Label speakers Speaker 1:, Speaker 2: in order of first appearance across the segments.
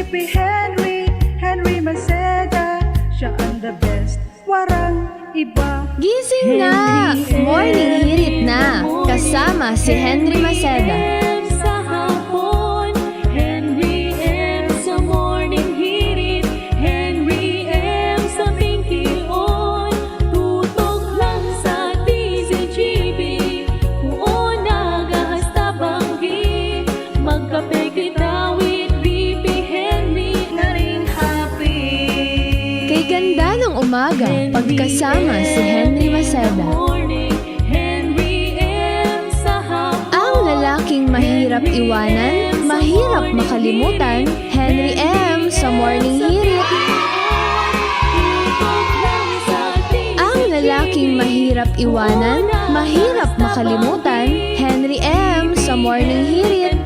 Speaker 1: VP Henry Maceda. Siya ang the best, warang iba.
Speaker 2: Gising na! Morning hirit na! Kasama si Henry Maceda.
Speaker 3: Sa hapon, Henry M. Sa morning hirit, Henry M. Sa Pinky-on, tutok lang sa DZGB. Kung nagahasta banggi, magkape kita with VP Henry na rin happy.
Speaker 2: Kay ganda ng umaga, pagkasama si Henry Maceda. Ang lalaking mahirap iwanan, mahirap makalimutan, Henry M. sa morning hirit. Ang lalaking mahirap iwanan, mahirap makalimutan, Henry M. sa morning hirit.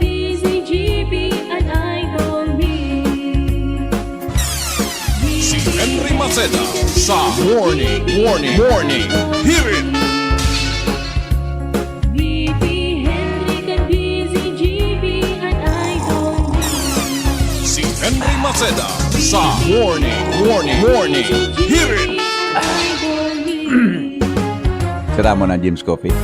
Speaker 4: Si Henry Maceda sa Morning Hear It! Si Henry Maceda sa Morning Hear It!
Speaker 5: Sira mo na, James Coffee.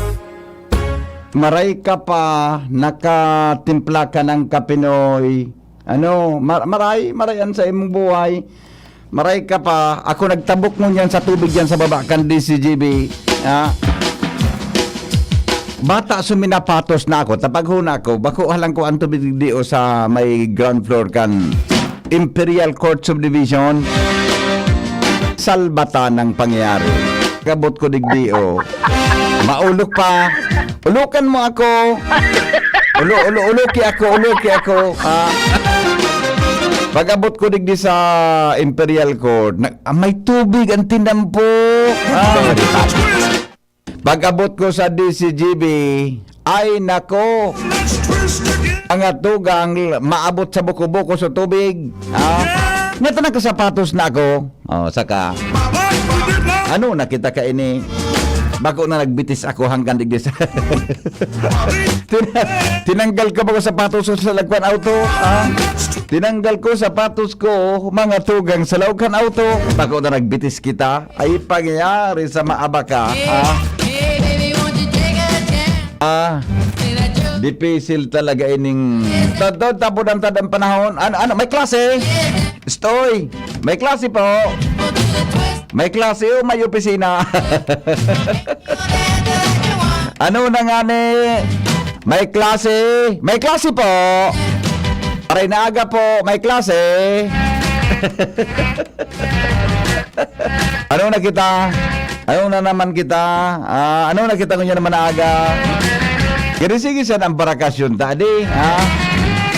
Speaker 5: Maray ka pa, nakatimpla ka ng kapinoy. Maray yan sa imong buhay. Maray ka pa, ako nagtabok mo yan sa tubig yan sa baba kan DCGB. Bata suminapatos na ako, tapaghuna ko, bako halang ko ang tubig diyo sa may ground floor kan Imperial Court Subdivision. Salbata ng pangyayari. Kabot ko digdio. Maulok pa. Ulukan mo ako. Uluki ako. Pag-abot ko digdi sa Imperial Court, may tubig ang tinampo. Pag-abot ko sa DCGB, ay nako, ang atugang maabot sa buko-buko sa tubig. Ngayon na kasapatos na ako. Saka, ano nakita ka ini? Bako na nagbitis ako hanggang digdi sa... Tinanggal ko mga sapatos ko sa lagwan auto. Tinanggal ko sapatos ko, mga tugang sa lagwan auto. Bako na nagbitis kita. Ay pangyayari sa maaba ka. Dipisil talaga ining... Tapo ng tadang panahon. Ano, may klase? Stoy, may klase po. May klase o may opisina. Ano na nga ni? May klase. May klase po. Aray na aga po. May klase. Ano na kita? Ano na naman kita? Ano na kita kung naman na aga? Kaya sige sa ang barakasyon ta, di?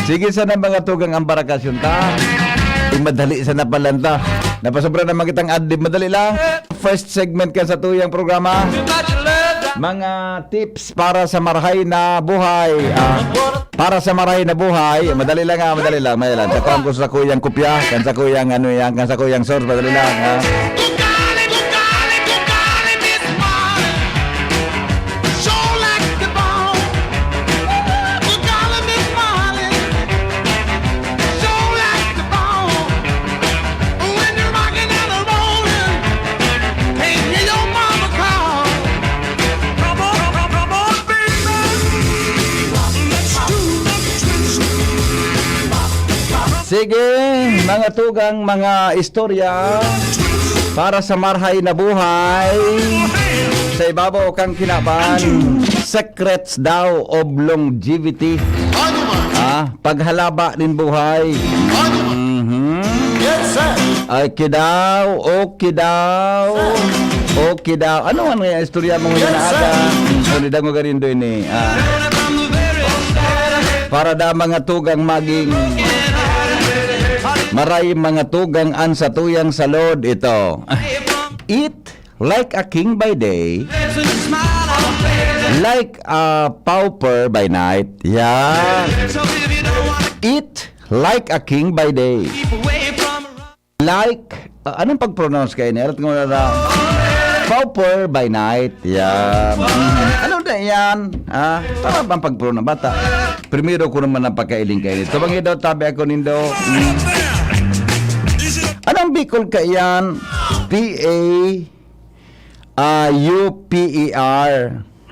Speaker 5: Sige sa na mga tugang ang barakasyon ta. Madali sa napalanta. Napasobra naman kitang adlib. Madali lang. First segment ka sa tuyang programa. Mga tips para sa marahay na buhay. Para sa marahay na buhay. Madali lang. Madali lang. Takuan ko sa kuyang kopya. Kan sa kuyang kan sa kuyang source. Madali lang. Sige, mga tugang, mga istorya para sa marhay na buhay. Sa ibabaw kang kinaban, secrets daw of longevity. Paghalaba din buhay. Okay daw. Ano ang istorya mo ngayon na aga? Hindi mo garin doon eh. Para da mga tugang maging maray mga tugang an sa tuyang salod ito. Eat like a king by day, like a pauper by night. Yeah. Eat like a king by day. Like, anong pag-pronounce kayo niya? Pauper by night. Yeah. Ano na yan? Tama bang pag-pronounce? Bata. Primero ko naman ang pagkailing kayo nito. Bangin daw tabi ako nindo. Anong Bicol ka yan? P-A-U-P-E-R.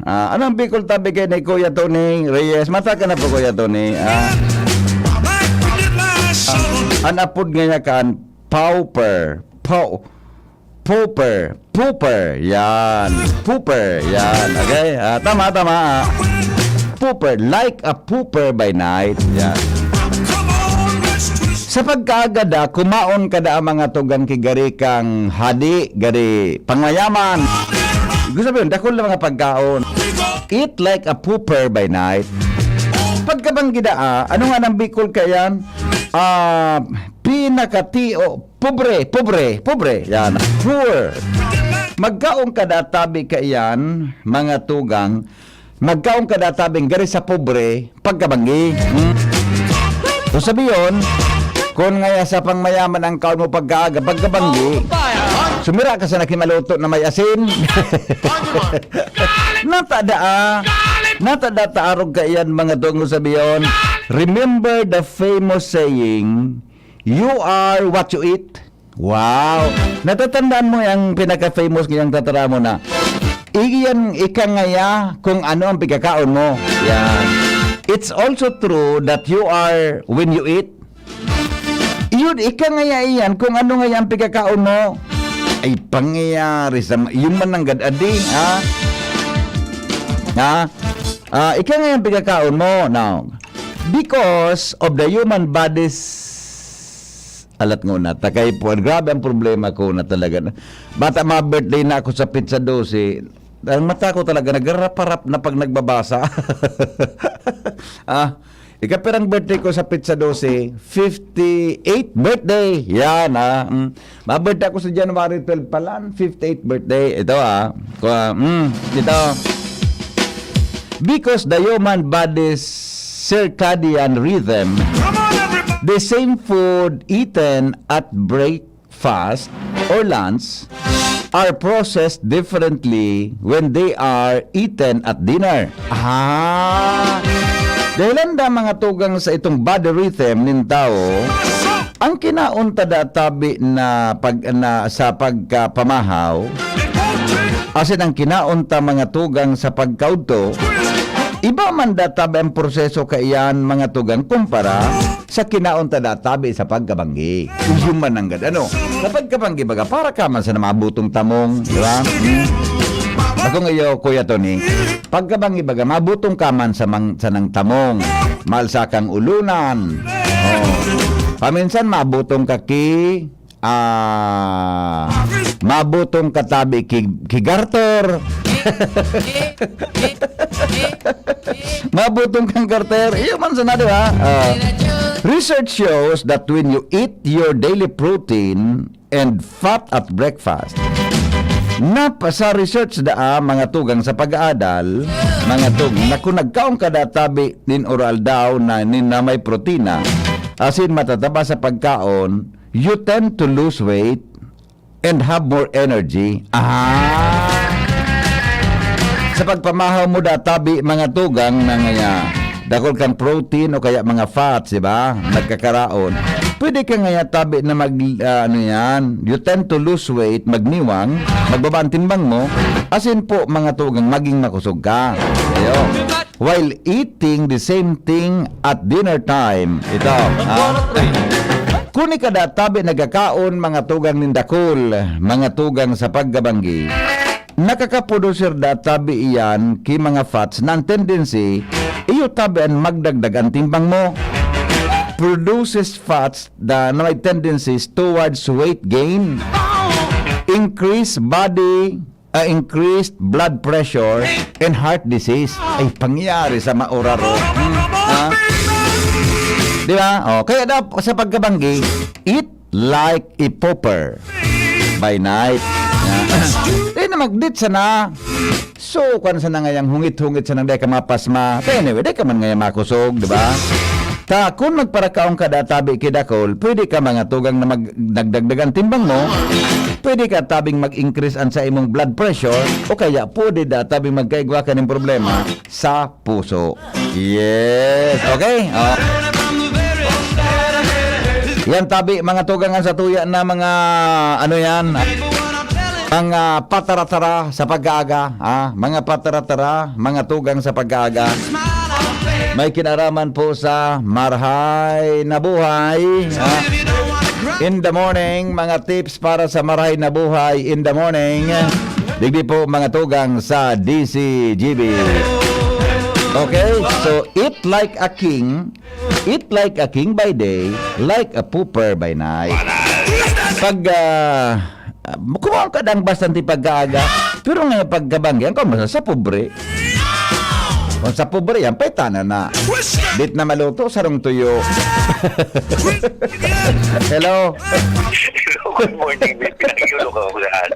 Speaker 5: Anong Bicol tabi kay ni Kuya Tony Reyes? Mata ka na po, Kuya Tony. Anapod nga niya kan pauper. Pooper. Yan. Pooper. Yan. Okay? Tama. Pooper. Like a pooper by night. Yan. Sa pagkaagada, kumaon kada ang mga tugang kigari kang hadi, gari pangmayaman. Gusto sabihin, dakol na mga pagkaon. Eat like a pooper by night. Pagkabanggida, ano nga ng Bicol kayan? Pinakatio, pobre. Yan, poor. Magkaong kadatabi kayan, mga tugang, magkaong kadatabing gari sa pobre, pagkabanggi. So sabihin, kung ngaya sa pangmayaman ang kaon mo pagkaaga, pagkabanggi, sumira ka sa nakimaluto na may asin. Natada taarog ka iyan mga tungo sabiyon. Remember the famous saying, you are what you eat. Wow! Natatandaan mo yung pinaka-famous kanyang tatara mo na, iyan ikangaya kung ano ang pagkakaon mo. Yan. It's also true that you are when you eat. Yun, ikangaya iyan kung ano nga ang pagkakaon mo. Ay, pangyayari sa yung mananggad adi, ika nga yung pagkakaon mo. Now, because of the human body's alat nga na, takay po, grabe ang problema ko na talaga. Bata mga birthday na ako sa pizza 12, ang mata ko talaga, nagarap-harap na pag nagbabasa. Ikapirang birthday ko sa pizza 12, 58th birthday. Yan, ma-birthday ako sa January 12 pala, 58th birthday. Ito, ito. Because the human body's circadian rhythm, the same food eaten at breakfast or lunch are processed differently when they are eaten at dinner. Dahilan da mga tugang sa itong body rhythm nin tao, ang kinaunta databi na sa pagkapamahaw, asin ang kinaunta mga tugang sa pagkaudto, iba man databi ang proseso kaiyan mga tugang kumpara sa kinaunta databi sa pagkabanggi. Yung mananggad, sa pagkabanggi baga, para ka man sa namabutong tamong, di ba? Ako ngayon, Kuya Tony, pagkabanggi baga, mabutong ka man sa nang tamong, malsa kang ulunan. Paminsan mabutong ka mabutong katabi ki garter. Mabutong kang garter. Iyo man sana, di ba? Research shows that when you eat your daily protein and fat at breakfast, sa research mga tugang sa pag-aadal, mga tugang na kung nagkaong kadatabi nin oral daw na may protina, asin matataba sa pagkaon, you tend to lose weight and have more energy. Sa pagpamahaw mo databi mga tugang na dakol kang protein o kaya mga fats, diba? Nagkakaraon. Pwede ka nga tabi na you tend to lose weight, magniwang, magbaba ang timbang mo, asin po mga tugang maging makusog ka. While eating the same thing at dinner time. Ito. Kuni kada tabi nagkakaon mga tugang nindakol, mga tugang sa paggabanggi, nakakaprodusir databi iyan ki mga fats ng tendency iyo tabi ang magdagdag ang timbang mo. Produces fats na may tendencies towards weight gain, increased blood pressure, and heart disease. Ay, pangyari sa mauraro. Di ba? Kaya sa pagkabanggi, eat like a pauper by night. Na magdit sana. So, kung sana ngayang hungit-hungit sana dahil ka mapasma. Pero anyway, dahil ka man ngayang makusog, di ba? Kung magparakaong ka databi kidakol, pwede ka mga tugang na nagdagdagan timbang mo, pwede ka tabing mag-increase an sa imong blood pressure, o kaya pwede tabing magkaigwa ka ng problema sa puso. Yes, okay? Yan tabi, mga tugangan sa tuya na mga, ano yan, mga pataratara sa pag-aaga, mga pataratara, mga tugang sa pag-aaga. May kinaraman po sa Marahay na Buhay. In the morning, mga tips para sa Marahay na Buhay in the morning. Digdi po mga tugang sa DCGB. Okay, so eat like a king by day, like a pooper by night. Pag kumaon ka ng bastante pag-aaga, pero ngayon pagkabangyan, kung sa pobre. Kung sa pobre yan, paitana na. Dit na maluto, sarong tuyo. Hello?
Speaker 6: Good morning, babe. Pinakiyulong ako saan.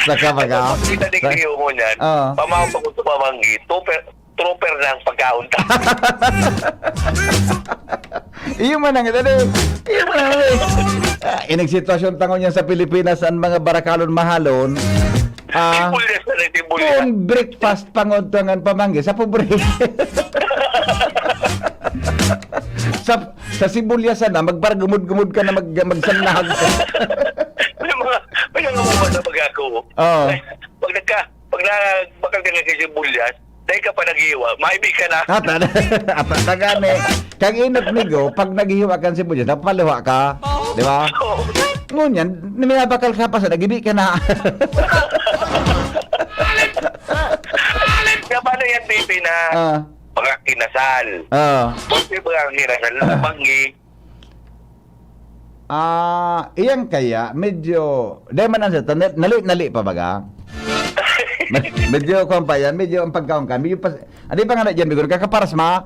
Speaker 5: Saka baga.
Speaker 6: Kita din kayo mo niyan. Pamaw pa ko tumamanggi. Trooper ng pagkaunta.
Speaker 5: Iyo man ang ito. Iyo man ang inig sitwasyon tangon niya sa Pilipinas ang mga barakalon mahalon.
Speaker 6: Tibulyas na rin, tibulyas.
Speaker 5: Kung breakfast panguntungan pamanggi sa pobre. sa sibulyasan na magparagumod-gumod ka na magsanahag.
Speaker 6: May mga umat na pag-ako.
Speaker 5: Oo.
Speaker 6: Pag bakal ka nga kasi bulyas, dahil ka pa nag-iwa, maibig ka na.
Speaker 5: At tagani, kang inot nigo, pag nag-iwa ka sa sibuyas, napaluwa ka. Di ba? Ngunyan, nimiyabakal ka pa sa nagibi ka na.
Speaker 6: Kaya paano yan, baby, na mga kinasal? Porque mga kinasal, manggi.
Speaker 5: Iyan kaya, medyo, dahil man ang nali pa baga? Medyo kung pa yan, medyo ang pagkaon ka, medyo pa, ano pa nga na dyan, bigod, kakaparas ma?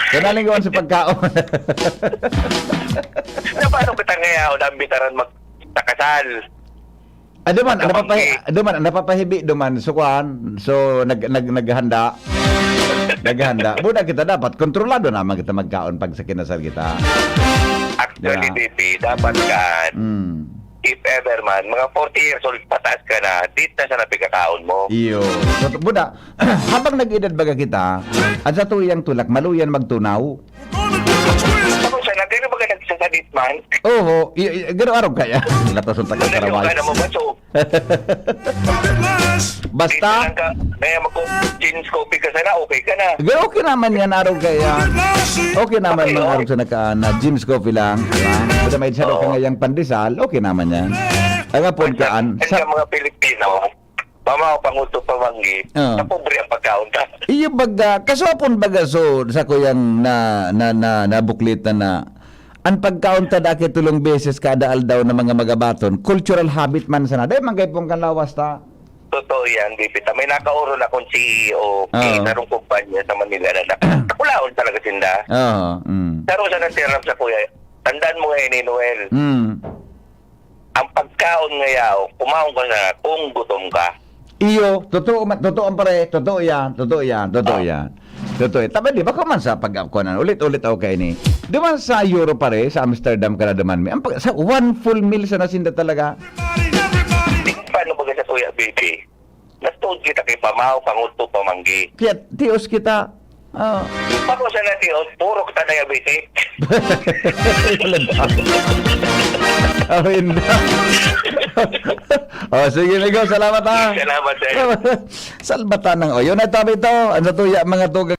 Speaker 5: Kanaling gawan sa pagkaon.
Speaker 6: Na paano kita ngayon, ang bitaran magtakasal?
Speaker 5: Napapahibi duman, sukuan, so naghanda. Naghanda. Muna kita dapat, kontrolado naman kita magkaon pag sa kinasal kita.
Speaker 6: Actually, baby, dapat ka, if ever man, mga 40 years old pataas ka na, dit na sa napikakaon mo.
Speaker 5: Iyo. So, Buda, habang nag-edad baga kita, at sa tuyang tulak, maluyan magtunaw.
Speaker 6: Ako siya, nagano ba ka nagsasadit man?
Speaker 5: Oo, gano'ng araw kaya? Natasun ta ka karaway.
Speaker 6: Ka na mo ba, so?
Speaker 5: Basta?
Speaker 6: Kaya mag-jeans coffee ka sana, okay ka na.
Speaker 5: Okay naman yan araw kaya. Okay naman mga araw sa na Jim's Coffee lang. Buda may siya ka ngayang pandesal, okay naman yan. Ang apon kaan.
Speaker 6: Sa mga Pilipino, pamaw panguto pamanggi, sa pobre ang pagkaon ka.
Speaker 5: Iyo baga, kasopon baga so sa kuyang nabuklit na ang pagkaunta daki tulong beses kada aldaw ng mga magabaton, cultural habit man sana. Dahil manggay pong kanlawas ta.
Speaker 6: Totoo yan, Bipita. May nakauro na kong CEO, narong kumpanya sa Manila na nakulaon talaga sinda. Pero sa nantirap sa kuya, tandaan mo ngayon ni Noel, ang pagkaon ngayaw, kumaon ka na kung gutom ka.
Speaker 5: Iyo, totoo ang pare, totoo yan. Tapi di ba kuman sa pag-akuanan, ulit-ulit ako kayo ni. Di ba sa Euro pare, sa Amsterdam ka na duman mi, sa one full meal sa nasinda talaga.
Speaker 6: Paano ba sa kuya, baby? Nastod kita kay pamaw, panguto, pamanggi.
Speaker 5: Kaya tios kita.
Speaker 6: Pako sa natin, puro kita na yabiti.
Speaker 5: Hindi. Sige, Migo, salamat ha.
Speaker 6: Salamat, sir.
Speaker 5: Salbatan ng oyo na tabi ito. Ang sa tuya, mga tugang.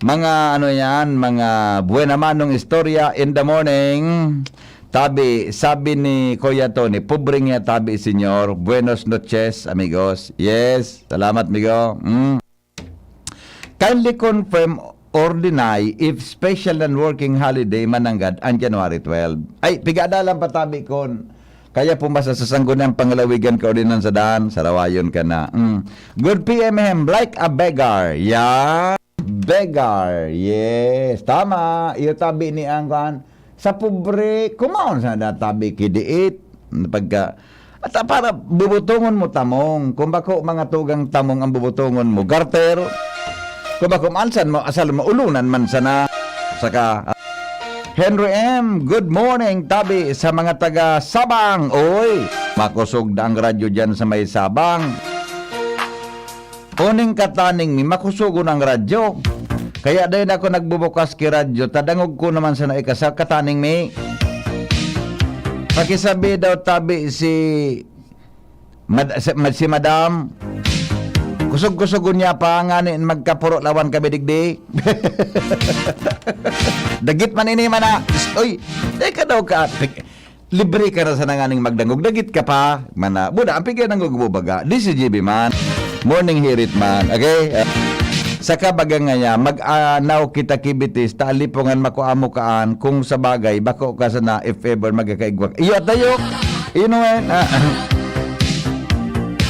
Speaker 5: Mga ano yan, mga buena manong istorya in the morning. Tabi, sabi ni Kuya Tony, pobre nga tabi, senyor. Buenos noches, amigos. Yes, salamat, Migo. Kindly confirm or deny if special and working holiday mananggad ang January 12. Ay, pigadalan pa tabi kon. Kaya pumasa sa sanggunang pangalawigan ka rin sa daan, sarawayon ka na. Good PM, like a beggar. Yeah, beggar. Yes, tama. Iyo tabi ni Angkan. Sa pobre, kumaon sa tabi kidiit. Pagka, at para bubutungon mo tamong. Kung bako mga tugang tamong ang bubutungon mo, garter. Kung bako mansan mo, asal mo, ulunan man sana. Saka, Henry M, good morning, tabi sa mga taga Sabang. Oy, makusog na ang radyo dyan sa may Sabang. Uning kataning mi, makusugo ng radyo. Kaya dahil ako nagbubukas ki radyo, tadangog ko naman sa naikasal kataning may. Pakisabi daw tabi si Madam. Kusog-kusugon niya pa nganin magkapuro lawan kami digdi. Dagit man ini mana. Oy, teka daw ka. Libre ka na sa nanganing magdangog. Dagit ka pa. Mana. Buda, ang pigyan ng gugubaga. This is GB man. Morning hirit man. Okay? Saka baga nga niya, mag-anaw kita kibitis, taalipungan makuamo kaan, kung sa bagay, bako ka sana if ever magkakaigwak. Iyo tayo. Inuin.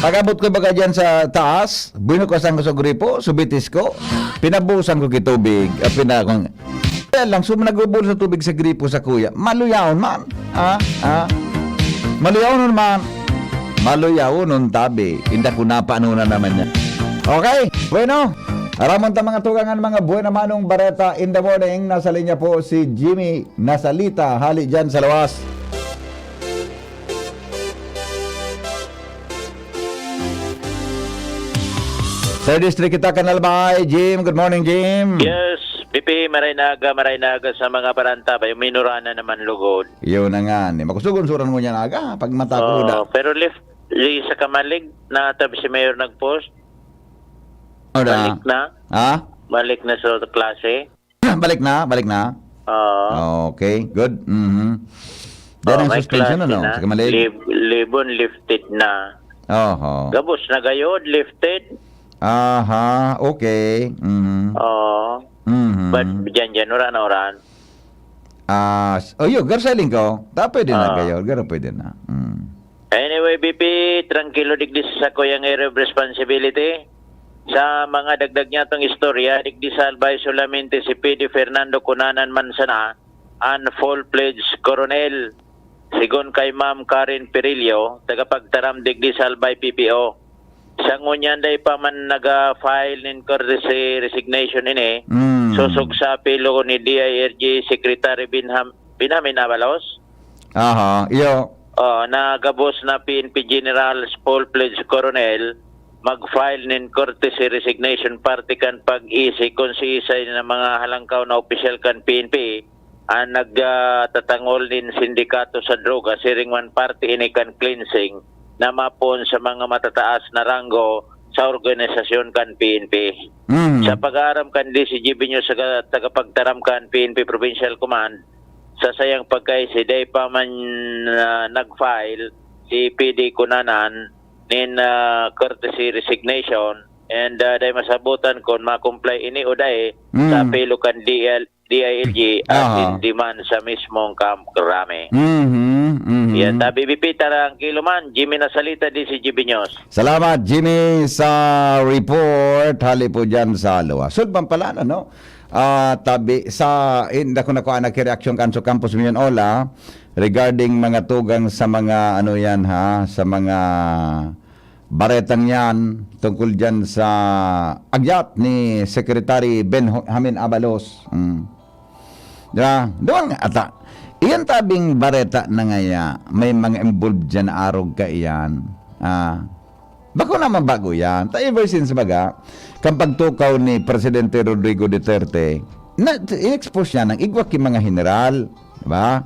Speaker 5: Pagabot ko baga dyan sa taas, binukasan ko sa gripo, subitis ko, pinabusan ko kitubig, kaya lang, nagbubul sa tubig sa gripo sa kuya, maluyawon man, maluyawon man, maluyawon tabi, hindi ko napaano na naman niya. Okay, bueno, aramon ta mga tugangan, mga buhay na manong bareta in the morning, nasa linya po si Jimmy Nasalita, hali dyan sa lawas. Third District kita kanalbay, Jim. Good morning, Jim.
Speaker 7: Yes, Pipi, maraynaga sa mga paranta. Bayo minurana naman lugod.
Speaker 5: Yun na nga. Makusugon-suran mo niya naga pag mata ko da.
Speaker 7: Pero sa kamalig, na tabi si Mayor nag-post. Balik na.
Speaker 5: Ha?
Speaker 7: Balik na sa klase.
Speaker 5: Balik na. Okay, good. Then ang
Speaker 7: may
Speaker 5: suspension
Speaker 7: klase
Speaker 5: ano?
Speaker 7: na.
Speaker 5: Sa kamalig?
Speaker 7: Libon lifted na. Gabos na gayod, lifted.
Speaker 5: Aha, okay.
Speaker 7: But dyan, oran.
Speaker 5: Yun, garsaling ko. Pwede na kayo. Garo pwede na.
Speaker 7: Anyway, BP, tranquilo digdis sa kuyang area of responsibility. Sa mga dagdag niya itong istorya, digdis albay solamente si PD Fernando Cunanan Mansana, an full-fledged colonel. Sigon kay Ma'am Karen Perillo, tagapagtaram digdis albay PPO. Sa ngunyan day pa man naga-file in courtesy resignation ini, susog sa apelo ni DIRG Secretary Benjamin Abalos.
Speaker 5: Iyo.
Speaker 7: Nagabos na PNP General full-fledged Colonel, mag-file in courtesy resignation party kan pag-isi kung si isa ng mga halangkaw na opisyal kan PNP ang nagtatangol din sindikato sa droga, siring one party ini kan cleansing na mapon sa mga matataas na ranggo sa organisasyon kan PNP. Sa pag-aaram kan DCGB nyo sa tagapagtaram kan PNP Provincial Command, sa sayang pagkaisi, day pa man nag-file si PD Cunanan in courtesy resignation and day masabutan kung ma-comply ini o day sa apelo kan DILG at in demand sa mismong Camp Krame. Yan, tabi BP, tarangkilo man. Jimmy Nasalita, DCGB News.
Speaker 5: Salamat, Jimmy, sa report. Hali po dyan sa Luwa. Sulban pala, no? Tabi, hindi ko nakuha nag-reaction kanso Campus Million Ola regarding mga tugang sa mga, sa mga baretang yan, tungkol dyan sa agyat ni Secretary Benjamin Abalos. Doon nga, ata. Iyan tabing bareta na ngaya, may mga involved dyan na arog ka iyan. Bako naman bago yan. Ever since baga, kang pagtukaw ni Presidente Rodrigo Duterte, in-expose niya ng igwak yung mga general. Diba?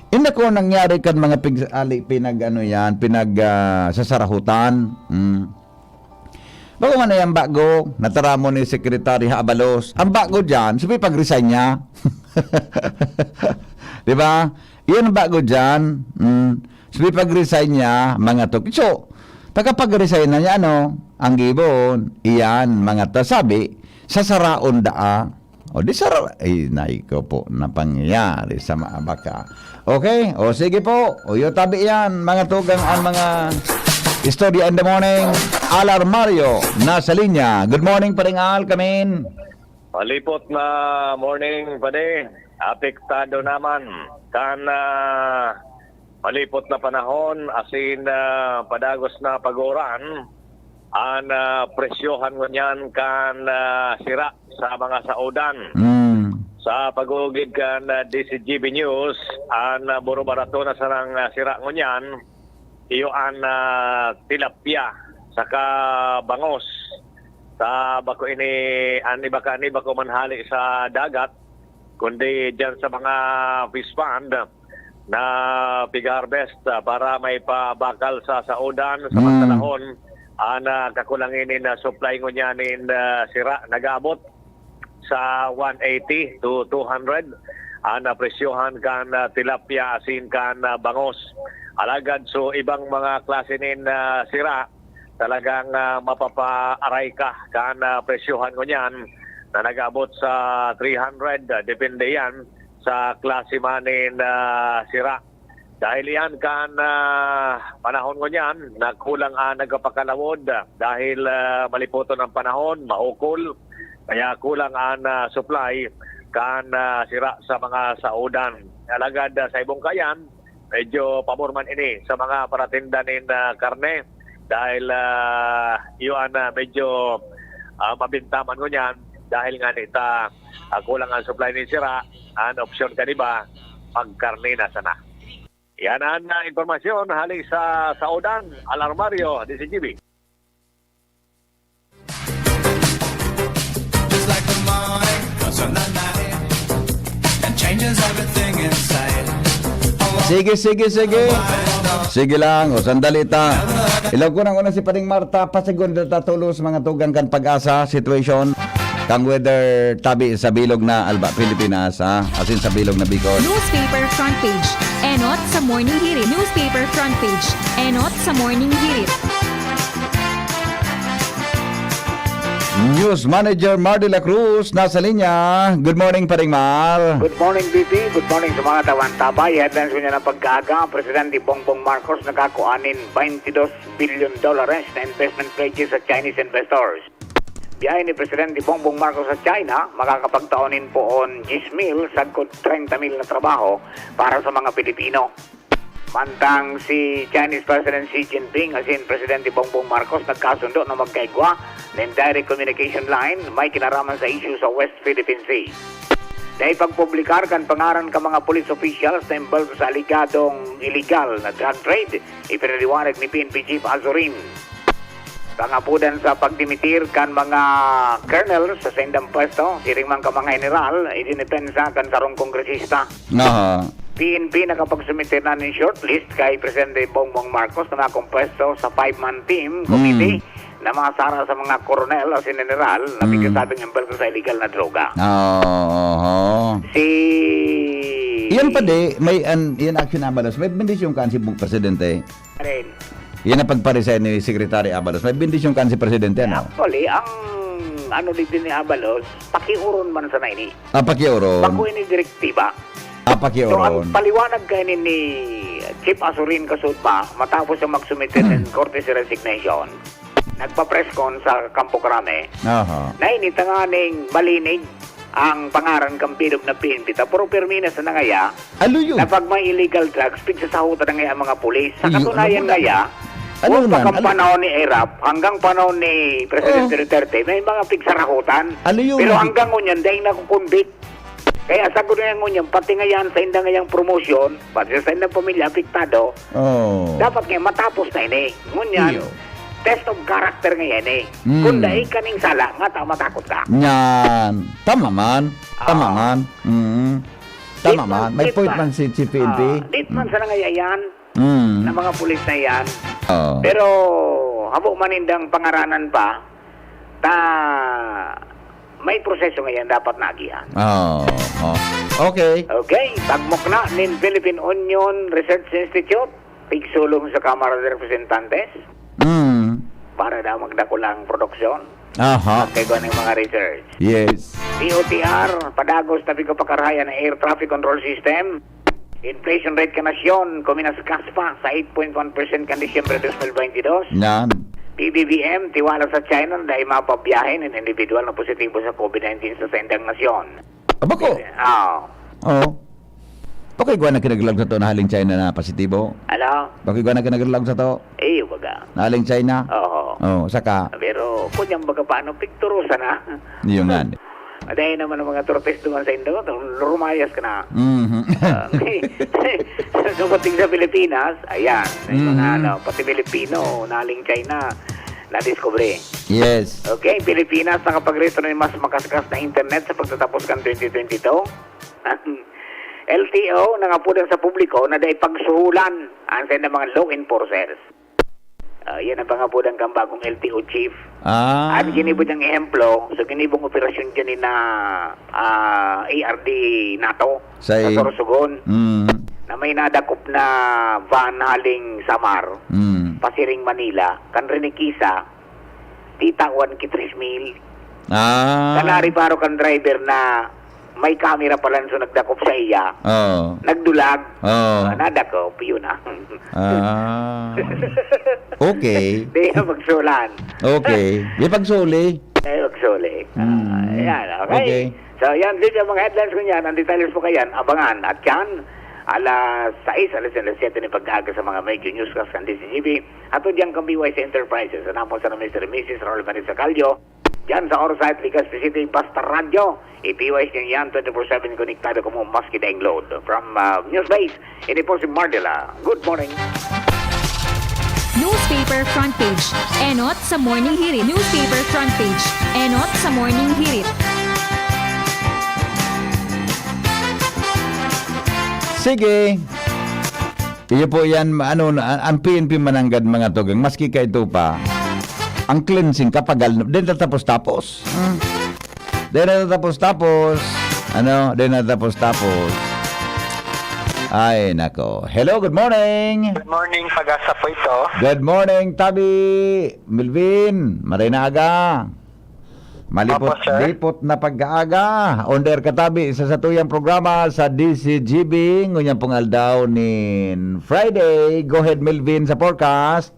Speaker 5: Hindi ko nangyari kan mga sasarahutan. Bago man na yan bago, nataramo ni Secretary Abalos. Ang bago dyan, sabi pag-resign niya. Diba? Iyan bago dyan. Sabi pag-resign niya, mga to. So, pagka-pag-resign na niya, ang gibon, iyan, mga to. Sabi, sasaraon daa. O di sara, naiko po na pangyayari sa mga baka. Okay? O sige po. O yung tabi yan, mga tugang ang mga istorya in the morning. Alar Mario, nasa linya. Good morning, paring Al, kamin.
Speaker 8: Malipot na morning, pade. Apektado naman kan malipot na panahon asin padagos na pagoran ang presyohan ngunyan kan sira sa mga saudan. Sa pag-ugid kan DCGB News ang buro barato na sarang sira ngunyan iyo ang tilapia saka bangos sa bako ani bako manhali sa dagat, kundi dyan sa mga fish pond na pig-harvest para may pabakal sa saudan sa panahon na kakulangin na supply ngunyanin sira nagabot sa 180 to 200 na presyohan kan tilapia asin kan bangos alagad so ibang mga klase nin sira talagang mapapaaray ka kan presyohan ngunyan na nagabot sa 300 depende yan sa klase manin sira dahil yan kan panahon ngunyan nagkulang nagpakalawod dahil maliputon ang panahon maukol kaya kulang ang supply kan sira sa mga saudan. Alagad sa ibong kayan, medyo paborman ini sa mga paratindanin karne dahil yun medyo mabintaman ko niyan dahil nga nita kulang ang supply ni sira ang opsyon kaniba pagkarne na sana. Yan ang informasyon haling sa saudan, Alarmario, DCGB.
Speaker 5: Sige. Sige lang, o sandali ta. Ilaw ko nang una si Paring Marta, pasegunda tatulos mga tugang kan pag-asa situation. Kang weather tabi sa bilog na Alba, Pilipinas, ha? Asin sa bilog na Bicol.
Speaker 9: Newspaper front page. Enot sa morning hirit. Newspaper front page. Enot sa morning hirit.
Speaker 5: News Manager Mar de la Cruz nasa linya. Good morning, Paring Mar.
Speaker 10: Good morning, BP. Good morning sa mga tawan-tabay. Headlines niya ng pagkaaga, Presidente Bongbong Marcos nakakuanin $22 billion na investment pledges sa Chinese investors. Biyahe ni Presidente Bongbong Marcos sa China, makakapagtaonin poon 10,000 sagkod 30,000 na trabaho para sa mga Pilipino. Mantang si Chinese President Xi Jinping asin Presidente Bongbong Marcos nagkasundo na magkaigwa ng direct communication line may kinaraman sa issue sa West Philippine Sea. Dahil pagpublikar kan pangaran ka mga police officials na involved sa aligadong illegal na drug trade, ipinaliwanag ni PNP Chief Azurin. Pangapudan sa pagdimitir kan mga colonels sa sendang pwesto, siring man ka mga general, idinipensa kan sarong kongresista. PNP nakapagsumite na ng shortlist kay Presidente Bongbong Marcos na nakumpwesto sa 5-man team committee na mga sara sa mga koronel o general na bigkasabing impulso sa illegal na droga.
Speaker 5: Yan pa di, may yan action Abalos. May bendisyon kan si Presidente. Yan ang pagparesign ni Secretary Abalos. May bendisyon kan si Presidente, ano?
Speaker 10: Actually, ang ano dito ni Abalos, pakiuron man sa naini.
Speaker 5: Pakiuron.
Speaker 10: Bago ini direktiba. So, ang paliwanag kayo ni Chief Azurin Kasudpa, matapos siya magsumite ng courtesy resignation, nagpa-press con sa Campo Crame, nainita nga ning malinig ang pangaran kang bilog na PNP. Puro perminas na ngaya, na pag may illegal drugs, pigsasahutan na ngaya ang mga pulis. Sa katunayan ngaya, kung pagkang panahon ni Erap, hanggang panahon ni Presidente Duterte, may mga pigsarahutan. Pero hanggang ngunyan, dahil nakukundik. Kaya sagot nga ngunyan, pati ngayon sa indang ngayang promosyon, pati sa indang pamilya, apektado, dapat nga matapos na ini. Ngunyan, test of character ngayon eh. Kung dahil kaning sala, nga matakot ka.
Speaker 5: Yan. Tama man. Tama man. May point man si PNP.
Speaker 10: Dit man sa nangayayan, na mga pulis na yan. Pero, habo manindang pangaranan pa, may proseso ngayon dapat nagihan. Okay. Tagmok na nin Philippine Onion Research Institute, pigsulong sa Kamara de Representantes, para daw magdakulang produksyon. Kaya ko ng mga research.
Speaker 5: Yes.
Speaker 10: DOTR, padagos na pagkapakarayan ng Air Traffic Control System. Inflation rate ka nasyon, kuminas kaspa sa 8.1% kan Disyembre 2022. PBBM, tiwala sa China dahil mapabiyahin ng individual na positibo sa COVID-19 sa sendang nasyon.
Speaker 5: Abako? Okay, gwa na kinaglag sa to na haling China na positibo? Okay, gwa na kinaglag sa to?
Speaker 10: Baga.
Speaker 5: Na haling China? Saka?
Speaker 10: Pero, kunyang baga paano, pikturosa na.
Speaker 5: Yung nga.
Speaker 10: Dahil naman ang mga turpes doon sa Indo, lumayas ka na. Kapating sa Pilipinas, ayan, mga pati Pilipino, naling China, na-discovery.
Speaker 5: Yes.
Speaker 10: Okay, Pilipinas nakapag-reto ng mas makaskas na internet sa pagtatapos kan 2022. LTO nangapudan sa publiko na dahil pagsuhulan ang sa mga law enforcers. Yan ang pangapudan kang bagong LTO chief. At ginibod ang ehemplo sa ginibong operasyon dyan na ARD NATO sa Sorsogon na may nadakop na van haling Samar, Pasiring Manila, kan Renikisa, titawan ki 3,000. Kanari paro kan driver na may camera pala so nagdakop sa iya. Nagdulag. Nadakop, yun na.
Speaker 5: Okay.
Speaker 10: Di na magsulan.
Speaker 5: Okay. Di pagsuli.
Speaker 10: Magsuli. Yan, okay. So, yan din yung mga headlines ko yan. Ang details po kayan, abangan. At yan, alas 6, alas 7 ni pag-aga sa mga major newscasts ng DCGB. At diyan kang BYC Enterprises. Anamo sa Mr. and Mrs. Raul Vanessa Calio. Diyan sa Orsite, Legazpi City, Basta Radio. I-BYC niya yan, 24/7 konektado ko mo maski daing load. From Newsbase, ini po si Mardela. Good morning.
Speaker 9: Newspaper front page. Enot sa Morning Hirit. Newspaper front page. Enot sa Morning Hirit.
Speaker 5: Sige. Iyo po yan, ang PNP mananggad mga tugang, maski ka ito pa, ang cleansing kapagal, din natapos-tapos. Din natapos-tapos. Din natapos-tapos. Ay, nako. Hello, good morning.
Speaker 11: Good morning, Pag-asa po ito.
Speaker 5: Good morning, Tabi. Melvin, maray na aga. Malipot na pag-aaga. Onder katabi, isa sa tuyang programa sa DCGB. Ngunyan pong aldaw ni Friday. Go ahead, Melvin, sa forecast.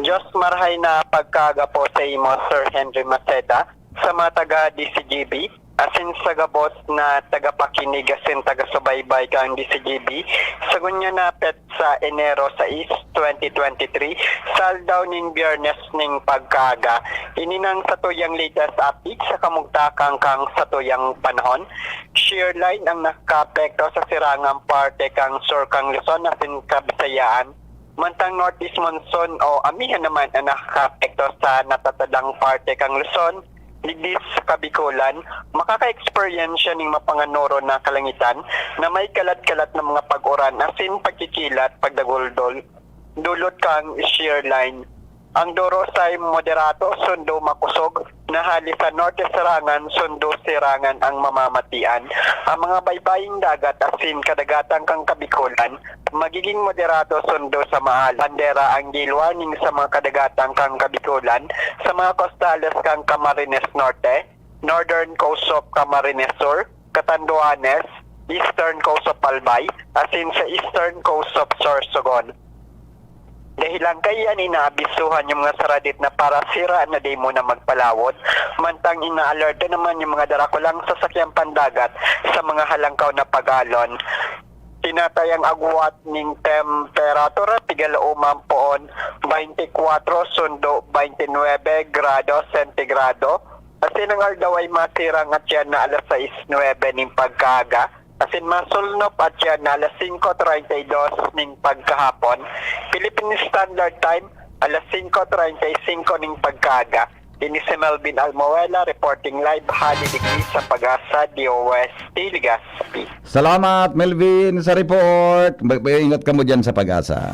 Speaker 11: Diyos marahay na pagkaaga po sa imo, Sir Henry Maceda, sa mga taga-DCGB. Asin sa gabos na tagapakinig asin taga-subaybay kang DCGB. Sagun niya napet sa Enero 6, 2023, saldaw ning Biyernes ning pagkaaga. Ininang satuyang latest update sa kamugtakang kang satuyang panahon. Shear line ang nakapekto sa sirangang parte kang Sur kang Luzon asin Kabisayaan. Mantang Northeast Monsoon o amihan naman ang nakapekto sa natatadang parte kang Luzon. Liglis sa Kabikulan, makaka-experience siya ng mapanganoro na kalangitan na may kalat-kalat na mga pag-uran asin pagkikilat, pagdaguldol, dulot kang shear line. Ang duro sa moderato, sundo makusog, na hali sa norte serangan, sundo sirangan ang mamamatian. Ang mga baybaying dagat asin kadagatang kang Kabikulan, magiging moderato sundo sa mahal. Bandera ang gilwaning sa mga kadagatang kang Kabikulan, sa mga costales kang Camarines Norte, Northern Coast of Camarines Sur, Catanduanes, Eastern Coast of Albay, asin sa Eastern Coast of Sorsogon. Dahil lang kaya inaabisuhan yung mga saradit na para sira na di mo na magpalawot, mantang ina-alerta naman yung mga darakulang sasakyang pandagat sa mga halangkaw na pag-alon. Tinatayang agwat ning temperatura tigala umampoon 24 sundo 29 grado sentigrado. Asin ang aldaw ay masirang at yan na alas 6:09 ning pagkaaga. Asin masulnop at yan na alas 5:32 ning pagkahapon. Philippine Standard Time, alas 5:35 ning pagkaaga. Ini si Melvin Almoela reporting live hali degree sa Pag-asa, DOST, Legazpi.
Speaker 5: Salamat, Melvin, sa report. Ingat ka mo dyan sa Pag-asa.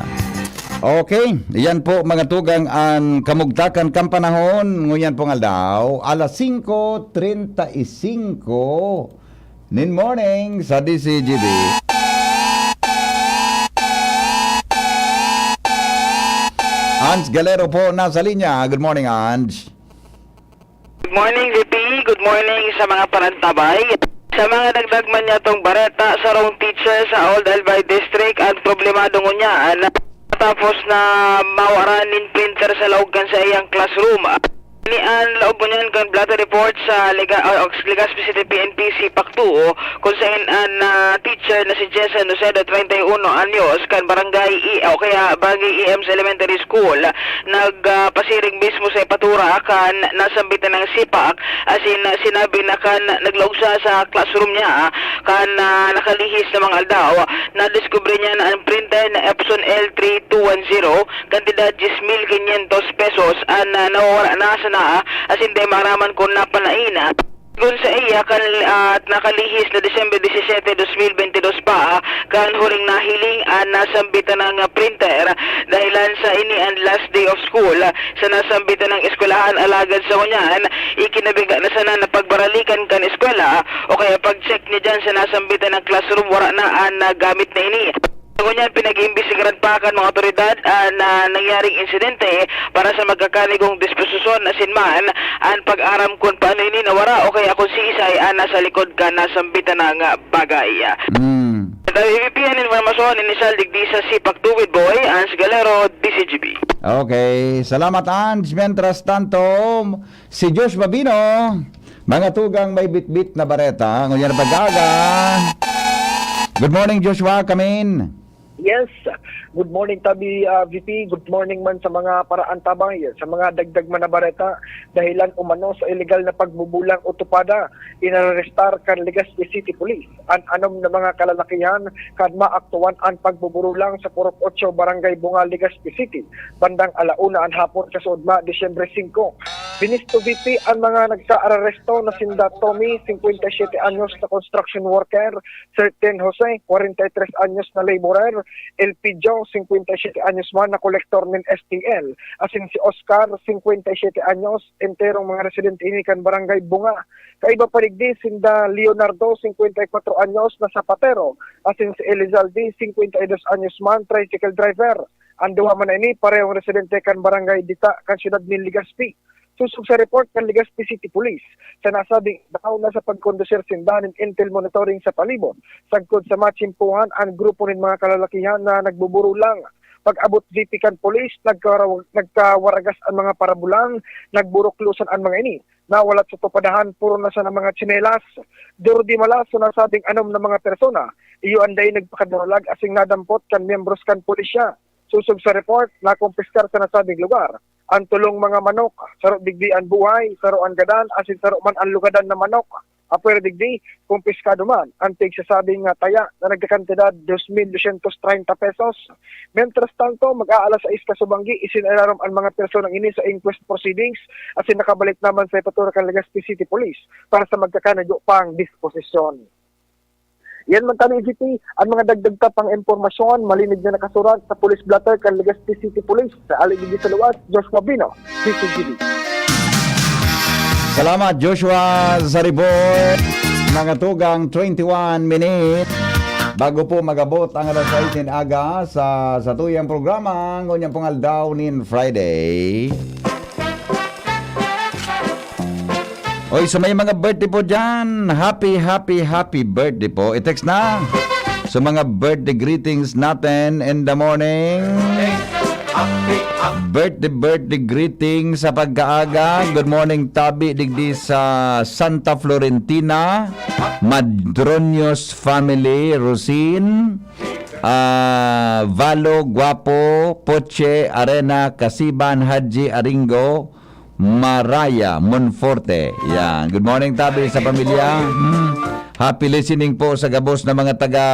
Speaker 5: Okay, iyan po mga tugang ang kamugtakan kang panahon. Nguyan pong aldaw, alas 5:35 nin morning sa DCGB. Hans Galero po nasa linya. Good morning, Hans.
Speaker 12: Good morning, VP. Good morning sa mga panantabay. Sa mga nagdagman niya tong bareta sa wrong teacher sa Old Albay District, ang problemado niya na tapos na mawaranin printer sa loob kan sa iyang classroom. Ni ang laog mo niyan kan blatter report sa Legazpi City PNP Sipak 2 kung saan ang teacher na si Jessa Noceda 31 anyos kan barangay o kaya Bagay EMS Elementary School nagpasiring mismo sa ipatura kan nasambitan ng sipak asin sinabi na kan naglaog siya sa classroom niya kan nakalihis na mga aldaw na diskubre niya na ang printer na Epson L3210 kantidad 10,500 pesos ang nawawala na sa as hindi maraman kung napalaina kung sa iya kan at nakalihis na December 17, 2022 pa kan huring nahiling ang nasambitan ng printer dahilan sa ini ang last day of school sa nasambitan ng eskwelahan alagad sa kunyan ikinabiga na sana na pagbaralikan kan eskwela o kaya pag-check niya dyan sa nasambitan ng classroom wala na ang gamit na ini. Kunyan pinag-iimbestigaran pa kan mga otoridad na nangyaring insidente para sa magkakanigong disposisyon na sinman ang pag-aram kung paano ini nawara o kaya kung si Isay nasa likod ka nasambitan ng bagay. Ibipian informasyon inisal digdi sa Sipak 2 with Boy, Ans Galero, DCGB.
Speaker 5: Okay, salamat Ans. Mientras tanto, si Josh Babino, mga tugang may bit-bit na bareta, ngunyan na pag-aga. Good morning Joshua, come in.
Speaker 13: Yes, good morning Tabi VP, good morning man sa mga paraan tabay, sa mga dagdag manabareta dahilan umano sa illegal na pagbubulang otopada inarestar kan Legazpi City Police. Anom na mga kalalakihan kad maaktuan ang pagbuburulang sa Purok 8 Barangay Bunga, Legazpi City bandang 1:00 ang hapon kasud ma Disyembre 5. Binisto VP ang mga nagsa-aresto na sinda Tommy, 57 anyos na construction worker, Certain Jose, 43 anyos na laborer, LP Joe, 57 anyos man na kolektor ng STL, asin si Oscar, 57 anyos, enterong mga residente ini kan Barangay Bunga. Kaiba paligdi sinda Leonardo, 54 anyos na sapatero, asin si Elizalde, 52 anyos man, tricycle driver. Ang duha man ini parehong residente kan Barangay Dita, kan siyudad ni Legazpi. Susog sa report ng Legazpi City Police sa nasabing daw na sa pagkondusir sindahan ng intel monitoring sa palibot. Sagkod sa matsimpuhan ang grupo ng mga kalalakihan na nagbuburo lang. Pag-abot VP kan Police, nagkawaragas ang mga parabulang, nagburuklusan ang mga ini. Nawalat sa tupadahan, puro na sa ng mga tsinelas. Duro di malas sa nasabing anom na mga persona. Iyo anday nagpakadaralag asing nadampot kan membros kan pulisya. Susog sa report, nakumpiskar sa nasabing lugar. Ang tulong mga manok, saro digdi ang buhay, saro ang gadan, asin saro man ang lugadan na manok. Apwer digdi, kumpiskado man, ang tigsasabing taya na nagkakantidad 2,230 pesos. Mientras tanto, mag-aalas 6 kasubanggi, isinalaram ang mga personang ini sa inquest proceedings, asin nakabalik naman sa ipaturakan Legazpi City Police para sa magkakanadyo pang disposisyon. Yan man kami VP, ang mga dagdag pang impormasyon, malinig na nakasurat sa police blotter kan Legazpi City Police sa Aligidi sa Luwas, Joshua Bino, CCTV.
Speaker 5: Salamat Joshua sa report. Mga tugang 21 minutes. Bago po magabot ang alas 6 aga sa tuyang programa, ngunyang pong aldaw nin Friday. Oy, so may mga birthday po dyan. Happy birthday po. I-text na. So mga birthday greetings natin in the morning. Birthday greetings sa pagkaaga. Good morning Tabi digdi sa Santa Florentina, Madronios family, Rosin, Valo, Guapo, Poche, Arena, Kasiban, Haji, Aringo, Maraya, Monforte. Yan. Good morning Tabi sa pamilya. Happy listening po sa gabos na mga taga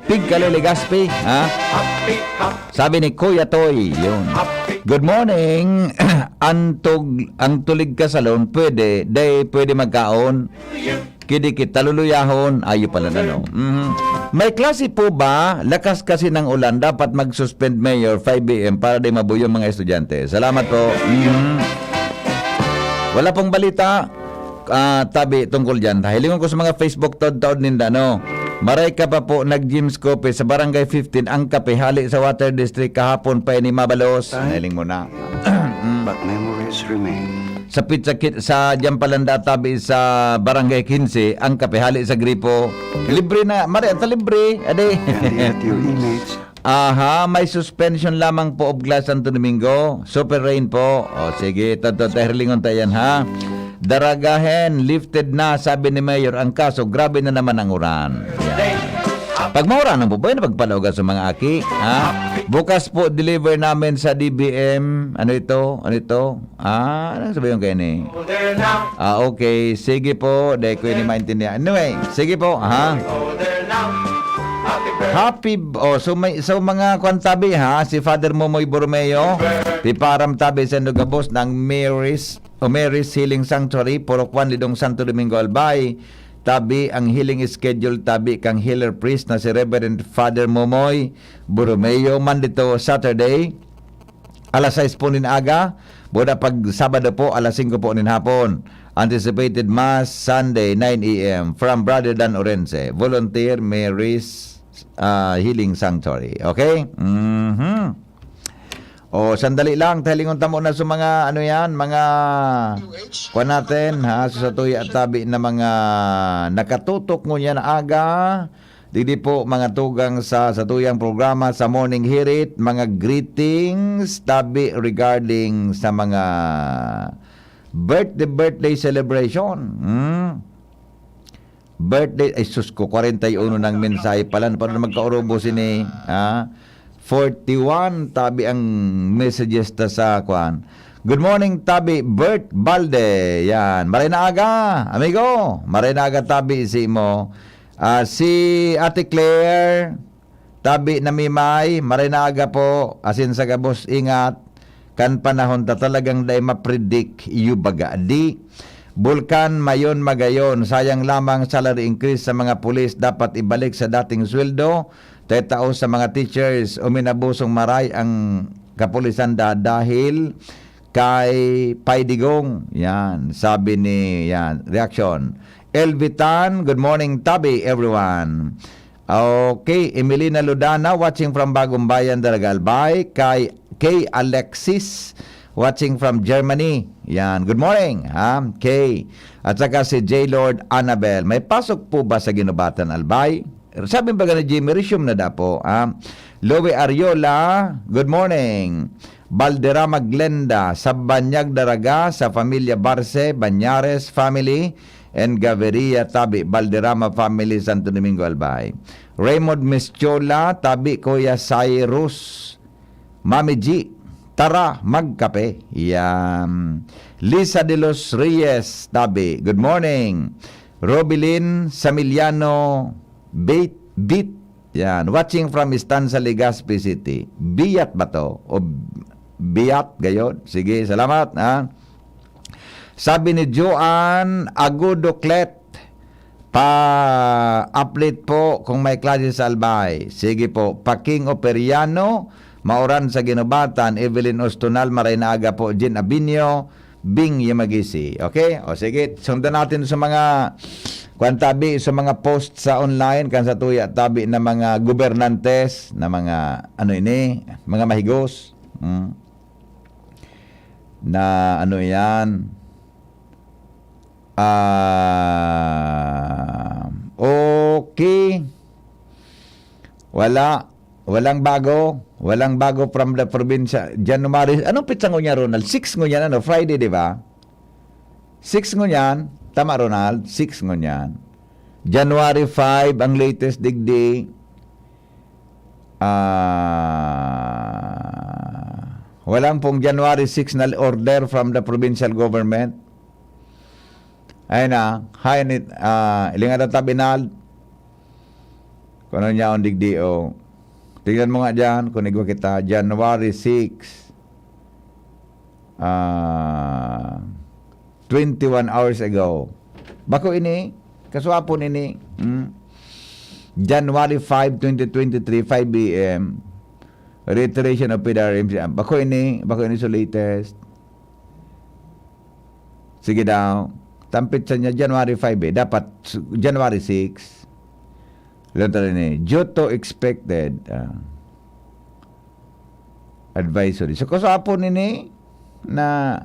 Speaker 5: Pigkali, Legazpi. Sabi ni Kuya Toy, yun. Good morning. Ang tulig ka salon, pwede magkaon. Kidikit taluluyahon, ayo pala na no. May klase po ba? Lakas kasi ng ulan, dapat mag-suspend mayor 5 AM para di mabuyo mga estudyante. Salamat po. Wala pong balita Tabi tungkol dyan. Hilingon ko sa mga Facebook taod ninda no. Maray ka pa po nag-gym scope sa Barangay 15 ang kape hali sa Water District kahapon pa ini mabalos. Hiling mo na.
Speaker 14: But memories remain.
Speaker 5: Sa pizza kit sa Jampalanda Tabi sa Barangay 15 ang kape hali sa gripo. Libre na, mari ta libre. Ade. Aha, may suspension lamang po of glass Santo Domingo. Super rain po. O sige, tahilingon tayo yan ha. Daragahen, lifted na, sabi ni Mayor ang kaso. Grabe na naman ang uran. Yan. Pag mauran po, pwede pagpalawagan sa mga aki. Ha? Bukas po, deliver namin sa DBM. Ano ito? Ano sabihin kayo ni? Okay. Sige po. Dahil ko yun maintindihan. Anyway, sige po. Ha? Happy so mga kwantabi ha, si Father Momoy Borromeo, piparam tabi sa Nugabos ng Mary's Healing Sanctuary, Porokwan Lidong Santo Domingo Albay. Tabi ang healing schedule tabi kang healer priest na si Reverend Father Momoy Borromeo, Monday to Saturday alas 6 po nin aga, buda pag Sabado po alas 5 po nin hapon. Anticipated Mass Sunday 9 a.m. from Brother Dan Orense, volunteer Mary's Healing Sanctuary. Okay? O sandali lang, tahilingon tamo na sa mga mga kuha natin ha, sa tuya at tabi na mga nakatutok mo yan aga. Didi po mga tugang sa tuyang programa sa Morning Hirit, mga greetings tabi regarding sa mga birthday celebration. Birthday, ay sus ko, 41 ng mensahe pala. Paano magkaurubo sini? 41 tabi ang messages ta sa kwan. Good morning tabi, Bert Balde. Yan, maray na aga, amigo. Maray na aga tabi si mo. Si Ate Claire, tabi na mimay, maray na aga po. Asin sa gabos, ingat. Kan panahon ta talagang day mapredict baga di. Bulkan mayon magayon, sayang lamang salary increase sa mga pulis dapat ibalik sa dating sweldo. Tetao sa mga teachers, uminabusong maray ang kapulisan dahil kay Paidigong. Yan, sabi ni reaction. Elvitan, good morning tabi everyone. Okay, Emelina Ludana watching from Bagong Bayan, Daragalbay. Kay Alexis watching from Germany. Yan, good morning Kay. At saka si J. Lord Annabel, may pasok po ba sa Ginubatan Albay? Sabi ba na Jimmy, resume na da po. Lowe Ariola, good morning. Balderrama Glenda, sa Banyag Daraga, sa Familia Barce, Banyares family, and Gaviria tabi, Balderrama family, Santo Domingo Albay. Raymond Mischiola, tabi Kuya Cyrus, Mami G, tara magkape. Yan. Lisa de los Reyes, tabi, good morning. Robilin Samiliano Beat, yan, watching from Istanza, Legazpi City. Biyat ba to? O Biyat, gayon? Sige, salamat. Sabi ni Joanne Agudoclet, pa-update po kung may klase sa Albay. Sige po, Paking Operiano, Mauran sa Ginubatan, Evelyn Ostonal, Maray na aga po, Jean Abinio, Bing Yamagisi. Okay? O sige, sundan natin sa mga tabi sa mga post sa online kan sa tuya tabi na mga gobernantes na mga mga mahigos na yan okay, walang bago from the probinsya. January, anong pitsa ngo niya Ronald? 6 ngo niyan, Friday, di ba? 6 ngo niyan. Tama, Ronald? 6 ngo yan. January 5, ang latest digdi. Walang pong January 6 na order from the provincial government. Ayun na. Ilingan ang tabinal. Kung ano niya ang digdi o. Tingnan mo nga dyan. Kung nigwa kita. January 6. 21 hours ago. Bako ini, kaswapon ini. January 5, 2023, 5 p.m. Reiteration of PDRMC. Bako ini so latest. Sige daw. Tampit sa niya January 5 dapat January 6. Lantar ini. Due to expected advisory. So kaswapon ini na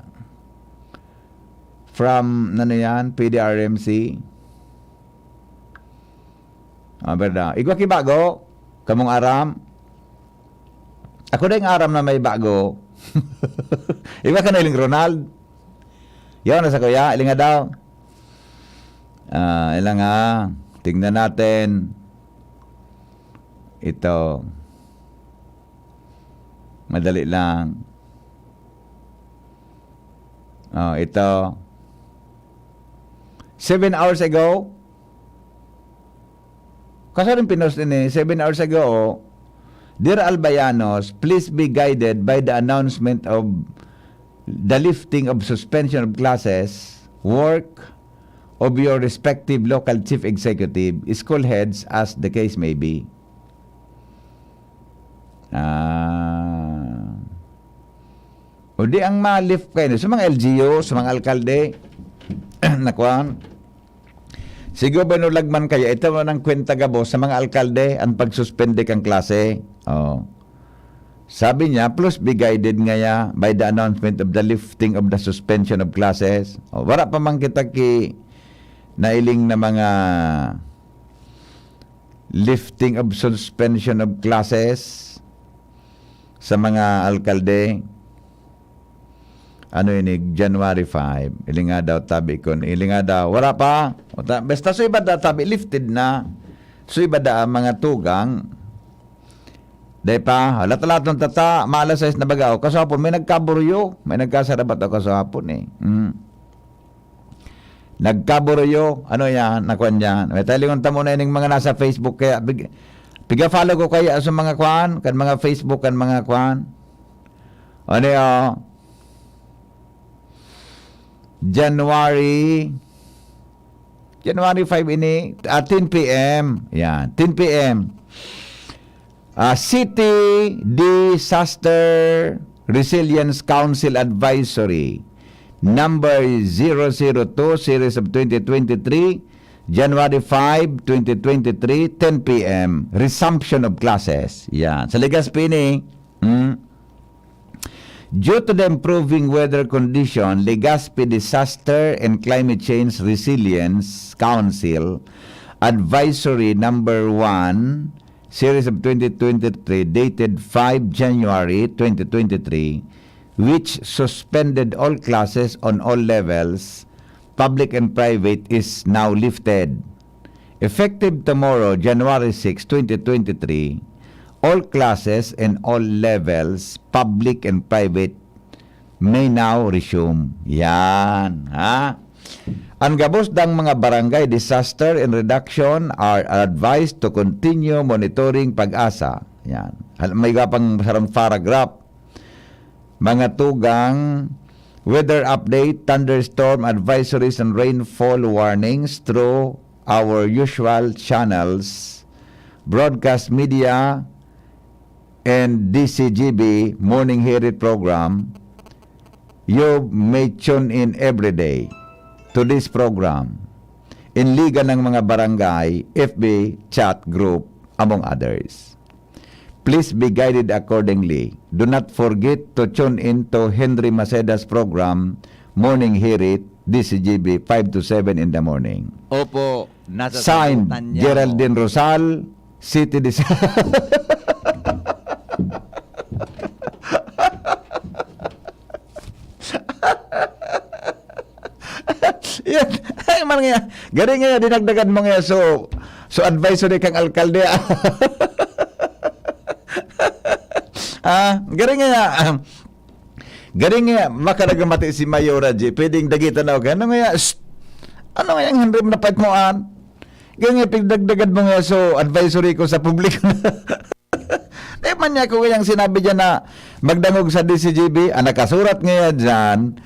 Speaker 5: from PDRMC. Berda. Igwa kibago kamong aram Ako na yung aram na may bago. Iba ka na iling Ronald. Yun, nasa kuya. Iling nga daw. Ilang nga. Tingnan natin. Ito. Madali lang. Ito. 7 hours ago. Kasi rin pinost din 7 hours ago, Dear Albayanos, please be guided by the announcement of the lifting of suspension of classes, work of your respective local chief executive, school heads, as the case may be. O di ang ma-lift kayo sa mga LGU, sa mga alkalde, nakuan, si Gobernador Lagman kayo, ito mo ng kwenta gabo sa mga alkalde ang pagsuspende kang klase. Sabi niya, plus be guided ngaya by the announcement of the lifting of the suspension of classes. Wala pa man kita nailing na mga lifting of suspension of classes sa mga alkalde. Ano yun, January 5. Ili nga daw tabi ko. Ili nga daw, wala pa. Basta so iba daw tabi, lifted na. So iba daw mga tugang. Day pa, lahat ng tata, maalasayas na bagaw. Kasapon, may nagkaburyo. May nagkasarabat ako kasapon Nagkaburyo. Ano yan? Nakuan yan. May talingon tamo na yung mga nasa Facebook. Kaya, piga-follow ko kaya sa mga kuan, kan mga Facebook, kan mga kuan. Ano yan? January 5 ini 10 PM. Yan, 10 PM. City Disaster Resilience Council Advisory number 002 series of 2023, January 5, 2023, 10 PM. Resumption of classes. Yan. Sa Legazpi ini, due to the improving weather condition, Legazpi Disaster and Climate Change Resilience Council Advisory Number 1, Series of 2023, dated 5 January 2023, which suspended all classes on all levels, public and private, is now lifted. Effective tomorrow, January 6, 2023, all classes and all levels, public and private, may now resume. Yan, ha? Ang gabos dang mga barangay disaster and reduction are advised to continue monitoring pag-asa. Yan. May gapang sarang paragraph. Mga tugang, weather update, thunderstorm advisories and rainfall warnings through our usual channels, broadcast media, and DCGB Morning Herit program. You may tune in every day to this program in Liga ng mga Barangay, FB chat group, among others. Please be guided accordingly. Do not forget to tune in to Henry Maceda's program, Morning Herit, DCGB, 5 to 7 in the morning.
Speaker 15: Opo, nasa
Speaker 5: Signed,
Speaker 15: sagutan niya,
Speaker 5: Geraldine Rosal, City yan, ay man nga. Gari nga dinagdagan mo nga so advisory kang alkalde. Gari nga makaragamati si Mayora G. Pwedeng dagitan na ano nga ano nga yung hindi mo napait mo gari nga pigdagdagan mo nga so advisory ko sa publiko. Di man niya ko yung sinabi dyan na magdangog sa DCGB, nakasurat nga dyan,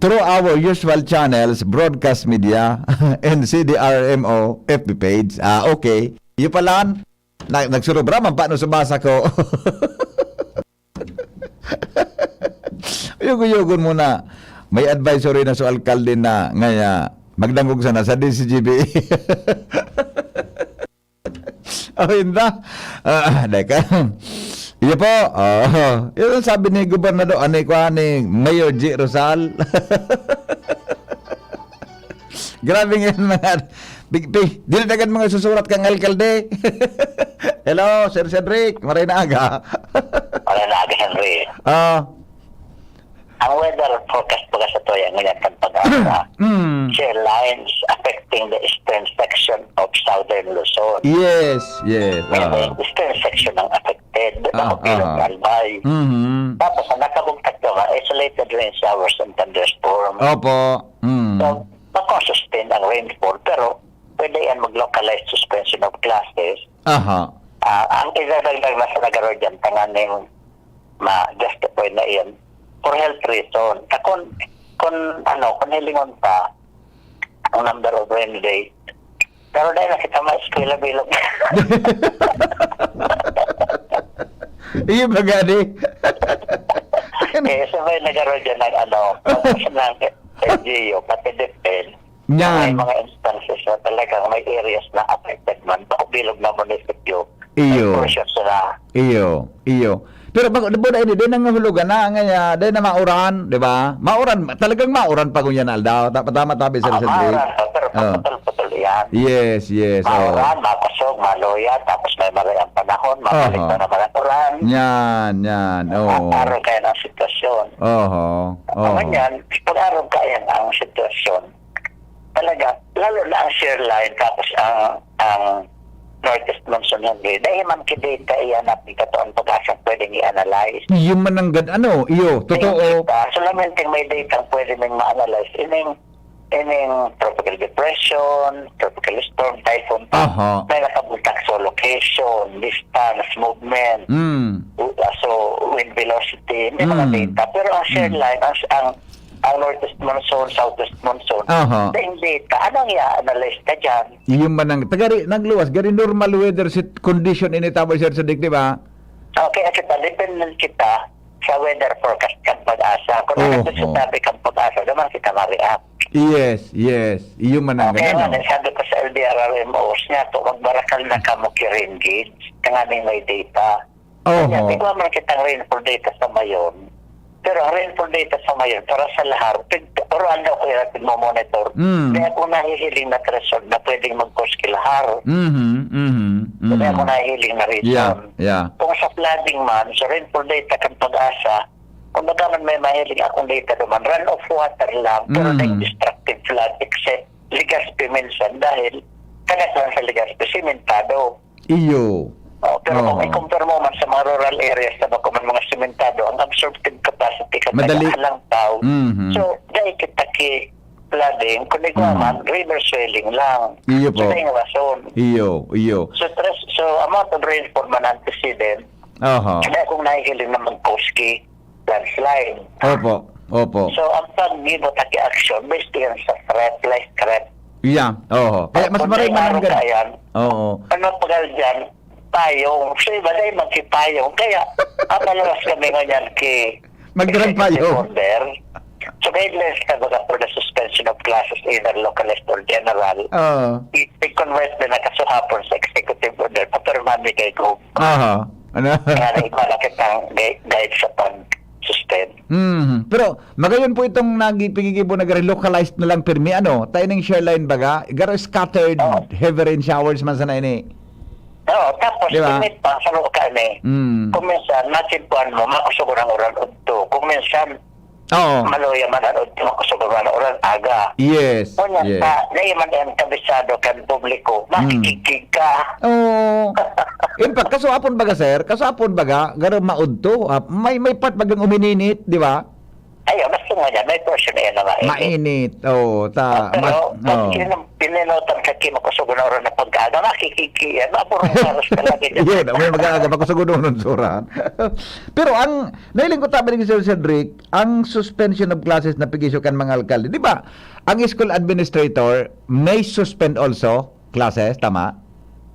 Speaker 5: through our usual channels, broadcast media, and CDRMO FB page. Okay. Yung pala, nagsurubra man paano sa basa ko. Yugo-yugon muna. May advisory na sa alkalde na ngaya magdangog sana sa DCGB. Hindi. Deka. Iya po. Yun sabi ni Gobernador, ni Mayor G. Rosal. Grabe nga mga dinadagan mga susurat kang alkalde. Hello, Sir Cedric. Maray na aga.
Speaker 6: Maray na aga. Henry.
Speaker 5: Ah,
Speaker 6: Ang weather forecast baga sa toya ngayon kan pag-asa. Shear lines affecting the eastern section of southern Luzon.
Speaker 5: yes, yes.
Speaker 6: May eastern section ang affected. Ako pilong albay. Tapos ang nakabugtak naman, isolated rain showers and thunderstorm.
Speaker 5: Opo.
Speaker 6: So, makasustain ang rainfall pero pwede yan mag-localized suspension of classes.
Speaker 5: Aha.
Speaker 6: Ang idadagdag na sa nagaro dyan, tanganing ma-justify na iyan for health reason. Kung hilingon pa ang number of rain days, pero dahil nakita ma-eskwela bilog.
Speaker 5: Iyo ba gani?
Speaker 6: Sabay nagaro dyan ng ng LGU, pati DepEd.
Speaker 5: Yan.
Speaker 6: May mga instances na talagang may areas na affected man. Bako bilog na munisipyo.
Speaker 5: Iyo.
Speaker 6: May portions na.
Speaker 5: Iyo. Pero bago na ini din ang hulugan na nga din na mauran, di ba? Mauran, talagang mauran pa kunyan aldaw. Tama tabi sa
Speaker 6: Mauran, pero putol-putol yan.
Speaker 5: Yes.
Speaker 6: Mauran, mapasok, maloya, tapos may malayang panahon, mabalik na naman ang uran.
Speaker 5: Yan. Oo.
Speaker 6: Araw kaya ng sitwasyon.
Speaker 5: Oho.
Speaker 6: Ngayon, pag-araw kaya ang sitwasyon, talaga, lalo na ang shear line, tapos ang northeast monsoon Henry, dahil man kidata iyanap ni katoon pag-asang pwedeng i-analyze.
Speaker 5: Yung mananggad iyo, totoo.
Speaker 6: Solamente may data ang pwede mong ma-analyze. Ining tropical depression, tropical storm, typhoon, may nakabultak sa location, distance, movement, so wind velocity, may mga data. Pero ang shear line, ang northeast monsoon, southwest monsoon, yung data, anong i-analyze ka dyan?
Speaker 5: Yung manang tagari nagluwas, gari normal weather condition ini tabo sir sa di ba?
Speaker 6: Okay, dependent kita sa weather forecast kang pag-asa. Kung nagsasabi kang pag-asa, naman kita ma-react.
Speaker 5: Yes. Yung manang
Speaker 6: okay, sabi ko sa LDRRMOs niya, magbarakal na ka mo ki-rain gauge, kanganing may data. Kaya, tigwa man kitang rainfall data sa mayon. Pero ang rainfall data sa ngayon, para sa lahar, pero daw ko yung mo-monitor. Kaya kung nahihiling na threshold na pwedeng mag-cause kilahar. Kaya kung nahihiling na reason.
Speaker 5: Yeah.
Speaker 6: Kung sa flooding man, sa rainfall data kang pag-asa, kung nagaman may mahiling akong data naman, run of water lang, pero destructive flood, except Legazpi minsan, dahil kagat lang sa Legazpi, simentado.
Speaker 5: Iyo.
Speaker 6: Pero kung i-compare mo man sa mga rural areas na bako man mga sementado, ang absorptive capacity
Speaker 5: madali
Speaker 6: lang tao. So, dahil kita flooding, kung ikaw man, river swelling lang.
Speaker 5: Iyo po.
Speaker 6: So, yung rason.
Speaker 5: Iyo.
Speaker 6: So, amount of rainfall man antecedent, kaya kung nahihiling na mag-cause landslide.
Speaker 5: Opo.
Speaker 6: So, ang pag-gibo taki action, based yan sa threat, like threat.
Speaker 5: Yeah, Kaya mas maray mananggan.
Speaker 6: Ano pagal dyan, payong. So, iba na yung magkipayong. Kaya, malalas kami ngayon
Speaker 5: magdarang payong.
Speaker 6: So, guidelines ka baga for the suspension of classes, either localist or general. I-convert na nakasuhapon sa executive order. Papermami kay ko. Kaya na iba na kitang guide sa pag-sustain.
Speaker 5: Pero, magayon po itong nagipigigibo na localized na lang pirmi. Tayo ng share line baga? Garo scattered heavy rain showers man sana ini.
Speaker 6: Tapos limit pa sa lokal kung minsan natimpuan mo makusugon ang oran udto, kung minsan maloya man ang udto makusugon ang oran aga.
Speaker 5: Yes.
Speaker 6: Kunyan pa dahil man ang kabisado kan publiko makikigig ka.
Speaker 5: In fact, kasapon baga garo maudto, may part bagang umininit, di ba?
Speaker 6: Ayaw, basta nga yan, may portion na yan na
Speaker 5: mainit.
Speaker 6: Pero, pininotan ka kimakusugon na oran na pag-aga, makikikiyan, mapurong paros ka lagi dyan.
Speaker 5: May mag-aga, makusugon ng suran. Pero nailing ko tabi ni Sir Cedric, ang suspension of classes na pigisyo kan mga alkalde, di ba? Ang school administrator may suspend also classes, tama?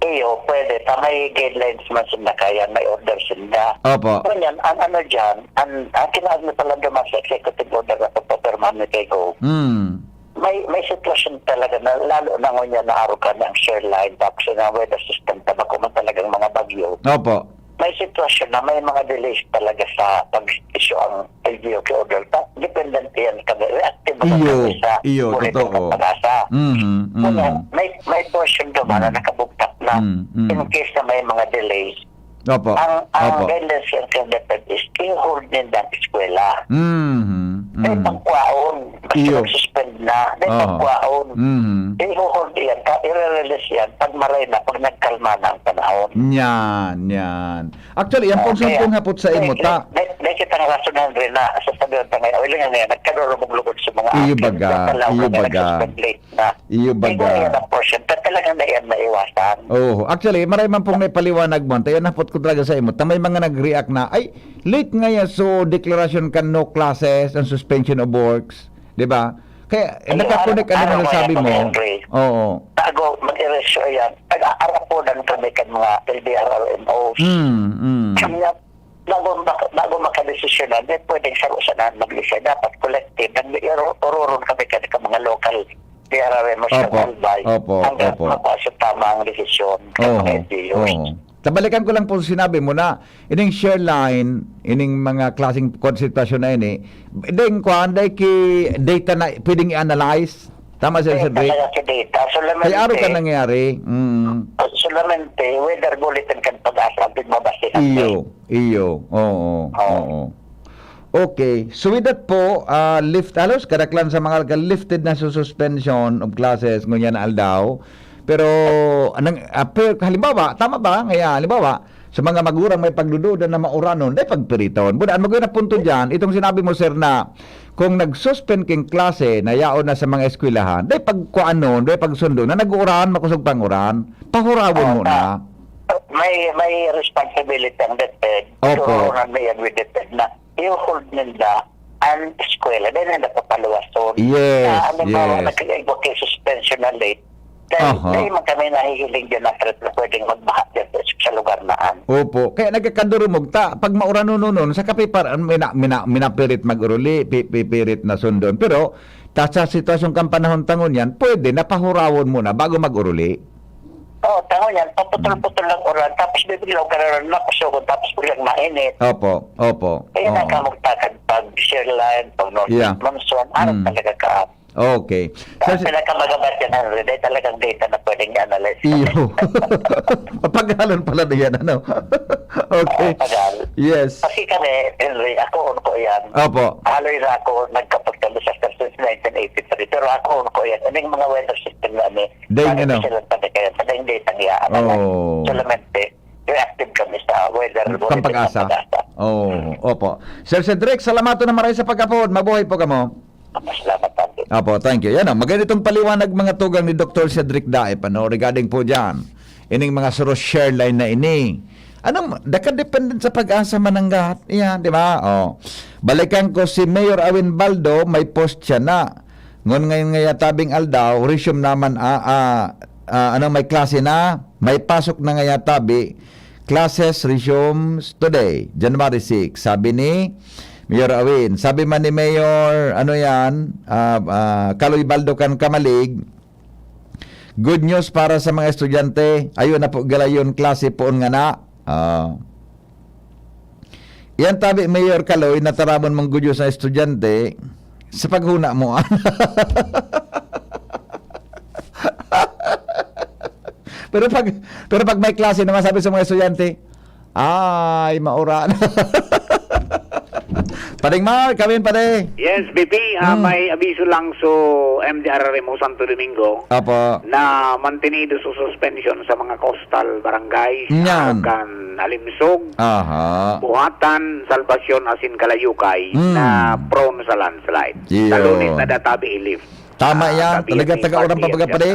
Speaker 6: Iyo, pwede. May guidelines man sila kaya, may order sila.
Speaker 5: Opo.
Speaker 6: Ganyan, ang dyan, ang kinaagin pala naman sa executive order na pagpaperman ni Tego, may sitwasyon talaga na lalo na ngunyan na araw ka ng share line, tapos na weather system, tabako man talagang mga bagyo.
Speaker 5: Opo.
Speaker 6: May sitwasyon na may mga delays talaga sa pag-issue ang LGU order. Dependent yan kami. Reactive kami sa
Speaker 5: totoo.
Speaker 6: pag-asa. May portion naman na nakabugtak na in case na may mga delays,
Speaker 5: Opo.
Speaker 6: Ang guidance ng DepEd is i-hold nila ang eskwela. Dahil pagkwaon, basta mag-suspend na, dahil pagkwaon, i-hold yan, i-release yan, pag maray na, pag nagkalma na ang panahon.
Speaker 5: Yan. Actually, yan pong sumpong hapot sa imo, ta.
Speaker 6: Dahil kita nga rasonan rin na, sa sabihan pa ngayon, wala nga ngayon, nagkarurumog-lugod sa mga
Speaker 5: Iyo baga.
Speaker 6: Yan ang portion, pero talagang na yan maiwasan.
Speaker 5: Actually, maray man pong may paliwanag mo, tayo napot ko talaga sa imo, may mga nag-react na, ay, late nga yan, so declaration ka no classes and suspension of works, di ba? Kaya, nakakunik ano na sabi mo.
Speaker 6: Bago mag-erasyo yan, pag-aaraponan kami kan mga LDRRMOs. Kanya, bago makadesisyon na, pwedeng sarusanan mag-lisa, dapat collective, nag-ururon kami kan mga local DRRMOs sa Albay, hanggang mapasok tama ang desisyon ng mga LDOs.
Speaker 5: Tabalikan ko lang po sinabi mo na ining share line, ining mga klaseng konsentrasyon na ini, ding kuan day ki data na pwedeng i-analyze. Tama siya sa Drake. Kaya araw ka nangyari.
Speaker 6: Solamente, weather bulletin kan pag-asa, mabasa.
Speaker 5: Iyo. Oo. Okay. So with that po, halos kadaklan sa mga lifted na suspension of classes ngunyan aldaw. Pero halimbawa, tama ba? Ngaya, halimbawa, sa mga magurang may pagdududa na mauranon, dahil pagpiriton. Budaan, magawin na punto dyan, itong sinabi mo, sir, na kung nag-suspend king klase na yaon na sa mga eskwelahan, dahil pagkuanon, dahil pagsundo, na nag-uran, makusog panguran, pahurawon mo na.
Speaker 6: May responsibility ang DepEd.
Speaker 5: Opo.
Speaker 6: Turunan na yan with DepEd na i-hold nila ang eskwela. Dahil na napapaluwason.
Speaker 5: Yes.
Speaker 6: Nag-i-advocate suspension na late. Dahil man kami nahihiling dyan na pwedeng magbahat dyan sa lugar naan.
Speaker 5: Opo. Kaya nagkakandurumog ta. Pag maurano nun, sa kapipar, minapirit mag-uruli, pipirit na sundon. Pero, sa sitwasyong kang panahon tangon yan, pwede napahurawon muna bago mag-uruli.
Speaker 6: Tangon yan, paputol-putol lang uran, tapos bibiglaw ka na rin nakusugod, tapos biglang mainit.
Speaker 5: Opo.
Speaker 6: Kaya nakamagtakad pag share line, pag northern monsoon, araw talaga ka.
Speaker 5: Okay.
Speaker 6: Pinakamagabat yan, dahil talagang data na pwedeng i-analyze.
Speaker 5: Iyo. Paghalon pala na yan, ano? Okay. Yes.
Speaker 6: Kasi kami, Henry, ako ko yan.
Speaker 5: Opo.
Speaker 6: Haloy na ako nagkapagtalo sa since 1983. Pero ako ko yan. Ano yung mga weather system na kami?
Speaker 5: Dahil ano?
Speaker 6: Sa data niya. Solamente, reactive kami sa weather.
Speaker 5: Pampag-asa. Opo. Sir Cedric, salamat na maray sa pagkapod. Mabuhay po kamo.
Speaker 6: Salamat tayo.
Speaker 5: Apo, thank you. Yan magandang paliwanag mga tugang ni Dr. Cedric Daep regarding po dyan. Ining mga suros share line na ini. Anong, dependent sa pag-asa mananggat. Yan, di ba? Balikan ko si Mayor Awin Baldo, may post siya na. Ngon ngayon tabing aldaw, resume naman, may klase na, may pasok na tabi, classes resumes today, January 6. Sabi ni Mayor Awin. Sabi man ni Mayor, Kaloy Baldo kan Kamalig, good news para sa mga estudyante. Ayun na po galayon klase poon nga na. Yan tabi Mayor Kaloy, nataramon mong good news sa estudyante sa paghuna mo. pero pag may klase naman sabi sa mga estudyante, ay maura. Pading Mar, kami pare.
Speaker 10: Yes, BP, may abiso lang so MDRRMO Santo Domingo.
Speaker 5: Apo.
Speaker 10: Na mantenido sa suspension sa mga coastal barangays.
Speaker 5: Yan.
Speaker 10: Kan Alimsog, Buhatan, Salvacion, Asin Kalayukay na prone sa landslide. Talunin na databi i-lift.
Speaker 5: Tama yan. Talaga taga-urang pabaga pare.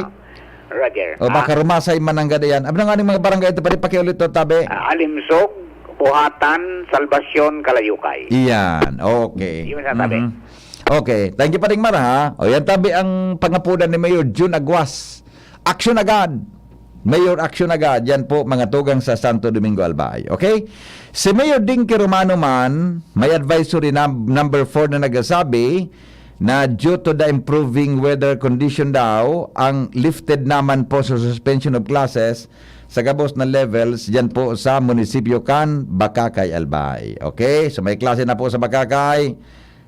Speaker 10: Roger.
Speaker 5: O baka rumasay man ang gada yan. Abang nga mga barangay ito pare, pakiulit to tabi.
Speaker 10: Alimsog, Buhatan, Salvacion, Kalayukay.
Speaker 5: Iyan, okay.
Speaker 10: Yun sa tabi.
Speaker 5: Okay, thank you pa rin Mara. O yan tabi ang pangapunan ni Mayor June Aguas. Action agad. Mayor action agad. Yan po mga tugang sa Santo Domingo Albay. Okay? Si Mayor Dinky Romano man, may advisory number 4 na nagsasabi na due to the improving weather condition daw, ang lifted naman po sa suspension of classes sa gabos na levels dyan po sa munisipyo kan Bakakay, Albay. Okay? So may klase na po sa Bakakay.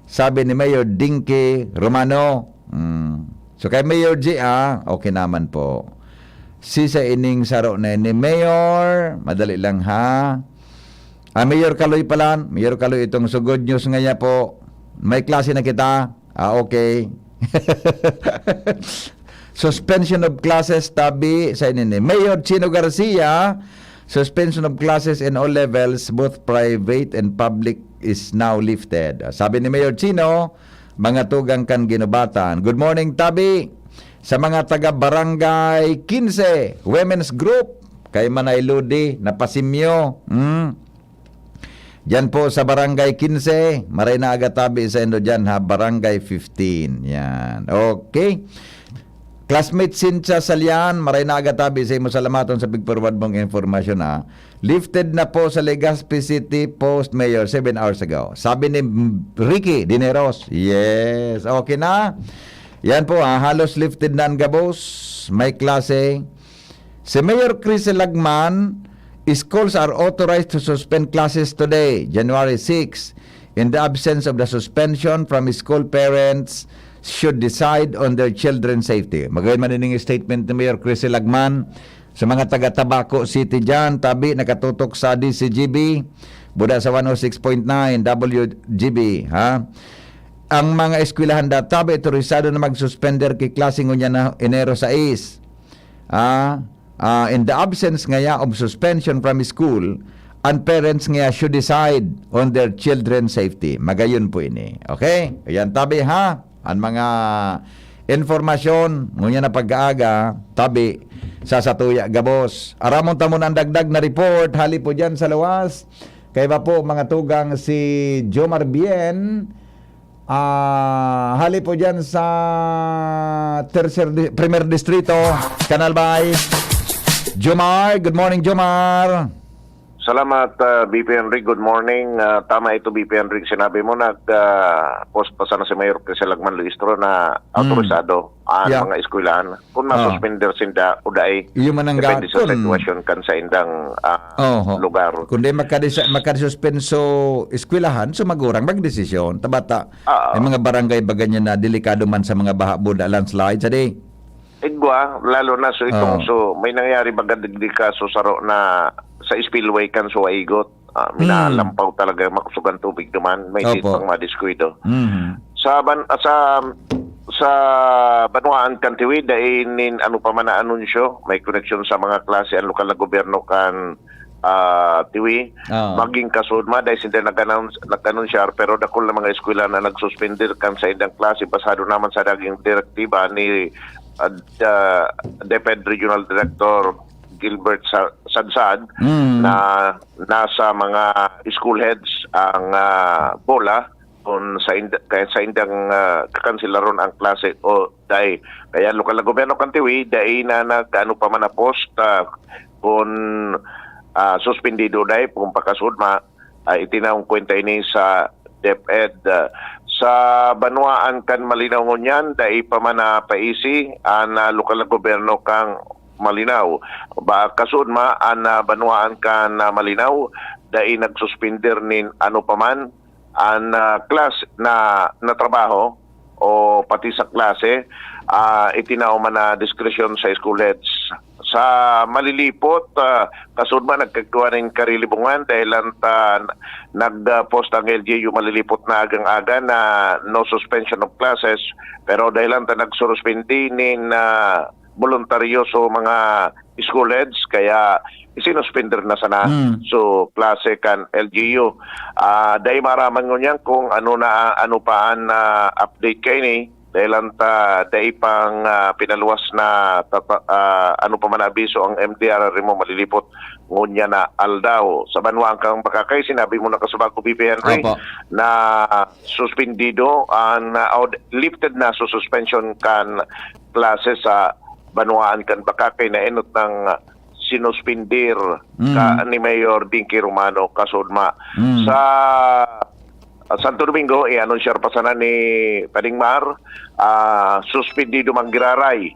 Speaker 5: Sabi ni Mayor Dinky Romano. So kay Mayor G, okay naman po. Si sa ining saro na ni Mayor, madali lang ha. Mayor Kaloy pala, Mayor Kaloy, itong so good news ngayon po. May klase na kita. Okay. Suspension of classes tabi sa inini. Mayor Chino Garcia, suspension of classes in all levels, both private and public, is now lifted. Sabi ni Mayor Chino, mga tugang kan ginubatan. Good morning, tabi. Sa mga taga Barangay 15, Women's Group, kay Manay Ludi, napasimyo. Diyan po sa Barangay 15, maray na agatabi sa indo dyan ha, Barangay 15. Yan. Okay. Classmate Cynthia Salian, maray na agatabi sa imo salamaton sa pigforward mong informasyon ha. Lifted na po sa Legazpi City Post Mayor 7 hours ago. Sabi ni Ricky Dineros. Yes. Okay na. Yan po ha, halos lifted na ang gabos. May klase. Si Mayor Chris Lagman, schools are authorized to suspend classes today, January 6. In the absence of the suspension from school, parents should decide on their children's safety. Magayon man ining statement ni Mayor Chris Lagman sa mga taga-Tabaco City dyan, tabi nakatutok sa DCGB, buda sa 106.9 WGB, ha? Ang mga eskwelahan tabi otorisado na mag-suspender kay klase ngunya na Enero 6. In the absence ngaya of suspension from school, and parents ngaya should decide on their children's safety. Magayon po ini. Okay? Ayan tabi ha. Ang mga informasyon ngunya na pag-aaga tabi sa Satuya Gabos. Aramon tamon ang dagdag na report hali po diyan sa lawas. Kay ba po mga tugang si Jomar Bien, hali po diyan sa Primer Distrito, Canal Bay. Jomar, good morning Jomar.
Speaker 8: Salamat, BP Henry. Good morning. Tama ito, BP Henry. Sinabi mo, nag-post pa sana si Mayor Chris Lagman Luistro na autorisado ang mga eskwelahan. Kung masuspender sinda, uday, depende sa sitwasyon kan sa indang lugar.
Speaker 5: Kung di makadesuspenso eskwelahan, sumagurang magdesisyon. Tabata, may mga barangay ba ganyan na delikado man sa mga baha-buda landslide. Sadi?
Speaker 8: Igwa, lalo na so itong so may nangyari bagadigdi ka so saro na sa spillway kan so aigot, minalampaw talaga makusugan tubig naman, may pang madiskuido. Sa Banwaan kan Tiwi dainin ano pa man na anunsyo, may connection sa mga klase ang lokal na gobyerno kan Tiwi, maging kasudma dahil hindi nag-anunsyar pero dakol na mga eskwela na nagsuspender kan sa indang klase basado naman sa daging direktiba ni DepEd Regional Director Gilbert Sadsad na nasa mga school heads ang bola kung sa indang kakansilaron ang klase o dahil kaya lokal na gobyerno kan Tiwi dahil na nag-ano pa man na post kung suspendido dahil kung pakasudma itinaong kwenta ini sa DepEd. Sa Banwaan kan Malinaw ngunyan dahil pa man na paisi ang lokal na gobyerno kang Malinaw. Ba kasudma ang Banwaan kan Malinaw dahil nagsuspender nin ano pa man ang class na trabaho o pati sa klase itinaw man na diskresyon sa school heads. Sa Malilipot, kasudma nagkagawa ng karilibungan dahil nag-post ang LGU Malilipot na agang-aga na no suspension of classes pero dahil nagsuspindi nin voluntaryoso mga school heads kaya isinuspender na sana so klase kan LGU. Dahil maraman ngunyan kung ano pa ang update kayo ni dahil dahil pang pinaluwas na ano pa man abiso ang MDR Remo Malilipot ngunya na aldaw sa Banwaan kang Bakakay. Sinabi mo na kasubag ko BP Henry na suspendido lifted na so suspension kan klase sa Banwaan kan Bakakay na enot ng sinuspindir ka ni Mayor Dinky Romano kasudma sa Santo Domingo, anunsyer pa sana ni Padingmar, suspendido manggiraray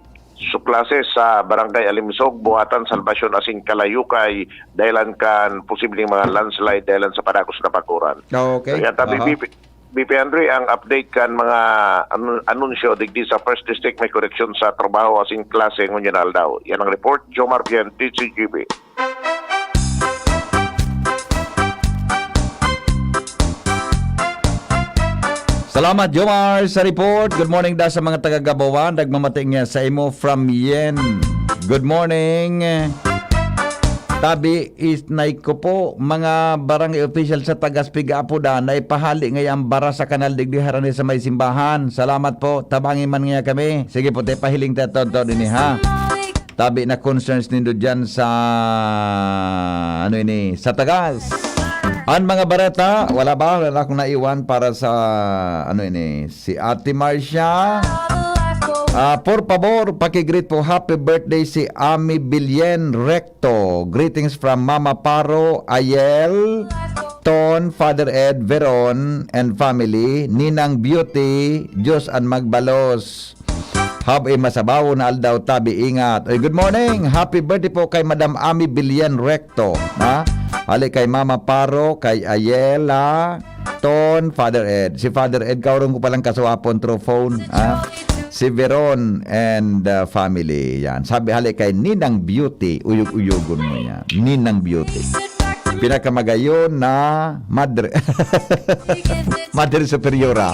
Speaker 8: sa klase sa Barangay Alimisog, Buhatan, Salvasyon, Asing Kalayukay, dahilan kan posibleng mga landslide dahilan sa Padagos na Bakuran.
Speaker 5: Okay.
Speaker 8: Kaya tabi BP Henry, ang update kan mga anunsyo digdi sa First District may koreksyon sa trabaho asing klase ngunyan aldaw. Yan ang report, Jomar Bien, TCGB.
Speaker 5: Salamat Jomar sa report. Good morning da sa mga taga-Gabawan. Nagmamating niya sa imo from Yen. Good morning. Tabi is ko po mga barangay official sa Tagaspiga po da na ipahali ngayang bara sa kanal digdiharan sa may simbahan. Salamat po. Tabangin man nga kami. Sige po, tayo pahiling tayo din ha. Tabi na concerns nindo dyan sa sa Tagas. Ang mga bareta, wala akong naiwan para sa si Ate Marcia. Por favor, pakigreet po happy birthday si Ami Bilyen Recto. Greetings from Mama Paro, Ayel, Ton, Father Ed, Veron, and family. Ninang Beauty, Diyos ang magbalos. Have a masabaw na aldaw tabi, ingat. Oy, good morning, happy birthday po kay Madam Ami Bilyen Recto. Hali kay Mama Paro, kay Ayela, Ton, Father Ed. Si Father Ed, kaurong ko palang kaswapon through phone. Si Veron and family. Yan. Sabi hali kay Ninang Beauty. Uyog-uyogon mo yan. Ninang Beauty. Pinakamagayon na Madre. Madre Superiora.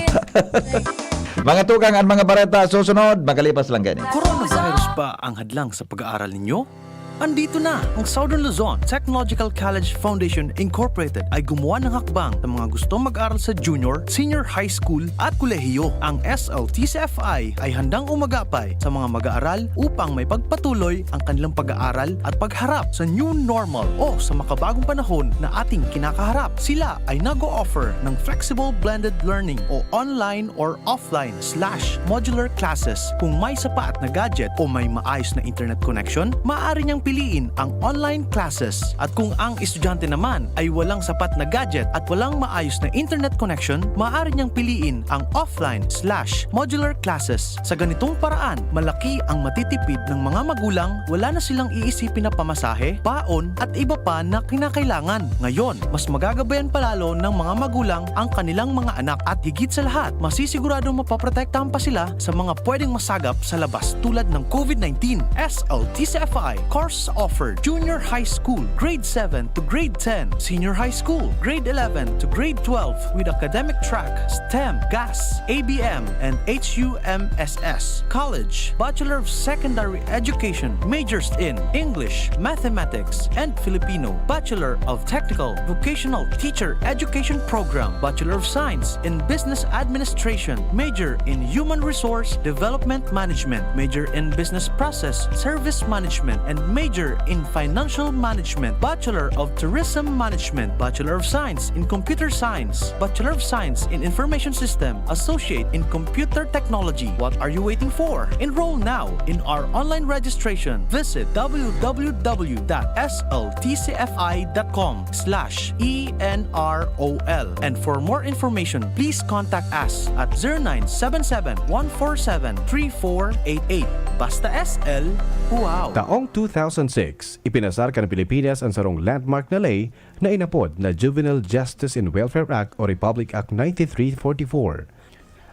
Speaker 5: Mga tukang at mga bareta, susunod, magalipas lang ganyan.
Speaker 15: Coronavirus ba ang hadlang sa pag-aaral ninyo? Andito na ang Southern Luzon Technological College Foundation Incorporated ay gumawa ng hakbang sa mga gustong mag-aral sa junior, senior high school at kolehiyo. Ang SLTCFI ay handang umagapay sa mga mag-aaral upang may pagpatuloy ang kanilang pag-aaral at pagharap sa new normal o sa makabagong panahon na ating kinakaharap. Sila ay nag-o-offer ng flexible blended learning o online or offline/modular classes. Kung may sapat na gadget o may maayos na internet connection, maaari niyang piliin ang online classes. At kung ang estudyante naman ay walang sapat na gadget at walang maayos na internet connection, maaari niyang piliin ang offline/modular classes. Sa ganitong paraan, malaki ang matitipid ng mga magulang, wala na silang iisipin na pamasahe, baon at iba pa na kinakailangan. Ngayon, mas magagabayan palalo ng mga magulang ang kanilang mga anak at higit sa lahat, masisiguradong mapaprotektahan pa sila sa mga pwedeng masagap sa labas tulad ng COVID-19. SLTCFI course offered junior high school, grade 7 to grade 10, senior high school, grade 11 to grade 12 with academic track, STEM, GAS, ABM, and HUMSS. College, Bachelor of Secondary Education, majors in English, Mathematics, and Filipino. Bachelor of Technical Vocational Teacher Education Program, Bachelor of Science in Business Administration, major in Human Resource Development Management, major in Business Process Service Management, and major in Financial Management, Bachelor of Tourism Management, Bachelor of Science in Computer Science, Bachelor of Science in Information System, Associate in Computer Technology. What are you waiting for? Enroll now in our online registration. Visit www.sltcfi.com/ENROL. And for more information, please contact us at 0977-147-3488. Basta SL, wow!
Speaker 16: Taong 2006, ipinasar kan Pilipinas ang sarong landmark na ley na inapod na Juvenile Justice and Welfare Act o Republic Act 9344.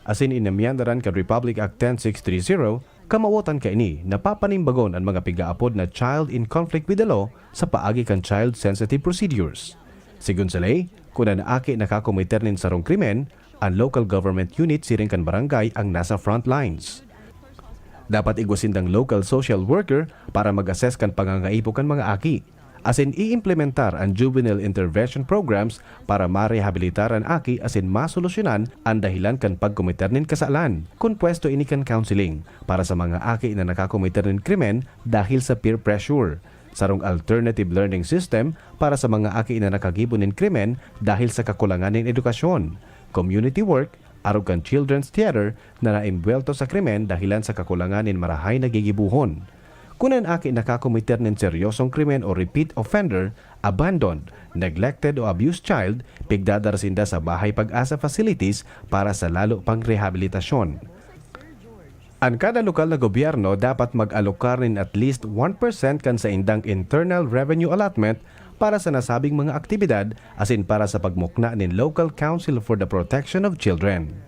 Speaker 16: Asin inamyandaran kan Republic Act 10630, kamawotan ka ini napapanimbagon ang mga pigaapod na child in conflict with the law sa paagi kan child-sensitive procedures. Sigun sa ley, kung naaki nakakomiter nin sarong krimen, ang local government unit siring kan barangay ang nasa front lines. Dapat igwasindang local social worker para mag-assess kan pangangaipo kan mga aki. Asin i-implementar ang juvenile intervention programs para marehabilitar ang aki asin masolusyonan ang dahilan kan pagkomiter nin kasalan. Kung pwesto ini kan counseling para sa mga aki na nakakomiter nin krimen dahil sa peer pressure. Sarong alternative learning system para sa mga aki na nakagibo nin krimen dahil sa kakulangan nin edukasyon. Community work, arog kan children's theater na naimbwelto sa krimen dahilan sa kakulangan nin marahay na gigibuhon. Kung ang aki nakakomiter nin seryosong krimen o repeat offender, abandoned, neglected o abused child, pigdadarasinda sa Bahay Pag-asa facilities para sa lalo pang rehabilitasyon. Ang kada lokal na gobyerno dapat mag-alokar nin at least 1% kan sa indang internal revenue allotment para sa nasabing mga aktibidad asin para sa pagmukna nin Local Council for the Protection of Children.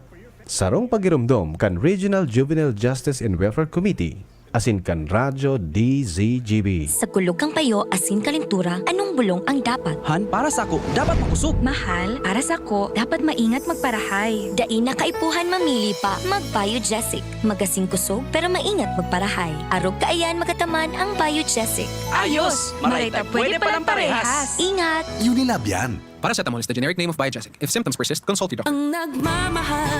Speaker 16: Sarong pagirumdom kan Regional Juvenile Justice and Welfare Committee, asin kan radyo DZGB.
Speaker 17: Sa kulog kang payo, asin kalintura, anong bulong ang dapat?
Speaker 18: Han, para sa ako, dapat makusog.
Speaker 17: Mahal, para sa ko, dapat maingat magparahay. Dai na kaipuhan mamili pa, mag-Biogesic. Magasing kusog, pero maingat magparahay. Arog kaayan magataman ang Biogesic.
Speaker 18: Ayos! Marayta, pwede palang parehas.
Speaker 17: Ingat!
Speaker 19: Unilab yan. Paracetamol is the generic name of Biogesic. If symptoms persist, consult your doctor.
Speaker 3: Ang nagmamahal,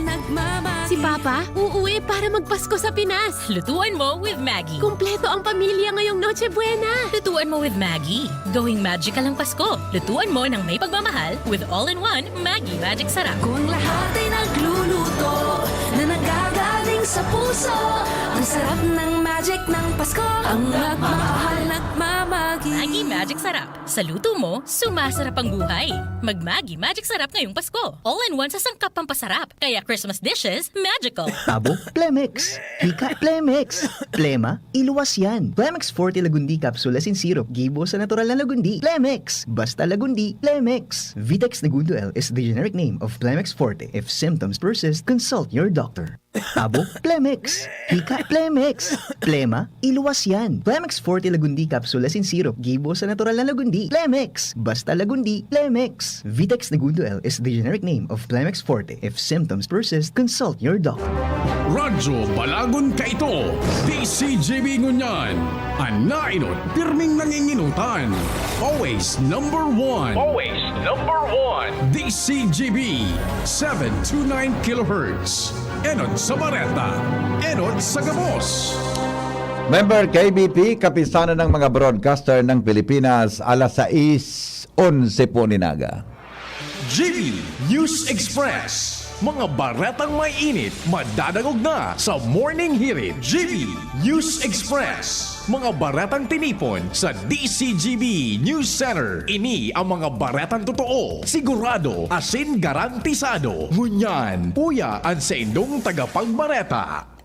Speaker 3: nagmamahal.
Speaker 20: Si Papa, uuwi para magpasko sa Pinas.
Speaker 21: Lutuan mo with Maggie.
Speaker 20: Kumpleto ang pamilya ngayong Noche Buena.
Speaker 21: Lutuan mo with Maggie. Gawing magical ang Pasko. Lutuan mo ng may pagmamahal with all-in-one Maggie Magic Sarap.
Speaker 3: Kung lahat ay nagluluto na nagagaling sa puso, ang sarap ng magic ng Pasko. Ang nagmamahal, nagmamagi.
Speaker 21: Maggie Magic Sarap. Sa luto mo, sumasarap ang buhay. Mag-Maggie Magic Sarap ngayong Pasko. All-in-one sa sangkap pampasarap. Kaya Christmas dishes, magical.
Speaker 22: Abo, Plemex. Hika, Plemex. Plema, iluwas yan. Plemex Forte Lagundi Capsule Asin Syrup. Gibo sa natural na Lagundi. Plemex. Basta Lagundi, Plemex. Vitex Negundo L is the generic name of Plemex Forte. If symptoms persist, consult your doctor. Abo, Plemex. Hika, Plemex. Plema, iluwas yan. Plemex Forte Lagundi Capsule Asin Syrup. Gibo sa natural na Lagundi. Plemex. Basta Lagundi, Plemex. Vitex Negundo L is the generic name of Plemex Forte. If symptoms persist, consult your doctor.
Speaker 4: Radyo Balagon Kaito, DCGB Ngunyan, Anainot, pirming nanginginutan. Always number one. Always number one. DCGB, 729 kHz. Enot sa Bareta, Enot sa Gabos.
Speaker 5: Member KBP, kapisanan ng mga broadcaster ng Pilipinas, alas 6:11 po ninaga.
Speaker 4: GB News Express. Mga baretang may init, madadagog na sa Morning Hirit. GB News Express. Mga baretang tinipon sa DCGB News Center. Ini ang mga baretang totoo, sigurado, asin garantisado. Ngunyan, puya ang sa indong tagapagbareta.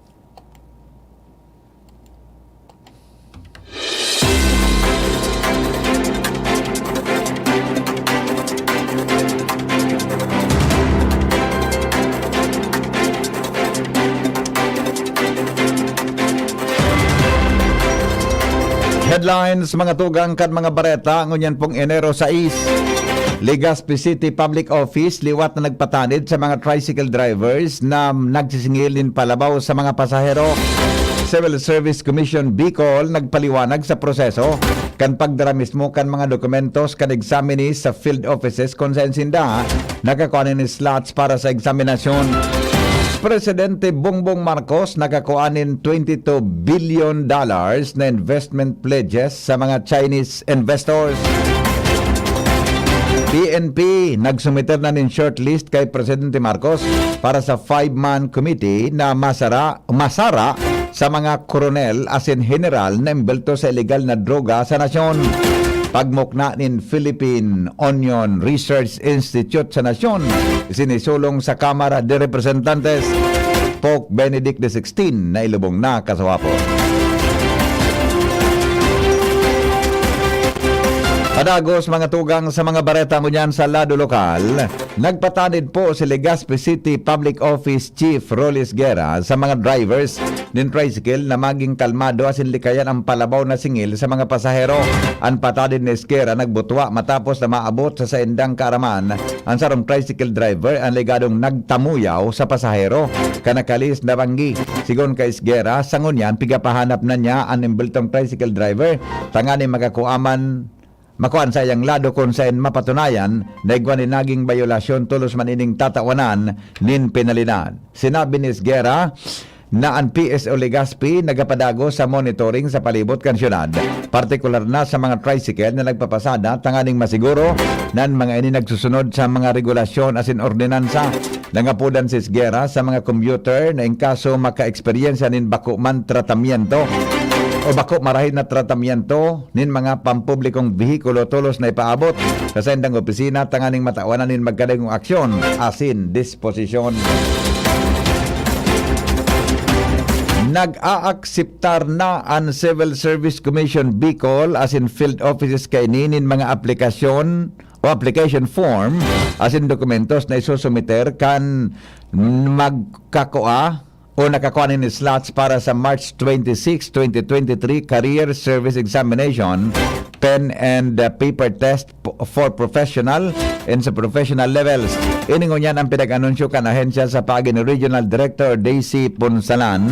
Speaker 5: Headlines, mga tugang kan mga bareta, ngunyan pong Enero 6. Legazpi City Public Office liwat na nagpatanid sa mga tricycle drivers na nagsisingilin palabaw sa mga pasahero. Civil Service Commission Bicol nagpaliwanag sa proseso kan pagdara mismo kan mga dokumentos kan examinees sa field offices kung saan sinda nakakuha ni slots para sa eksaminasyon. Presidente Bongbong Marcos nakakuanin $22 billion na investment pledges sa mga Chinese investors. PNP nagsumiter na nin shortlist kay Presidente Marcos para sa 5-man committee na masara sa mga koronel asin general na imbelto sa illegal na droga sa nasyon. Pagmukna nin Philippine Onion Research Institute sa nasyon, sinisulong sa Kamara de Representantes, Pope Benedict XVI na ilubong na kasawapo. Padagos mga tugang sa mga bareta ngunyan sa lado lokal, nagpatanid po si Legazpi City Public Office Chief Rolis Guerra sa mga drivers ng tricycle na maging kalmado asin likayan ang palabaw na singil sa mga pasahero. Ang patanid ni Guerra nagbutwa matapos na maabot sa saindang kaaraman ang sarong tricycle driver ang legadong nagtamuyaw sa pasahero. Kanakalis na banggi. Sigon kay Guerra, sa ngunyan pigapahanap na niya ang imbeltong tricycle driver tangani makuan sa iyang lado kung saan mapatunayan na igwan ni naging bayolasyon tulos man ining tatawanan nin penalidad. Sinabi ni Guerra na ang PSO Legazpi nagapadago sa monitoring sa palibot kan syudad, partikular na sa mga tricycle na nagpapasada tanganing masiguro nan mga ini nagsusunod sa mga regulasyon asin ordinansa. Nangapudan si Guerra sa mga commuter na in kaso maka-eksperyensya nin bako man tratamiento o bako marahil na tratamiento nin mga pampublikong vehikulo tulos na ipaabot sa sendang opisina tanganing matawanan nin magkadagong aksyon asin disposisyon. Nag-aakseptar na ang Civil Service Commission Bicol asin field offices kay ninin mga aplikasyon o application form asin dokumentos na isusumiter kan magkakoa o nakakuha ni slots para sa March 26, 2023 Career Service Examination, pen and paper test for professional and sa professional levels. Iningon yan ang pinag-anunsyo kan ahensya sa pagi ni Regional Director Daisy Punsalan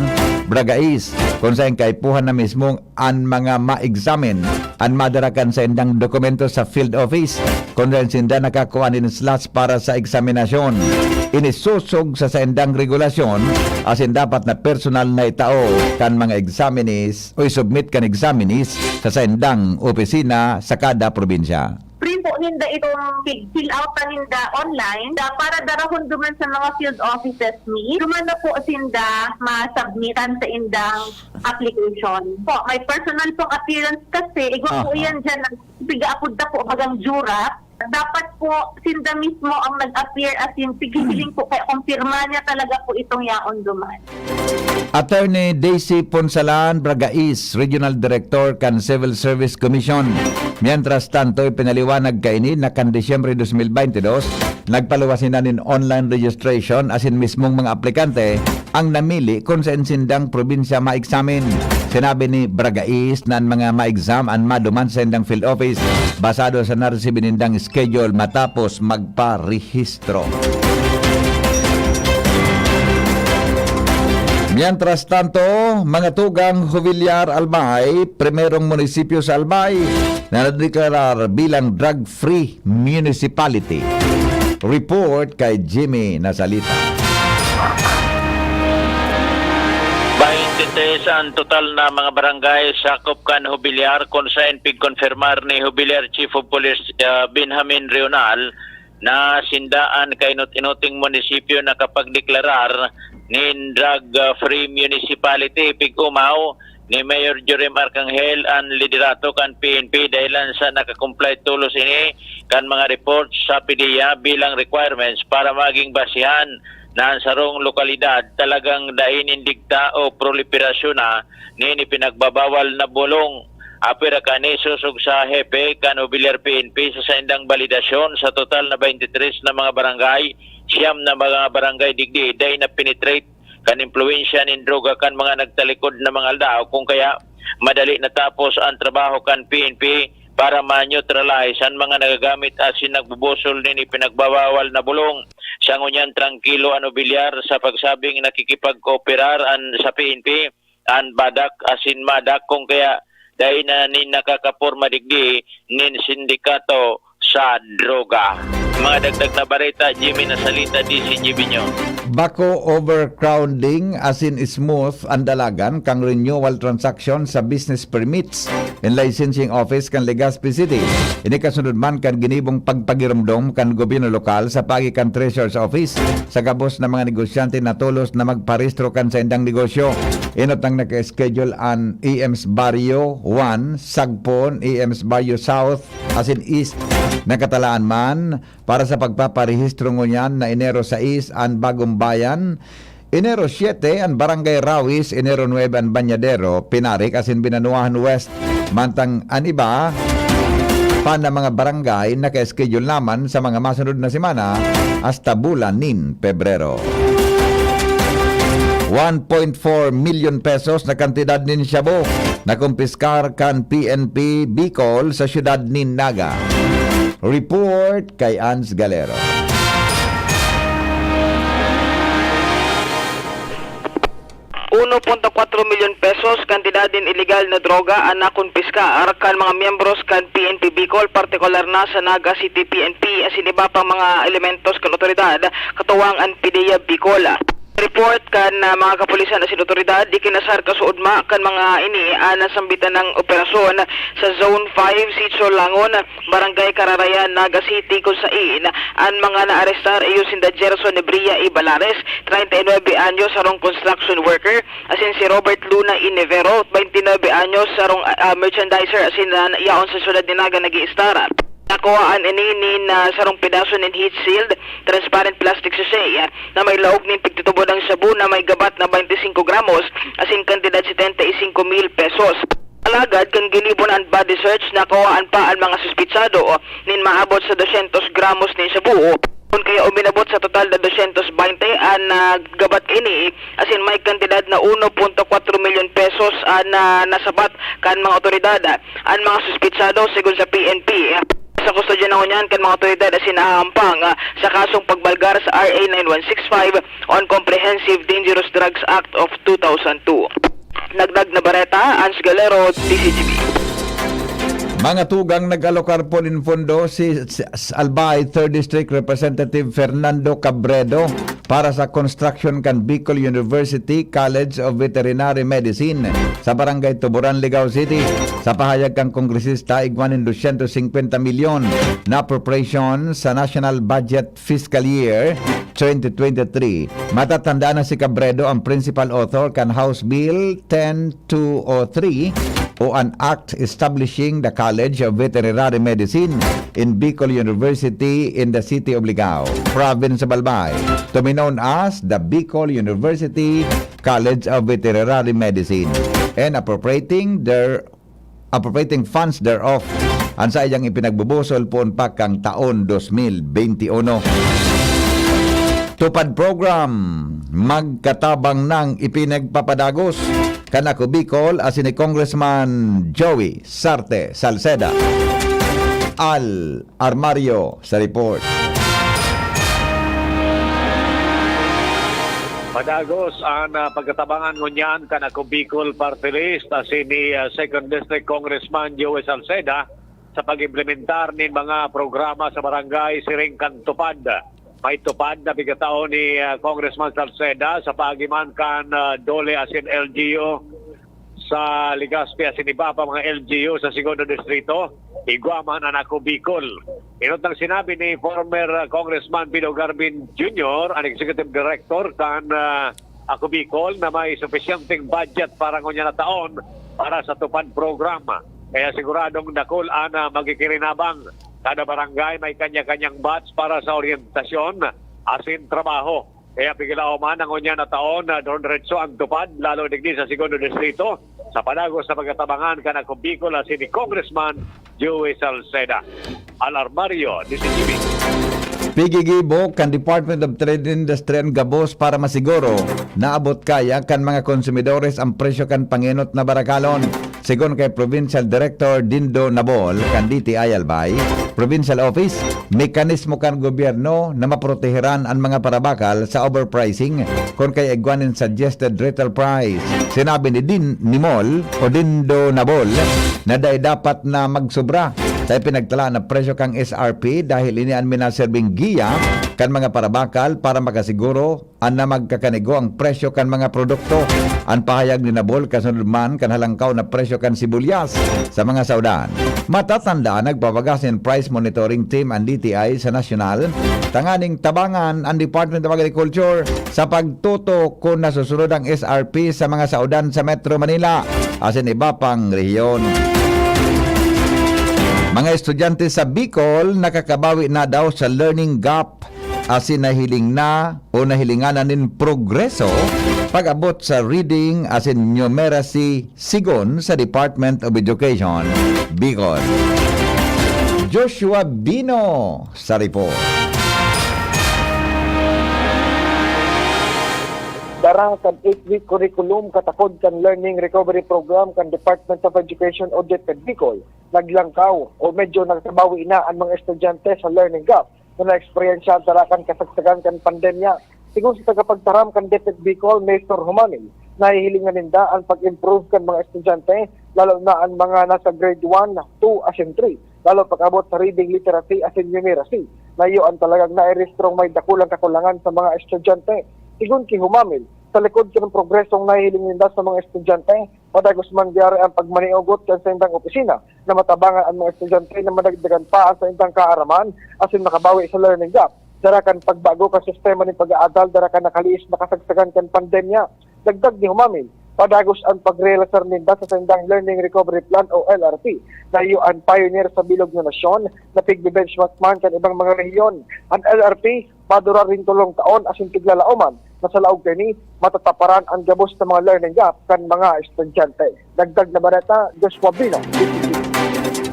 Speaker 5: Bragais kung saan kaipuhan na mismong ang mga ma-examine ang madarakan sa indang dokumento sa field office kung saan sinda nakakuha ni slots para sa eksaminasyon. Inisusog sa indang regulasyon asin dapat na personal na itao kan mga examinees o isubmit kan examinees sa indang opisina sa kada probinsya.
Speaker 1: Print po ninda itong fill out na ninda online para darahon duman sa mga field offices ni duman na po sinda ma-submitan sa indang application. Po, may personal pong appearance kasi igwa po yan dyan piga-apod na po bagang jura. Dapat po sinda mismo ang nag-appear as in pigiling po kaya kumpirma niya talaga po itong yaon duman.
Speaker 5: Attorney Daisy Punsalan Bragais, Regional Director kan Civil Service Commission. Mientras tanto, ipinaliwanag kaini na kan Disyembre 2022, nagpaluwasin na nin online registration asin mismong mga aplikante ang namili kung saan sindang probinsya ma-examine. Sinabi ni Bragais na ang mga ma-exam ang maduman sa indang field office basado sa nareceive nindang schedule matapos magparehistro. Mientras tanto, mga tugang Jubillar Albay, primerong munisipyo sa Albay, na nadeklarar bilang drug-free municipality. Report kay Jimmy Nasalita.
Speaker 7: 23 ang total na mga barangay sakop kan Jubillar kung saan pigkonfirmar ni Jubillar Chief of Police Benjamin Reonal na sindaan kay inuting munisipyo na kapag deklarar nin drug-free municipality pig-umaw ni Mayor Jorim Arcangel ang liderato kan PNP dahilan sa nakakomply tulos ini kan mga reports sa PDEA bilang requirements para maging basihan na ang sarong lokalidad talagang dainin dikta o proliferasyon na ni pinagbabawal na bulong. Apira kani susog sa hepe kan Jubillar PNP sa indang validasyon sa total na 23 na mga barangay, siyam na mga barangay digdi day na penetrate kan impluensya nin droga kan mga nagtalikod na mga aldao kung kaya madali natapos ang trabaho kan PNP para ma-neutralize ang mga nagagamit asin nagbubusol ni pinagbabawal na bulong. Sa ngunyan trangkilo ang Jubillar sa pagsabing nakikipag-kooperar an sa PNP an badak asin madak kung kaya dahil na nakakapurma digdi nin sindikato sa droga. Mga dagdag na barita, Jimmy Nasalita, DCGB nyo.
Speaker 5: Bako overcrowding asin smooth ang dalagan kang renewal transaction sa business permits in licensing office kan Legazpi City. Ini kasunod man kan ginibong pagpagiramdom kan gobyerno lokal sa pagi kan Treasurer's Office sa gabos na mga negosyante na tulos na magparehistro kan sa indang negosyo. Inot ang naka-schedule an EMS Barrio 1, Sagpon, EMS Barrio South, asin East. Nakatalaan man para sa pagpaparehistro ngunyan na Enero 6 ang Bagong Bayan, Enero 7 ang Barangay Rawis, Enero 9 ang Banyadero, Pinarik asin Binanuahan West. Mantang an iba pa na mga barangay naka-schedule naman sa mga masunod na semana hasta bulan nin Pebrero. 1.4 million pesos na kantidad nin Shabu na kumpiskar kan PNP Bicol sa syudad nin Naga. Report kay Ans Galero.
Speaker 12: $1.4 million kantidad din illegal na droga ang nakumpiska kan mga miyembros kan PNP Bicol, partikular na sa Naga City PNP asin iba pang mga elementos kan otoridad katuwang ang PDEA Bicol. Report kan mga kapulisan asin otoridad ikinasar kasuudma kan mga ini nasambitan ng operasyon sa Zone 5 Sitio Langon, Barangay Kararayan, Naga City kung saan ang mga naarestar ay si Gerson Nebria Ibalares, 39 anyos sarong construction worker, asin si Robert Luna Inevero, 29 anyos sarong merchandiser asin yaon sa syudad ni Naga nag-iistara. Nakuhaan ini na sarong pedaso ng heat sealed transparent plastic sachet na may laog ng pigtitubo ng sabu na may gabat na 25 gramos asin kantidad 75,000 pesos. Alagad kan ginibon ang body search nakuhaan pa ang mga suspitsado nin maabot sa 200 gramos ng sabu Kung kaya uminabot sa total na 220 ang gabat ini asin may kantidad na 1.4 milyon pesos na nasabat kan mga otoridad ang mga suspitsado sigon sa PNP sa kustodya na unyan kan mga otoridad asin nahahampang sa kasong pagbalgar sa RA 9165 on Comprehensive Dangerous Drugs Act of 2002. Nagdag na Bareta, Ans Galero, DCGB.
Speaker 5: Mga tugang nag-alokar po ng pondo si Albay 3rd District Representative Fernando Cabredo para sa construction kan Bicol University College of Veterinary Medicine sa Barangay Tuburan, Ligao City. Sa pahayag kang kongresista, igwanin 250 milyon na appropriation sa National Budget Fiscal Year 2023. Matatandaan na si Cabredo ang principal author kan House Bill 10203 o an act establishing the College of Veterinary Medicine in Bicol University in the city of Ligao, province of Albay, to be known as the Bicol University College of Veterinary Medicine, and appropriating funds thereof. Ansa iyang ipinagbubusol po pa kang taon 2021. Tupad program, magkatabang ng ipinagpapadagos kanako Bicol asin ni Congressman Joey Sarte Salceda. Al Armario sa report.
Speaker 8: Padagos ang pagkatabangan ngunyan kanako Bicol Party List asin ni 2nd District Congressman Joey Salceda sa pag-implementar ng mga programa sa barangay Siringkan Tupad. May tupad na bigataon ni Congressman Salceda sa pagiman kan Dole asin LGU sa Legazpi asin iba pa mga LGU sa segundo distrito, igwaman anako Bicol. Inutang sinabi ni former Congressman Pino Garbin Jr., ang Executive Director kan ako Bicol, na may sufficienteng budget para ngunya na taon para sa tupad programa. Kaya siguradong dakol ana magikirinabang. Kada barangay may kanya-kanyang batch para sa orientasyon asin trabaho. Kaya pigilauman ang unya na taon na diretso ang tupad lalo digdi sa segundo distrito sa padagos sa pagkatabangan kanako Bicol asin ni Congressman Joey Salceda. Alarmario, DCGB.
Speaker 5: Pigigibok kan Department of Trade Industry and Gabos para masiguro naabot kaya kan mga konsumidores ang presyo kan panginot na barakalon. Sigon kay Provincial Director Dindo Nabol kan DTI Albay, Provincial Office, mekanismo kan gobyerno na maproteheran ang mga parabakal sa overpricing kung kay igwanin suggested retail price. Sinabi ni Mol o Dindo Nabol na dapat na magsubra sa pinagtala na presyo kang SRP dahil ini ang minaserbing giya kan mga parabakal para makasiguro ang na magkakanigo ang presyo kan mga produkto. Ang pahayag ni Nabol kasunod man kan halangkaw na presyo kan sibulyas sa mga saudan. Matatanda nagpapagasin price monitoring team ang DTI sa nasyonal, tanganing tabangan ang Department of Agriculture sa pagtuto kung nasusunod ang SRP sa mga saudan sa Metro Manila asin iba pang rehiyon. Mga estudyante sa Bicol nakakabawi na daw sa learning gap asin nahiling na o nahilingan na nin progreso pag-abot sa reading asin numeracy sigon sa Department of Education, Bicol. Joshua Bino sa report.
Speaker 13: Darang kan 8-week curriculum katakod kan learning recovery program kan Department of Education Audit kan Bicol. Naglangkaw o medyo nagtabawi na ang mga estudyante sa learning gap na na-experiensya darakan kasagsagan kan pandemya. Sigun sa tagapagtaram kan DepEd Bicol, Mayor Humanil, nahihilingan ninda ang pag-improve kan mga estudyante, lalo na ang mga nasa grade 1, 2, asin 3, lalo pag-abot sa reading literacy asin numeracy. Nayo ang talagang nairestrong may dakulang kakulangan sa mga estudyante. Sigun ki Humamil, sa likod ng progresong nahihiling ninda sa mga estudyante, padagos man diyari ang pagmaniugot sa indang opisina na matabangan ang mga estudyante na madagdagan pa sa indang kaaraman asin makabawi sa learning gap. Darakan pagbago ka sistema ng pag-aadal, darakan nakaliis nakasagsagan kan pandemya. Dagdag ni Humamil, padagos ang pagrelasar ninda sa sindang Learning Recovery Plan o LRP na iyo ang pioneer sa bilog na nasyon na pigbe-benchmark man kan ibang mga rehiyon. Ang LRP, padura rin tulong taon asin tiglalauman na sa laog kani matataparan ang gabos ng mga learning gap kan mga estudyante. Dagdag na Bareta, Joshua Bino.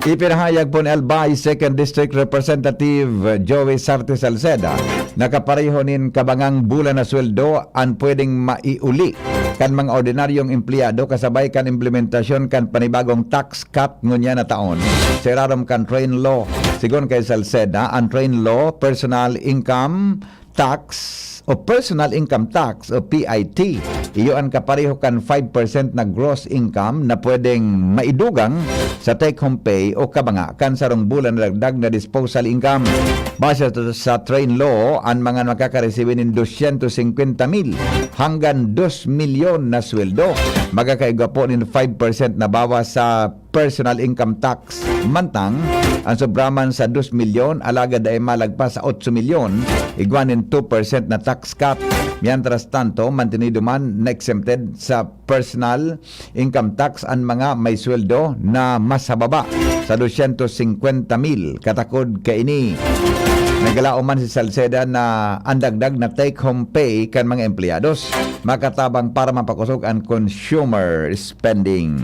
Speaker 5: Ipinahayag po ni Albay 2nd District Representative Joey Sarte Salceda na kapareho nin kabangang bulan na sweldo ang pwedeng maiuli kan mga ordinaryong empleyado kasabay kan implementasyon kan panibagong tax cut ngunya na taon. Sa irarom kan train law. Sigon kay Salceda, ang train law, personal income tax o personal income tax o PIT. Iyo ang kapareho kan 5% na gross income na pwedeng maidugang sa take-home pay o kabanga kan sarong bulan na dagdag na disposal income. Base sa train law, ang mga makakaresibin ng 250,000 hanggang 2 milyon na sweldo. Magkakaiga po ng 5% na bawas sa personal income tax. Mantang, ang sobraman sa 2 milyon, alagad ay malagpas sa 8 milyon, igwanin 2% na tax cap. Mientras tanto, mantenido man na exempted sa personal income tax ang mga may sweldo na mas hababa sa 250,000. Katakod kaini. Nagalao man si Salceda na ang dagdag na take-home pay kan mga empleyados makatabang para mapakusog ang consumer spending.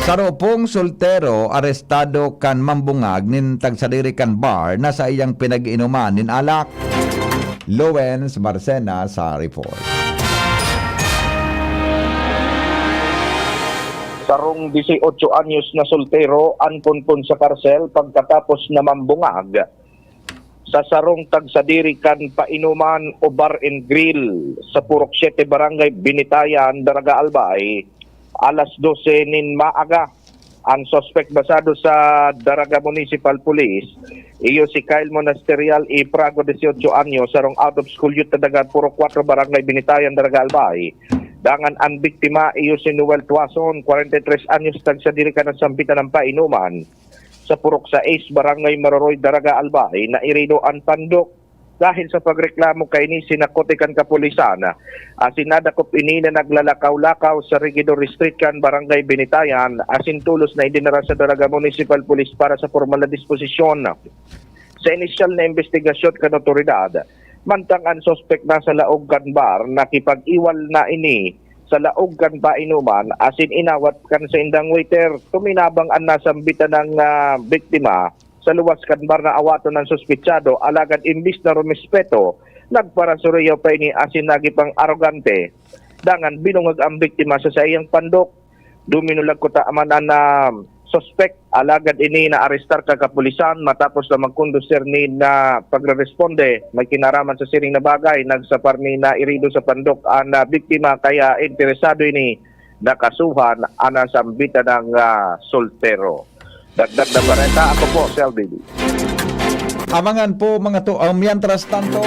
Speaker 5: Sarupong soltero arestado kan mambungag nin tagsadiri kan bar na sa iyang pinag-inuman nin alak. Lowens Marcena sa report.
Speaker 2: Sarong 18 anyos na soltero ankonkon sa karsel pagkatapos na mambungag sa sarong tagsadiri kan painuman o bar and grill sa Purok 7 Barangay Binitayan, Daraga Albay, alas 12 nin maaga. Ang suspect basado sa Daraga Municipal Police, iyo si Kyle Monasterial y Prago 18 anyos, sarong out of school youth Tadaga Purok 4 Barangay Binitayan, Daraga Albay. Dangan ang biktima iyo si Noel Tuason, 43 anyos, tagsadiri ka ng sampitan ng painuman sa Purok 6 Barangay Maroroy, Daraga Albay, na irido ang tandok dahil sa pagreklamo kay ni sinakotikan kapulisan. Sinadakop ini na naglalakaw-lakaw sa Regidor Street kan Barangay Binitayan, asintulos na idinara sa Daraga Municipal Police para sa formal na disposisyon. Sa inisyal na investigasyon kan otoridad, mantang ang suspect na sa laog kan bar, nakipag-iwal na ini sa laog kan painuman, asin inawat kan sa indang waiter, tuminabang ang nasambitan ng biktima sa luwas kan bar na awato ng suspitsado, alagad imbis na rumispeto, nagparasuriyaw pa ini asin nagipang arogante. Dangan binungag ang biktima sa iyang pandok. Duminulag ko taamanan na suspect, alagad ini na arestar ka kapulisan matapos na magkondusir ni na pagre-responde. May kinaraman sa siring na bagay, nagsapar ni na irido sa pandok ang biktima, kaya interesado ini nakasuhan ang sambitan ng soltero. Dagdag na bareta, ako po, Selby.
Speaker 5: Amangan po mga to, mientras tanto,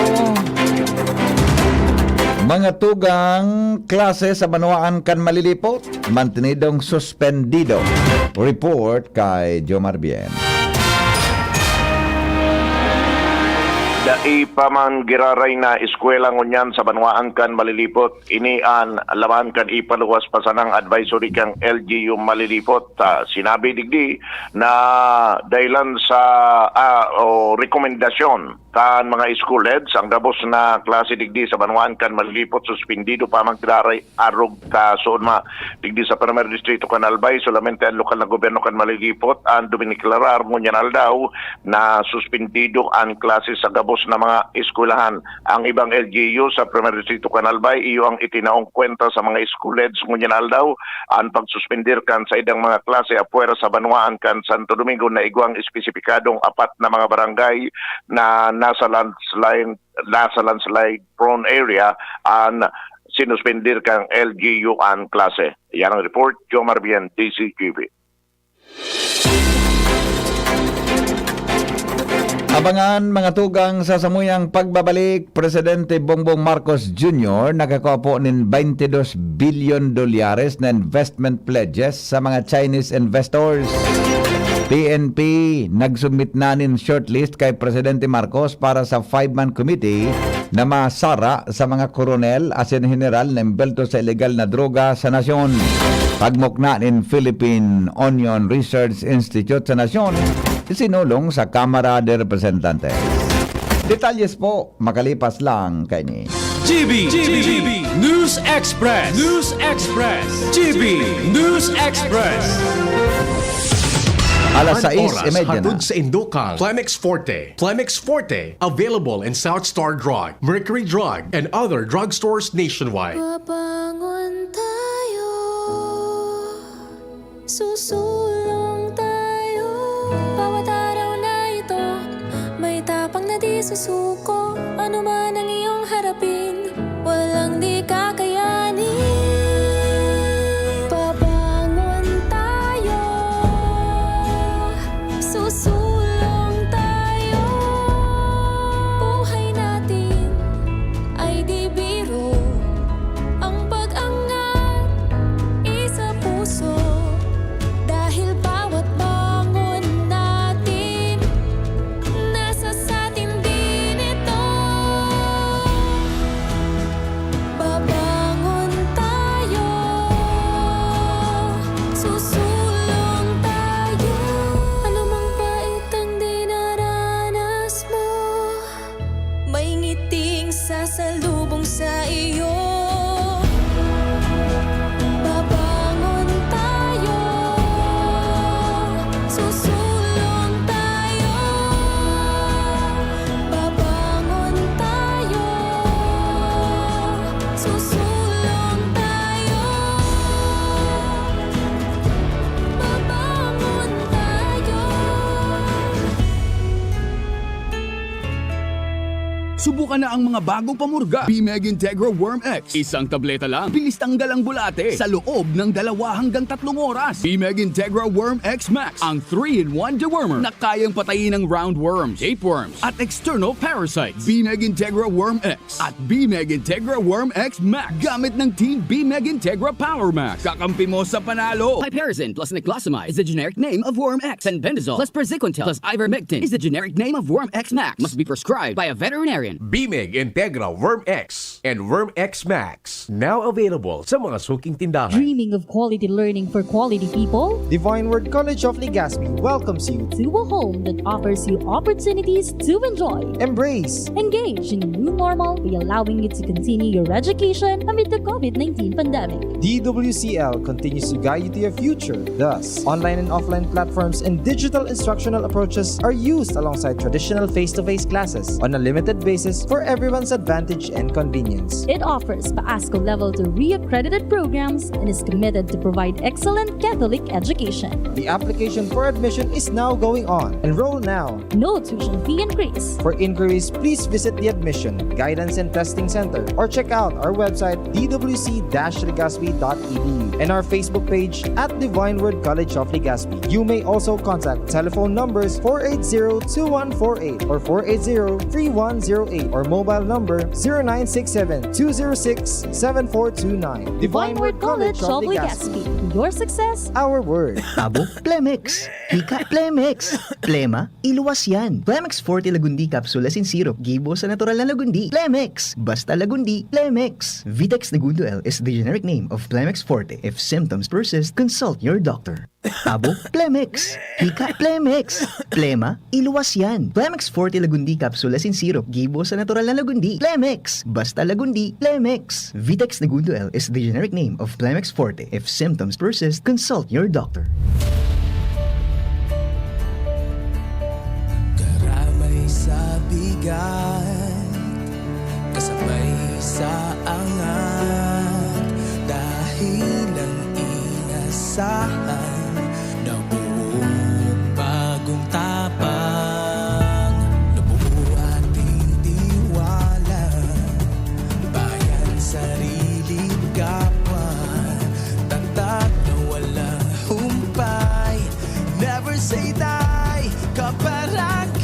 Speaker 5: mga tugang klase sa Banuaan kan malilipot, mantenidong suspendido. Report kay Jomar Bien.
Speaker 9: Dai pa man giraray na eskwela ngunyan sa Banuaan kan malilipot, ini an laman kan ipaluwas pa sanang advisory kang LGU malilipot. Sinabi digdi na dahilan sa rekomendasyon kan mga school heads ang dabos na klase digdi sa Banuaan kan malilipot suspendido pa man giraray arog ka sudma digdi sa Primer Distrito kan Albay, solamente ang lokal na gobyerno kan malilipot ang duminiklarar ngunyan aldaw na suspendido ang klase sa gabos na mga eskwelahan. Ang ibang LGU sa Primer Distrito kan Albay, iyo ang itinaong kwenta sa mga school heads ngunyan aldaw ang pagsuspendir kan sa idang mga klase apuera sa Banuaan kan Santo Domingo na igwang espesipikadong 4 na mga barangay na nasa landslide prone area ang sinuspendir kang LGU ang klase. Yan ang report, Jomar Bien, DCGB.
Speaker 5: Abangan mga tugang sa samuyang pagbabalik, Presidente Bongbong Marcos Jr. nakakuha po ng $22 billion na investment pledges sa mga Chinese investors. PNP nagsubmit na nin shortlist kay Presidente Marcos para sa 5-man committee na masara sa mga koronel asin general na imbelto sa ilegal na droga sa nasyon. Pagmukna nin Philippine Onion Research Institute sa nasyon, isinulong sa Kamara de Representantes. Detalles po makalipas lang kay ni
Speaker 4: GB News Express. GB News Express.
Speaker 5: Alas
Speaker 4: An
Speaker 5: 6:30 na.
Speaker 4: hatod sa Indocang. Plemex Forte. Plemex Forte. Available in South Star Drug, Mercury Drug, and other drugstores nationwide.
Speaker 3: Babangon tayo, susulong tayo. Bawat araw na ito, may tapang na di susuko. Ano man ang iyong harapin, walang di kakayanin. Babangon tayo, susulong tayo. Buhay natin ay di biro. Ang pag-angat, isa puso. Dahil bawat bangon natin, nasa satin din ito. Babangon tayo, susulong tayo. Anumang pait ang dinaranas mo, may ngiting sasalubong sa iyo. Babangon tayo, susulong tayo. Babangon tayo, susulong tayo. Babangon tayo.
Speaker 11: Subukan na ang mga bagong pamurga. B-Meg Integra Worm X. Isang tableta lang. Bilis tanggal ang bulate sa loob ng 2 hanggang 3 oras. B-Meg Integra Worm X Max. Ang 3-in-1 dewormer na kayang patayin ng roundworms, tapeworms, at external parasites. B-Meg Integra Worm X at B-Meg Integra Worm X Max. Gamit ng Team B-Meg Integra Power Max. Kakampi mo sa panalo.
Speaker 18: Piperazine plus niclosamide is the generic name of Worm X, and Bendazole plus Praziquantel plus Ivermectin is the generic name of Worm X Max. Must be prescribed by a veterinarian.
Speaker 4: BMEG Integra Worm X and Worm X Max. Now available sa mga suking tindahan.
Speaker 14: Dreaming of quality learning for quality people?
Speaker 23: Divine Word College of Legazpi welcomes you
Speaker 14: To a home that offers you opportunities to enjoy,
Speaker 23: embrace,
Speaker 14: engage in a new normal by allowing you to continue your education amid the COVID-19 pandemic.
Speaker 23: DWCL continues to guide you to your future. Thus, online and offline platforms and digital instructional approaches are used alongside traditional face-to-face classes on a limited basis for everyone's advantage and convenience.
Speaker 14: It offers PAASCO Level 2 re-accredited programs and is committed to provide excellent Catholic education.
Speaker 23: The application for admission is now going on. Enroll now.
Speaker 14: No tuition fee increase.
Speaker 23: For inquiries, please visit the Admission, Guidance and Testing Center or check out our website dwc-legazpi.edu and our Facebook page at Divine Word College of Legazpi. You may also contact telephone numbers 480-2148 or 480-3108 or mobile number 0967-206-7429.
Speaker 14: Divine Word College of Legazpi. Your success,
Speaker 23: our word.
Speaker 22: Tabo, Plemex. Hika, Plemex. Plema, iluwas yan. Plemex Forte Lagundi Capsule Asin Syrup. Gibo sa natural na Lagundi. Plemex. Basta Lagundi. Plemex. Vitex Negundo L is the generic name of Plemex Forte. If symptoms persist, consult your doctor. Tabo, Plemex. Hika, Plemex. Plema, iluwas yan. Plemex Forte Lagundi Capsule Asin Syrup. Gibo sa natural na Lagundi. Plemex. Basta Lagundi. Plemex. Vitex Negundo L is the generic name of Plemex Forte. If symptoms persist, consult your doctor.
Speaker 24: Karamay sa bigat, kasabay sa angat, dahil ang inasahan na buong bagong tapang, nabuo ating tiwala, bayan, sarili, kapwa, tatak na walang humpay, never say die, kabarangay,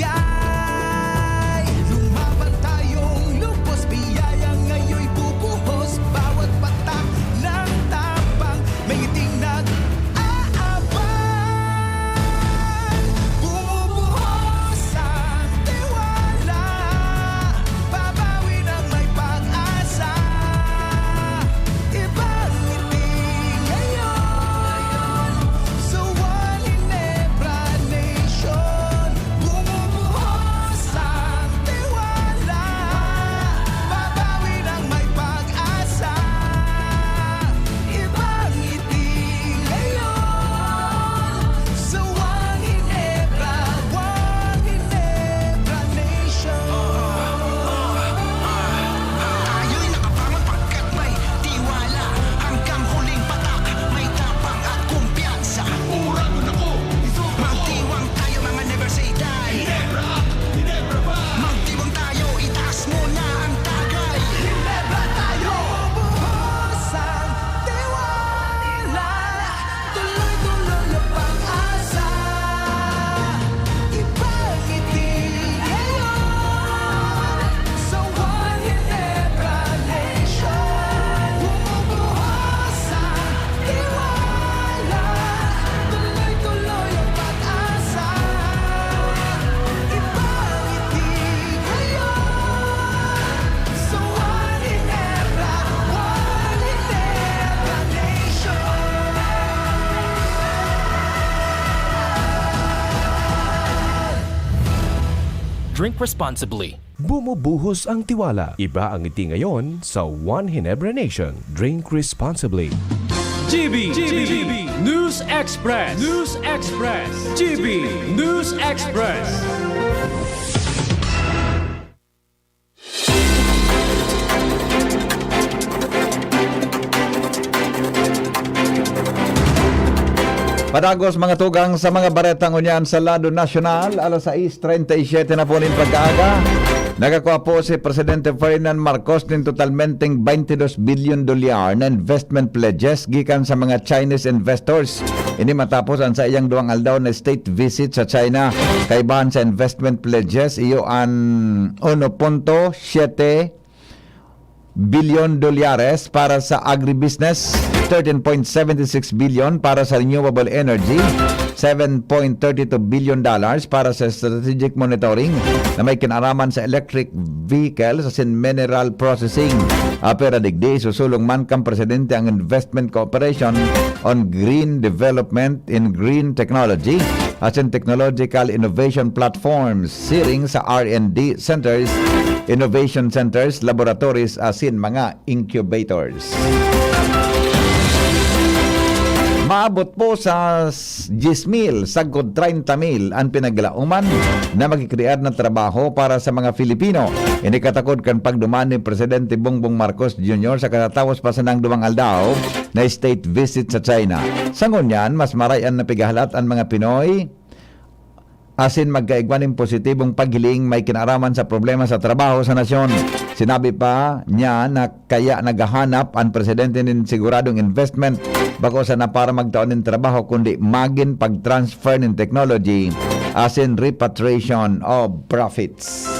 Speaker 6: Drink responsibly.
Speaker 10: Bumubuhos ang tiwala. Iba ang ngiti ngayon sa One Ginebra Nation. Drink responsibly.
Speaker 4: GB News Express. GB News Express.
Speaker 5: Padagos mga tugang sa mga baretang unyan sa lado nasyonal, alas 6:37 na po nin pagkaaga. Nagakuha po si Presidente Ferdinand Marcos ng totalmenteng $22 billion na investment pledges gikan sa mga Chinese investors. Ini matapos ang sa iyang duwang aldaw na state visit sa China. Kaibahan sa investment pledges, iyo ang 1.7 billion dolyar para sa agribusiness, 13.76 billion para sa renewable energy, 7.32 billion dollars para sa strategic monitoring na may kinaraman sa electric vehicles as in mineral processing. Pero digdi susulong man kang presidente ang investment cooperation on green development in green technology as in technological innovation platforms, siring sa R&D centers, innovation centers, laboratories as in mga incubators. Maabot po sa 10,000 sagod 30,000 ang pinaglalauman na magkikrear ng trabaho para sa mga Filipino. Ini katakod kan pagduman ni Presidente Bongbong Marcos Jr. sa katatapos pa sa nang duwang aldaw na state visit sa China. Sa ngunyan, mas marayan na pigahalat ang mga Pinoy asin magkaigwaning positibong paghiling may kinaraman sa problema sa trabaho sa nasyon. Sinabi pa niya na kaya naghahanap ang presidente ng siguradong investment bako sa na para magtaon ng trabaho kundi magin pag-transfer ng technology asin repatriation of profits.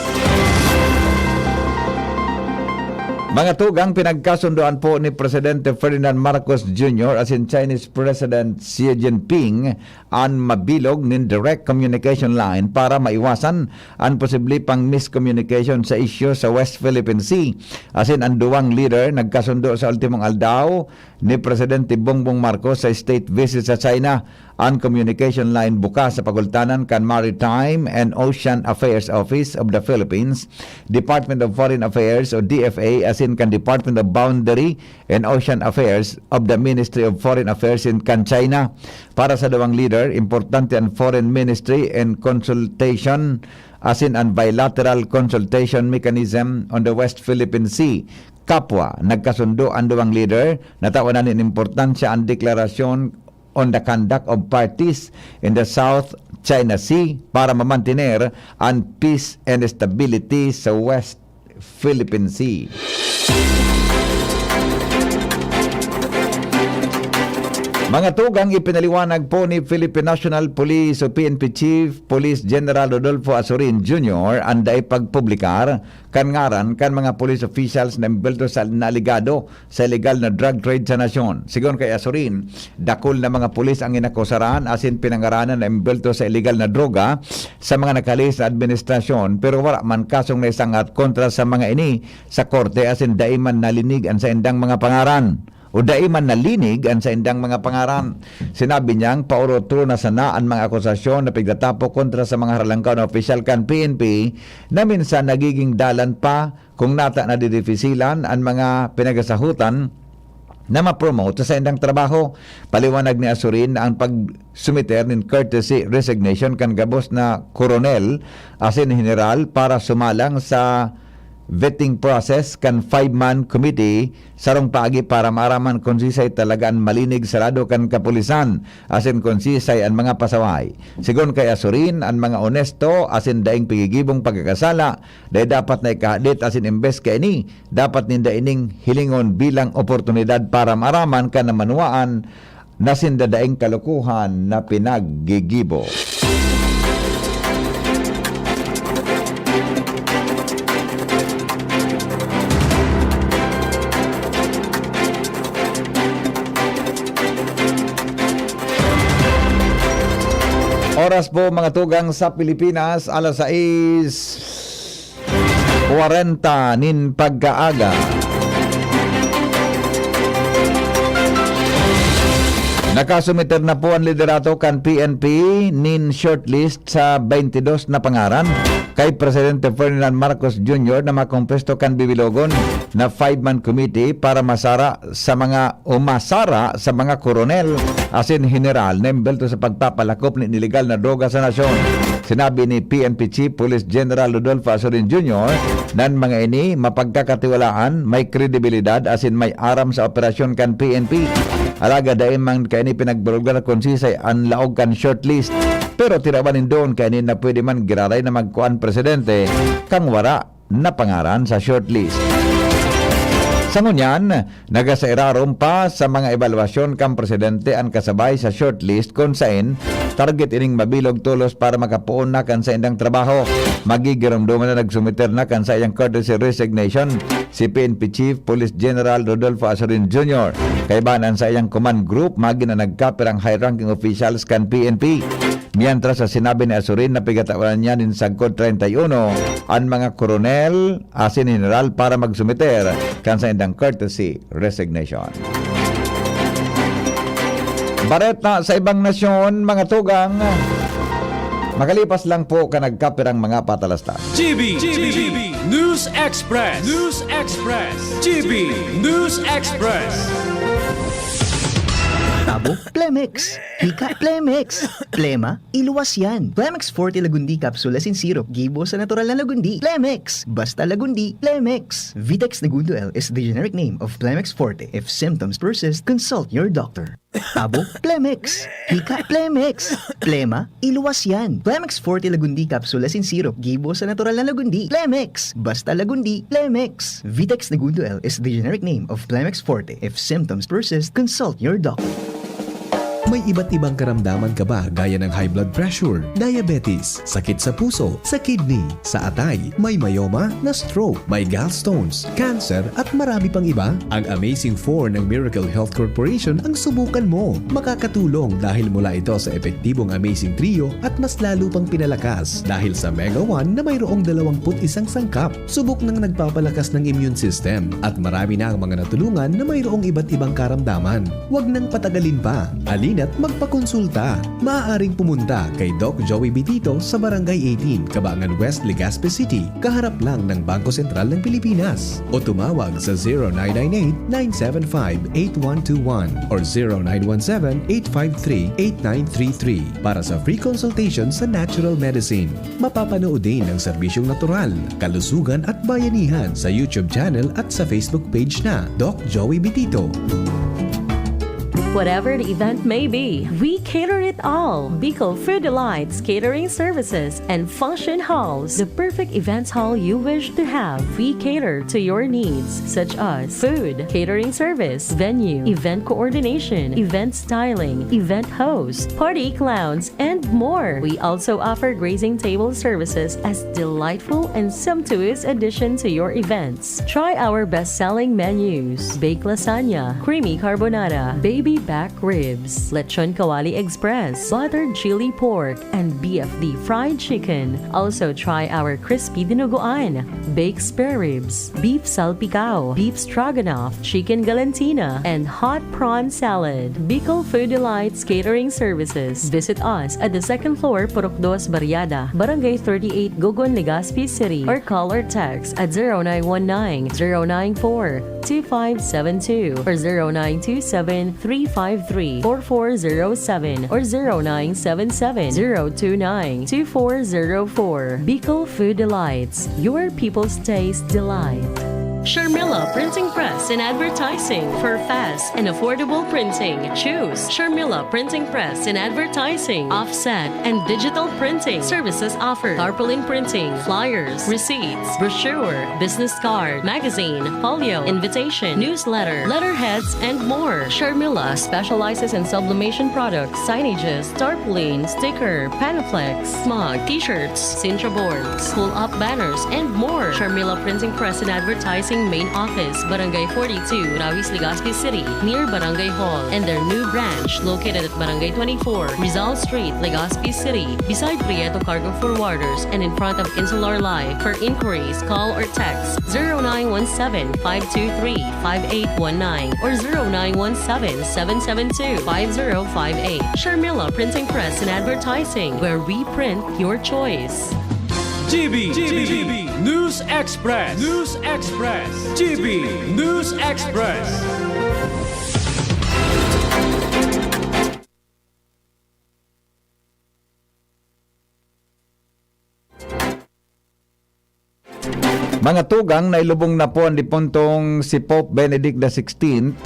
Speaker 5: Mga tugang pinagkasundoan po ni Presidente Ferdinand Marcos Jr. as in Chinese President Xi Jinping ang mabilog ng direct communication line para maiwasan ang posible pang miscommunication sa issue sa West Philippine Sea. As in ang duwang leader nagkasundo sa ultimong aldaw ni Presidente Bongbong Marcos sa state visit sa China. Ang communication line bukas sa pagultanan kan Maritime and Ocean Affairs Office of the Philippines, Department of Foreign Affairs o DFA as in kan Department of Boundary and Ocean Affairs of the Ministry of Foreign Affairs in kan China. Para sa dawang leader, importante ang Foreign Ministry and consultation as in ang bilateral consultation mechanism on the West Philippine Sea. Kapwa, nagkasundo ang duwang leader, natawanan ng importansya ang deklarasyon on the conduct of parties in the South China Sea para mamantiner ang peace and stability sa West Philippine Sea. Mga tugang ipinaliwanag po ni Philippine National Police o PNP Chief Police General Rodolfo Azurin Jr. ang daay pagpublikar kan ngaran kan mga police officials na imbelto sa naaligado sa illegal na drug trade sa nasyon. Sigon kay Azurin, dakol na mga pulis ang inakusaran asin pinangaranan na imbelto sa illegal na droga sa mga nakalis na administrasyon pero wala man kasong naisangat kontra sa mga ini sa korte asin daiman nalinig ang sa indang mga pangaran. O daiman nalinig ang sa indang mga pangaran. Sinabi niyang paurotro na sana ang mga akusasyon na pigdatapo kontra sa mga haralangkaw na opisyal kan PNP na minsan nagiging dalan pa kung nata na didifisilan ang mga pinagasahutan na ma-promote sa indang trabaho. Paliwanag ni Azurin na ang pagsumiter ng courtesy resignation kan gabos na koronel asin general para sumalang sa vetting process kan 5-man committee sarong paagi para maaraman konsisay talaga ang malinig sarado kan kapulisan asin konsisay ang mga pasaway. Sigon kay Azurin, ang mga honesto asin daing pigigibong pagkakasala day dapat na ikahadit asin imbes kay ini dapat ninda ining hilingon bilang oportunidad para maaraman kan na manuaan nasin dadaing kalukuhan na pinaggigibo. Oras po mga tugang sa Pilipinas, alas 6:40 nin pagkaaga. Nakasumiter na po ang liderato kan PNP nin shortlist sa 22 na pangaran. kay Presidente Ferdinand Marcos Jr. na makompresto kan bibilogon na 5-man committee para masara sa mga koronel asin general na imbelto sa pagpapalakop ni illegal na droga sa nasyon. Sinabi ni PNP Chief Police General Rodolfo Azorin Jr. nan mga ini mapagkakatiwalaan, may kredibilidad asin may aram sa operasyon kan PNP. Alaga daim man kaini pinagbalugdan kung sisay ang laog kan shortlist. Pero tirabanin doon kaini na pwede man giraray na magkuan presidente kang wara na pangaran sa shortlist. Sa ngunyan, nagasairarom pa sa mga evaluasyon kang presidente ang kasabay sa shortlist kung sain target ining mabilog tulos para makapuon na kan sa indang trabaho. Magigiramduman na nagsumiter na kan sa iyang courtesy resignation si PNP Chief Police General Rodolfo Azorin Jr. Kaibanan sa iyang command group, magi na nagkapirang high-ranking officials kan PNP. Mientras sa sinabi ni Azorin na pigatawanan niya nin Sagkod 31 ang mga koronel asin general para magsumiter kan sa indang courtesy resignation. Bareta sa ibang nasyon, mga tugang, makalipas lang po ka nagkapirang mga patalastas.
Speaker 4: GB News Express. GB News Express.
Speaker 22: Tabo, Plemix. Hika, Plemix. Plema, iluwas yan. Plemix Forte Lagundi Capsule Asin Syrup. Gibo sa natural na lagundi. Plemix. Basta lagundi, Plemix. Vitex Negundo L is the generic name of Plemix Forte. If symptoms persist, consult your doctor. Tabo, Plemix. Hika, Plemix. Plema, iluwas yan. Plemix Forte Lagundi Capsule Asin Syrup. Gibo sa natural na lagundi. Plemix. Basta lagundi, Plemix. Vitex Negundo L is the generic name of Plemix Forte. If symptoms persist, consult your doctor.
Speaker 10: May iba't ibang karamdaman ka ba gaya ng high blood pressure, diabetes, sakit sa puso, sa kidney, sa atay, may myoma, na stroke, may gallstones, cancer at marami pang iba? Ang Amazing 4 ng Miracle Health Corporation ang subukan mo. Makakatulong dahil mula ito sa epektibong Amazing Trio at mas lalo pang pinalakas dahil sa Mega 1 na mayroong 21 sangkap. Subok ng nagpapalakas ng immune system at marami na ang mga natulungan na mayroong iba't ibang karamdaman. Huwag nang patagalin pa. At magpakonsulta. Maaaring pumunta kay Doc Joey Bitito sa Barangay 18, Cabangan West, Legazpi City, kaharap lang ng Bangko Sentral ng Pilipinas. O tumawag sa 0998-975-8121 or 0917-853-8933 para sa free consultation sa natural medicine. Mapapanood din ang serbisyong natural, kalusugan at bayanihan sa YouTube channel at sa Facebook page na Doc Joey Bitito.
Speaker 6: Whatever the event may be, we cater it all. Bicol Food Delights Catering Services and Function Halls, the perfect events hall you wish to have. We cater to your needs, such as food, catering service, venue, event coordination, event styling, event host, party clowns, and more. We also offer grazing table services as delightful and sumptuous addition to your events. Try our best-selling menus: baked lasagna, creamy carbonara, baby back ribs, lechon kawali express, buttered chili pork, and BFD fried chicken. Also try our crispy dinuguan, baked spare ribs, beef salpicao, beef stroganoff, chicken galantina, and hot prawn salad. Bicol Food Delights Catering Services. Visit us at the second floor, Purok 2, Barriada, Barangay 38, Gogon, Legazpi City, or call or text at 0919-094-2572 or 0927-353-4407 or 0977-029-2404. Bicol Food Delights, your people's taste delight.
Speaker 21: Sharmila Printing Press and Advertising for fast and affordable printing. Choose Sharmila Printing Press and Advertising, offset and digital printing services offered. Tarpaulin printing, flyers, receipts, brochure, business card, magazine, folio, invitation, newsletter, letterheads, and more. Sharmila specializes in sublimation products, signages, tarpaulin, sticker, panflex, smug, t-shirts, cintra boards, pull-up banners, and more. Sharmila Printing Press and Advertising Main Office, Barangay 42, Rawis, Legazpi City, near Barangay Hall, and their new branch located at Barangay 24, Rizal Street, Legazpi City, beside Prieto Cargo Forwarders and in front of Insular Life. For inquiries, call or text 0917-523-5819 or 0917-772-5058. Sharmila Printing Press and Advertising, where we print your choice.
Speaker 4: GB News Express. GB News Express.
Speaker 5: Mga tugang na ilubong na po ang dipuntong si Pope Benedict XVI,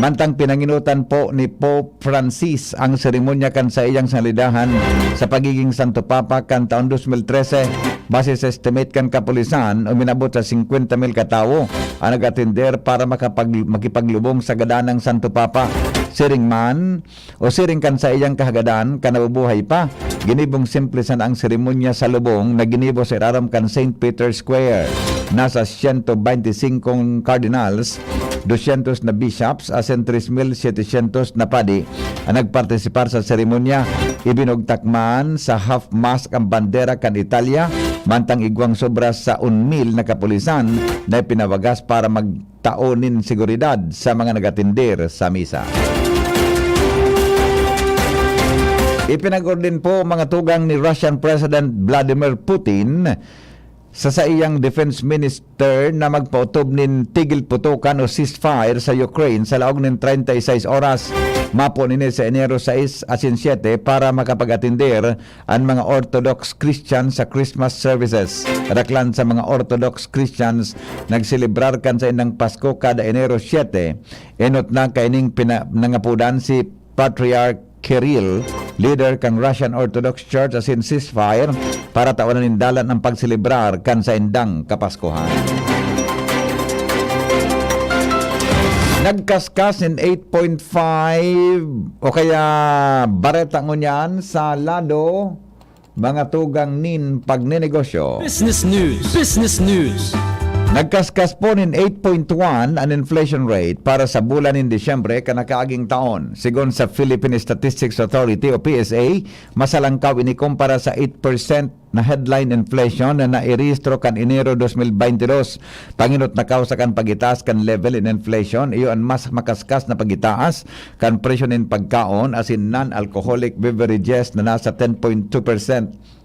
Speaker 5: mantang pinanginutan po ni Pope Francis ang seremonya kan sa iyang salidahan sa pagiging Santo Papa kan taon 2013. Base sa estimate kan kapulisan, uminabot sa 50,000 katao ang nag-atender para makipaglubong sa gadanang Santo Papa. Siring man o siring kan sa iyang kahagadan kan nabubuhay pa, ginibong simple san ang seremonya sa lubong na ginibo sa iraram kan St. Peter's Square. Nasa 125 cardinals, 200 na bishops, asin 3,700 na padi ang nagpartisipar sa seremonya. Ibinugtakman sa half mast ang bandera kan Italia, mantang igwang sobra sa 1,000 na kapulisan na pinawagas para magtaonin seguridad sa mga nagatindir sa misa. Ipinag-ordin po mga tugang ni Russian President Vladimir Putin sa iyang defense minister na magpautob nin tigil putukan o ceasefire sa Ukraine sa laog nin 36 oras. Mapo nini sa Enero 6 asin 7 para makapag-atindir ang mga Orthodox Christians sa Christmas services. Raklan sa mga Orthodox Christians nagselebrar kan sa inang Pasko kada Enero 7. Enot na kaining pinangapudan si Patriarch Kirill, leader kang Russian Orthodox Church asin ceasefire para tawanan nindalan ang pagselebrar kan sa indang Kapaskuhan. Nagkaskas in 8.5 o kaya bareta ngunyan sa lado mga tugang nin pagninegosyo.
Speaker 4: Business News.
Speaker 5: Nagkaskas po nin 8.1 ang inflation rate para sa bulan ng Disyembre kanakaaging taon. Sigon sa Philippine Statistics Authority o PSA, masalangkaw ini kumpara sa 8% na headline inflation na nairehistro kan Enero 2022. Panginot na kausa kan pagitaas kan level in inflation, iyo ang mas makaskas na pagitaas kan presyo nin pagkaon asin non-alcoholic beverages na nasa 10.2%.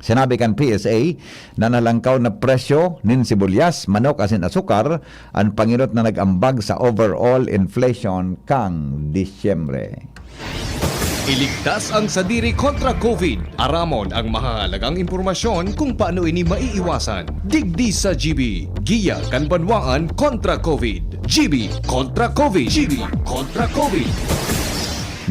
Speaker 5: Sinabi kan PSA na nalangkaw na presyo nin sibuyas, manok asin asukar ang panginot na nag-ambag sa overall inflation kang Disyembre.
Speaker 4: Iligtas ang sadiri kontra COVID. Aramon ang mahalagang impormasyon kung paano ini maiiwasan. Digdi sa GB. Giya kan banwaan kontra COVID. GB kontra COVID. GB kontra COVID.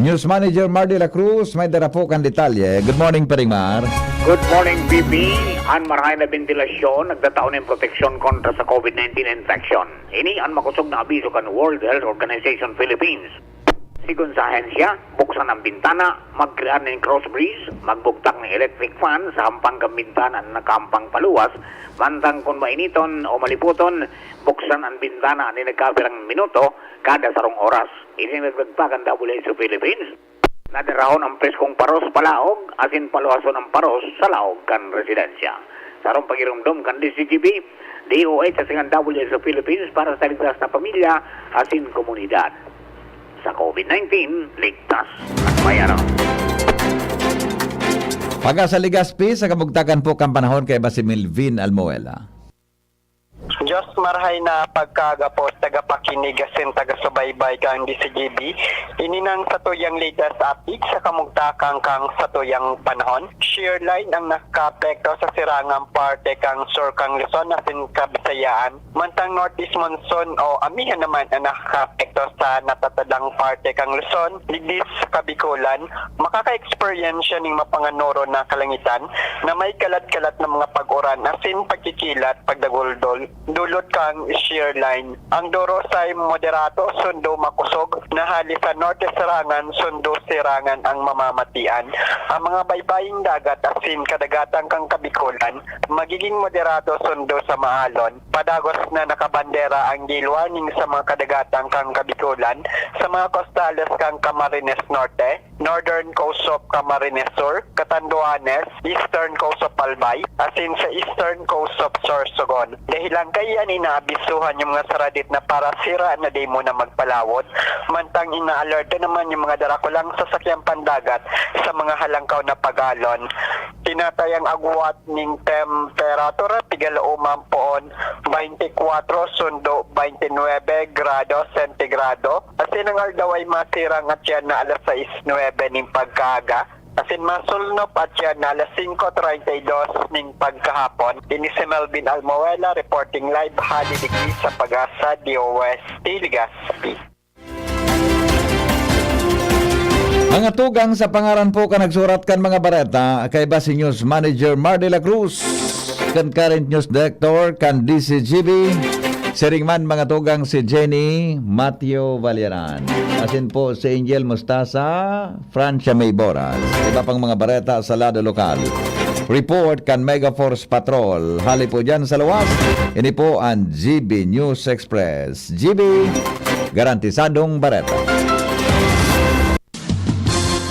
Speaker 5: News Manager Mar de la Cruz, may dara po kan detalye. Good morning, Paringmar.
Speaker 15: Good morning, BB. Ang marahay na ventilasyon, nagdataon ng proteksyon kontra sa COVID-19 infection. Ini ang makusog na abiso kan World Health Organization Philippines. Sigun sa ahensya, buksan ang bintana, mag-create ng cross breeze, magbugtak ng electric fan sa hampang bintana na nakampang paluwas, mantang kung mainiton o maliputon, buksan ang bintana ni nagkabirang minuto kada sarong oras. Isinagdagpagan WHO Philippines. Nadarahon ang preskong paros palaog, asin paluwason ang paros sa laog kan residensya. Sarong pagirumdum kan DCGB, DOH asin ang WHO Philippines para sa ligtas na pamilya, asin komunidad. Sa COVID-19, ligtas at bayaran.
Speaker 5: Pagka sa Ligaspi, sa kabugtakan po kang panahon kay Basi Milvin Almoela.
Speaker 16: Diyos marhay na pagkagapos tagapakinig asin tagasubaybay kang DCGB ininang satuyang latest update sa kamugtakang kang satuyang panahon. Shear line ang nakapekto sa sirangang parte kang Surkang Luzon asin Kabisayaan. Mantang northeast monsoon o amihan naman ang nakapekto sa natatadang parte kang Luzon, ligdis sa Kabikulan. Makaka-experience siya ng mapanganoro na kalangitan na may kalat-kalat na mga pag-uran asin pagkikilat, pagdaguldol. Dulot kang shear line. Ang Dorosay moderato, sundo makusog, nahali sa norte serangan, sundo sirangan ang mamamatian. Ang mga baybaying dagat asin kadagatan kang Kabikulan, magiging moderato sundo sa Maalon. Padagos na nakabandera ang gilwaning sa mga kadagatan kang Kabikulan, sa mga costales kang Camarines Norte, Northern Coast of Camarines Sur, Catanduanes, Eastern Coast of Albay, asin sa Eastern Coast of Sorsogon. Dahilan kaya inaabisuhan yung mga saradit na para sira na di mo na magpalawot. Mantang ina-alerta naman yung mga darakulang sasakyang pandagat sa mga halangkaw na pagalon. tinatayang agwat ning temperatura tigalaumang poon 24 sundo 29 grado sentigrado. Asin ang aldaw ay masirang at yan na alas 6:09 ning pagkaaga. Asin masulnop at yan na alas 5:32 ning pagkahapon. Ini si Melvin Almoela reporting live hali degree sa Pag-asa DOST Legazpi.
Speaker 5: Mga tugang sa pangaran po ka nagsurat kan mga bareta kay Basi News Manager Mar de la Cruz kan Current News Director kan DCGB siring man mga tugang si Jenny Mateo Valeran asin po si Angel Mustasa Francia May Boras iba pang mga bareta sa lado lokal report kan Mega Force Patrol hali po dyan sa luwas ini po ang GB News Express GB garantisadong bareta.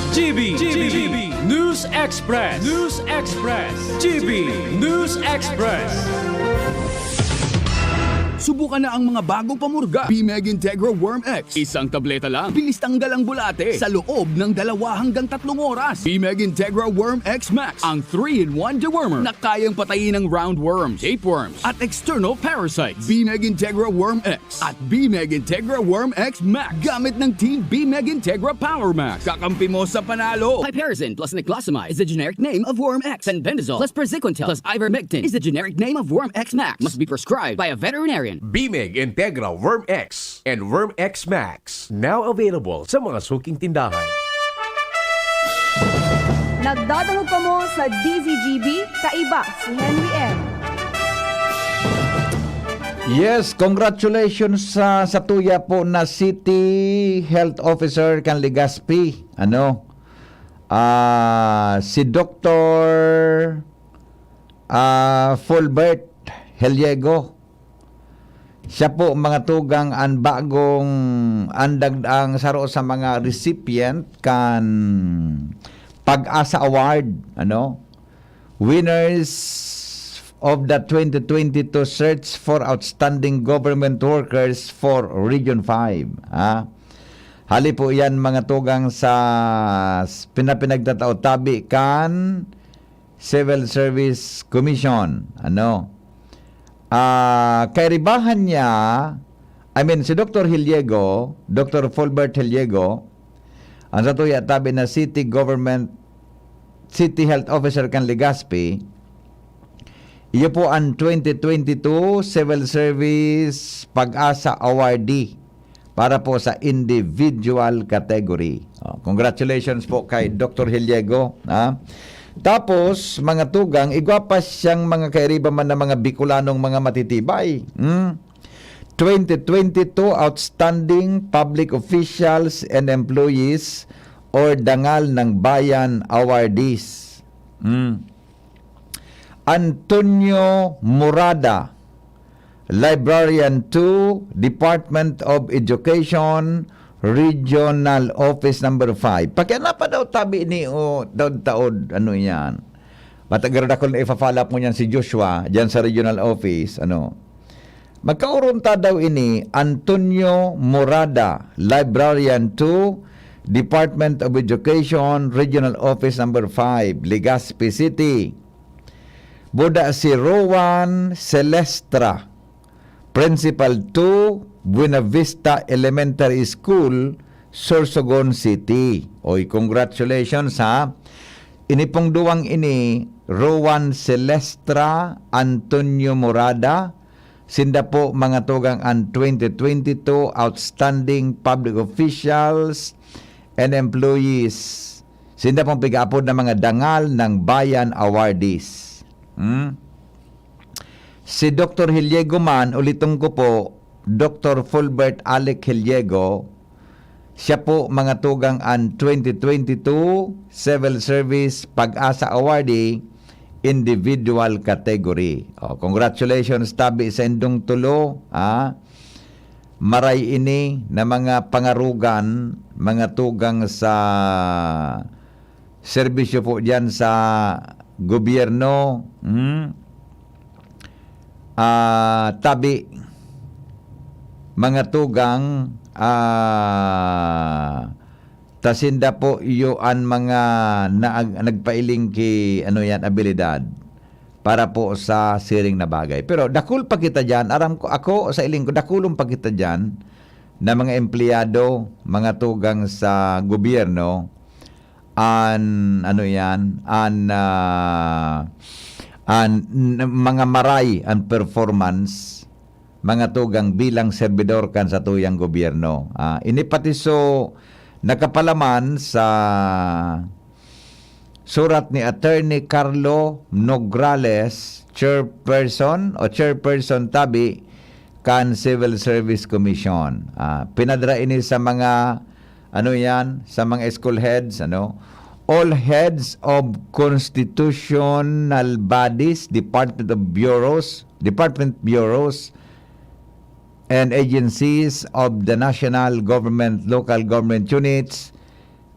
Speaker 4: GB News Express. News Express. GB News Express.
Speaker 11: Subukan na ang mga bagong pamurga. BMEG Integra Worm X. Isang tableta lang, bilis tanggal ang bulate sa loob ng 2 hanggang 3 oras. BMEG Integra Worm X Max. Ang 3-in-1 dewormer na kayang patayin ng roundworms, tapeworms, at external parasites. BMEG Integra Worm X at BMEG Integra Worm X Max. Gamit ng Team BMEG Integra Power Max. Kakampi mo sa panalo.
Speaker 18: Piperazine plus niclosamide is the generic name of Worm X, and Bendazole plus Praziquantel plus Ivermectin is the generic name of Worm X Max. Must be prescribed by a veterinarian.
Speaker 4: BMEG Integra Worm X and Worm X Max. Now available sa mga suking tindahan.
Speaker 1: Nagdadalog pa mo sa DZGB, kaiba si Henry M.
Speaker 5: Yes, congratulations sa tuya po na City Health Officer kan Legazpi. Si Dr. Fulbert Heliego. Siya po mga tugang ang bagong ang saro sa mga recipient kan Pag-asa Award, winners of the 2022 Search for Outstanding Government Workers for Region 5. Hali po yan mga tugang sa pinagtatao-tabi kan Civil Service Commission. Kairibahan niya, si Dr. Heliego, Dr. Fulbert Heliego, ang sa tuya tabi na City Health Officer kan Legazpi, iyo po ang 2022 Civil Service Pag-asa Awardee para po sa individual category. Congratulations po kay Dr. Heliego. Tapos, mga tugang, igwapas siyang mga kairiba man na mga Bicolanong mga matitibay. 2022 Outstanding Public Officials and Employees or Dangal ng Bayan Awardees. Antonio Murada, Librarian 2, Department of Education, Regional Office number 5. Pakiana pa daw tabi ni taod yan. Matagal na ko na ifa-follow up mo yan si Joshua dyan sa Regional Office. Magkaurunta daw ini Antonio Morada, Librarian 2, Department of Education, Regional Office number 5, Legazpi City. Buda si Rowan Celestra, Principal 2, Buena Vista Elementary School, Sorsogon City. Congratulations ha. Ini pong duwang ini, Rowan Celestra, Antonio Morada, sinda po mga tugang ang 2022 Outstanding Public Officials and Employees. Sinda pong pig-apod na mga dangal ng Bayan Awardees. Si Dr. Heliego man, ulitong ko po, Dr. Fulbert Alec Heliego, siya po mga tugang ang 2022 Civil Service Pag-asa Awardee individual category. Congratulations tabi sa indong tulo. Maray ini na mga pangarugan, mga tugang sa serbisyo po diyan sa gobyerno. Tabi mga tugang tasinda po iyoan mga nagpailing ki abilidad para po sa siring na bagay. Pero dakul pa kita dyan, aram ko ako sa iling ko, dakulong pa kita dyan na mga empleyado, mga tugang sa gobyerno, mga maray ang performance, mga tugang bilang servidor kan sa tuyang gobyerno. Inipatiso nakapalaman sa surat ni Attorney Carlo Nograles, chairperson tabi kan Civil Service Commission. Pinadra ini sa mga sa mga school heads, all heads of constitutional bodies, department bureaus and agencies of the national government, local government units,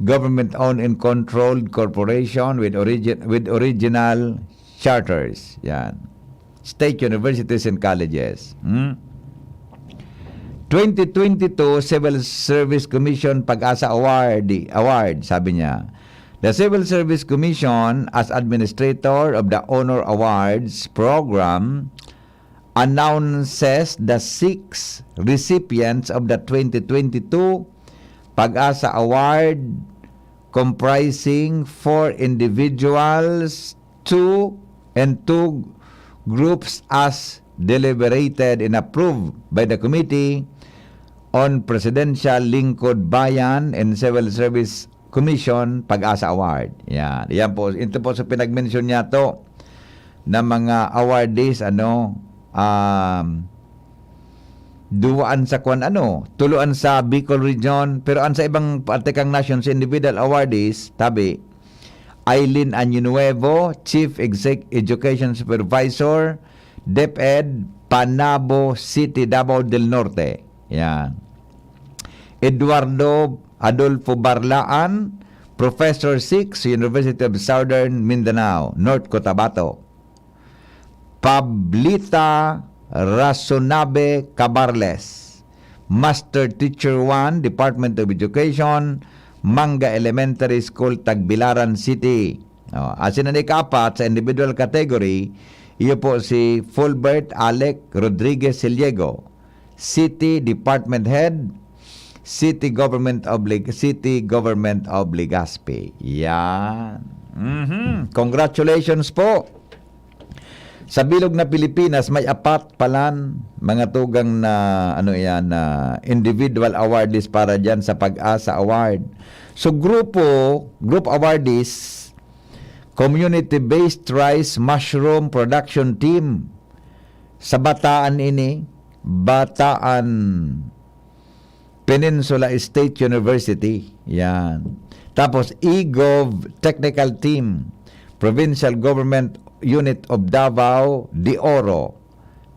Speaker 5: government-owned and controlled corporation with original charters. Yan. State universities and colleges. 2022 Civil Service Commission Pag-asa Award, sabi niya. The Civil Service Commission, as administrator of the Honor Awards program, announces the 6 recipients of the 2022 Pag-asa Award, comprising 4 individuals, 2 groups as deliberated and approved by the Committee on Presidential Lingkod Bayan and Civil Service Commission Pag-asa Award. Yan. Yan po. Ito po sa pinag-mention niya to na mga awardees, duwaan sa tuluan sa Bicol Region, pero an sa ibang parte kang nations, individual awardees, tabi, Aileen Añunuevo, Chief Education Supervisor, DepEd, Panabo City, Davao del Norte. Yan. Eduardo Adolfo Barlaan, Professor 6, University of Southern Mindanao, North Cotabato. Pablita Rasonabe Cabarles, Master Teacher 1, Department of Education, Manga Elementary School, Tagbilaran City. Asin na ikapat sa individual category, iyo po si Fulbert Alec Rodriguez Siliego, City Department Head, City Government of Legazpi. Yan. Congratulations po. Sa bilog na Pilipinas, may 4 palan mga tugang na individual awardees para dyan sa Pag-asa Award. So group awardees, community-based rice mushroom production team sa Bataan Peninsula State University. Yan. Tapos eGov Technical Team, Provincial Government Unit of Davao de Oro,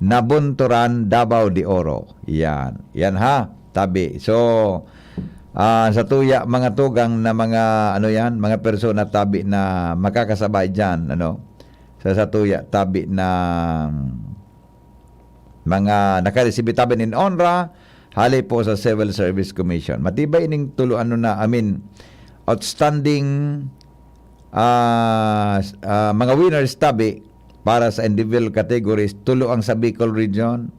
Speaker 5: Nabunturan, Davao de Oro. Yan. Yan ha, tabi. So sa tuya mga tugang na mga mga persona tabi na makakasabay diyan, sa tuya tabi na mga nakareceive tabi in honra hali po sa Civil Service Commission. Matibay ning outstanding mga winners tabi para sa individual categories, tulo ang sa Bicol Region.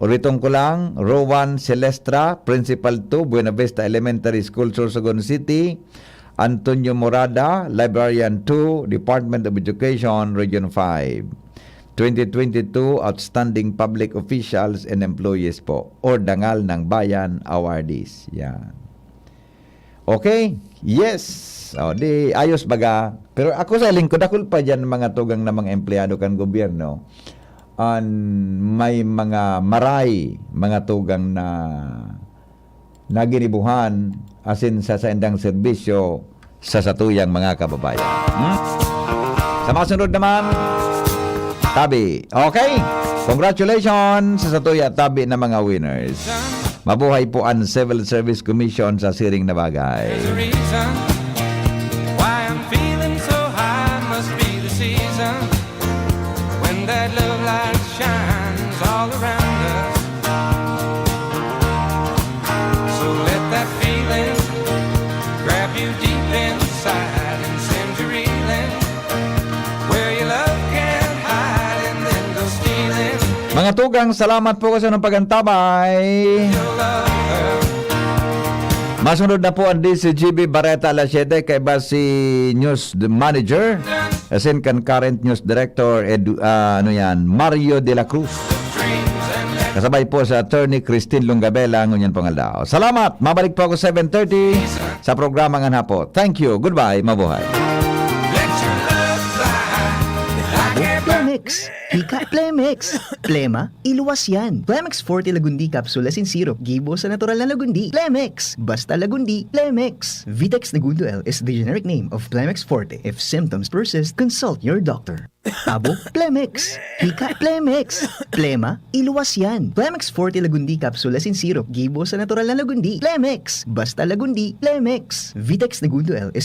Speaker 5: Uritong ko lang, Rowan Celestra, Principal 2, Buena Vista Elementary School, Sorsogon City. Antonio Morada, Librarian 2, Department of Education, Region 5. 2022 Outstanding Public Officials and Employees po, or Dangal ng Bayan Awardees. Yan. Okay? Yes. Di ayos baga. Pero ako sa lingkod, ako pa dyan mga tugang na mga empleyado kan gobyerno. May mga maray, mga tugang na ginibuhan asin sa endang serbisyo sa satuyang mga kababayan. Sa mga sunod naman, tabi. Okay? Congratulations sa satuya tabi na mga winners. Mabuhay po ang Civil Service Commission sa siring na bagay.
Speaker 24: Why I'm feeling so high must be the season when that love light shines all around us. So let that feeling
Speaker 5: Mga tugang, salamat po sa ng pagantabay. Masunod na po ang DCGB Barreta alas 7 kay ba si News Manager as in kan current News Director Mario de la Cruz. Kasabay po sa Attorney Christine Lungabela ngunyan pangaldao. Salamat. Mabalik po ako 7:30 sa programa nga po. Thank you. Goodbye. Mabuhay.
Speaker 22: Plemex. Hika Plemex. Plema, iluwas yan. Plemex Forte Lagundi Capsule Asin Syrup. Gibo sa natural na Lagundi. Plemex. Basta Lagundi. Plemex. Vitex Negundo L is the generic name of Plemex Forte. If symptoms persist, consult your doctor. Abo, Plemex. Hika Plemex. Plema, iluwas yan. Plemex Forte Lagundi Capsule Asin Syrup. Gibo sa natural na Lagundi. Plemex. Basta Lagundi. Plemex. Vitex Negundo L is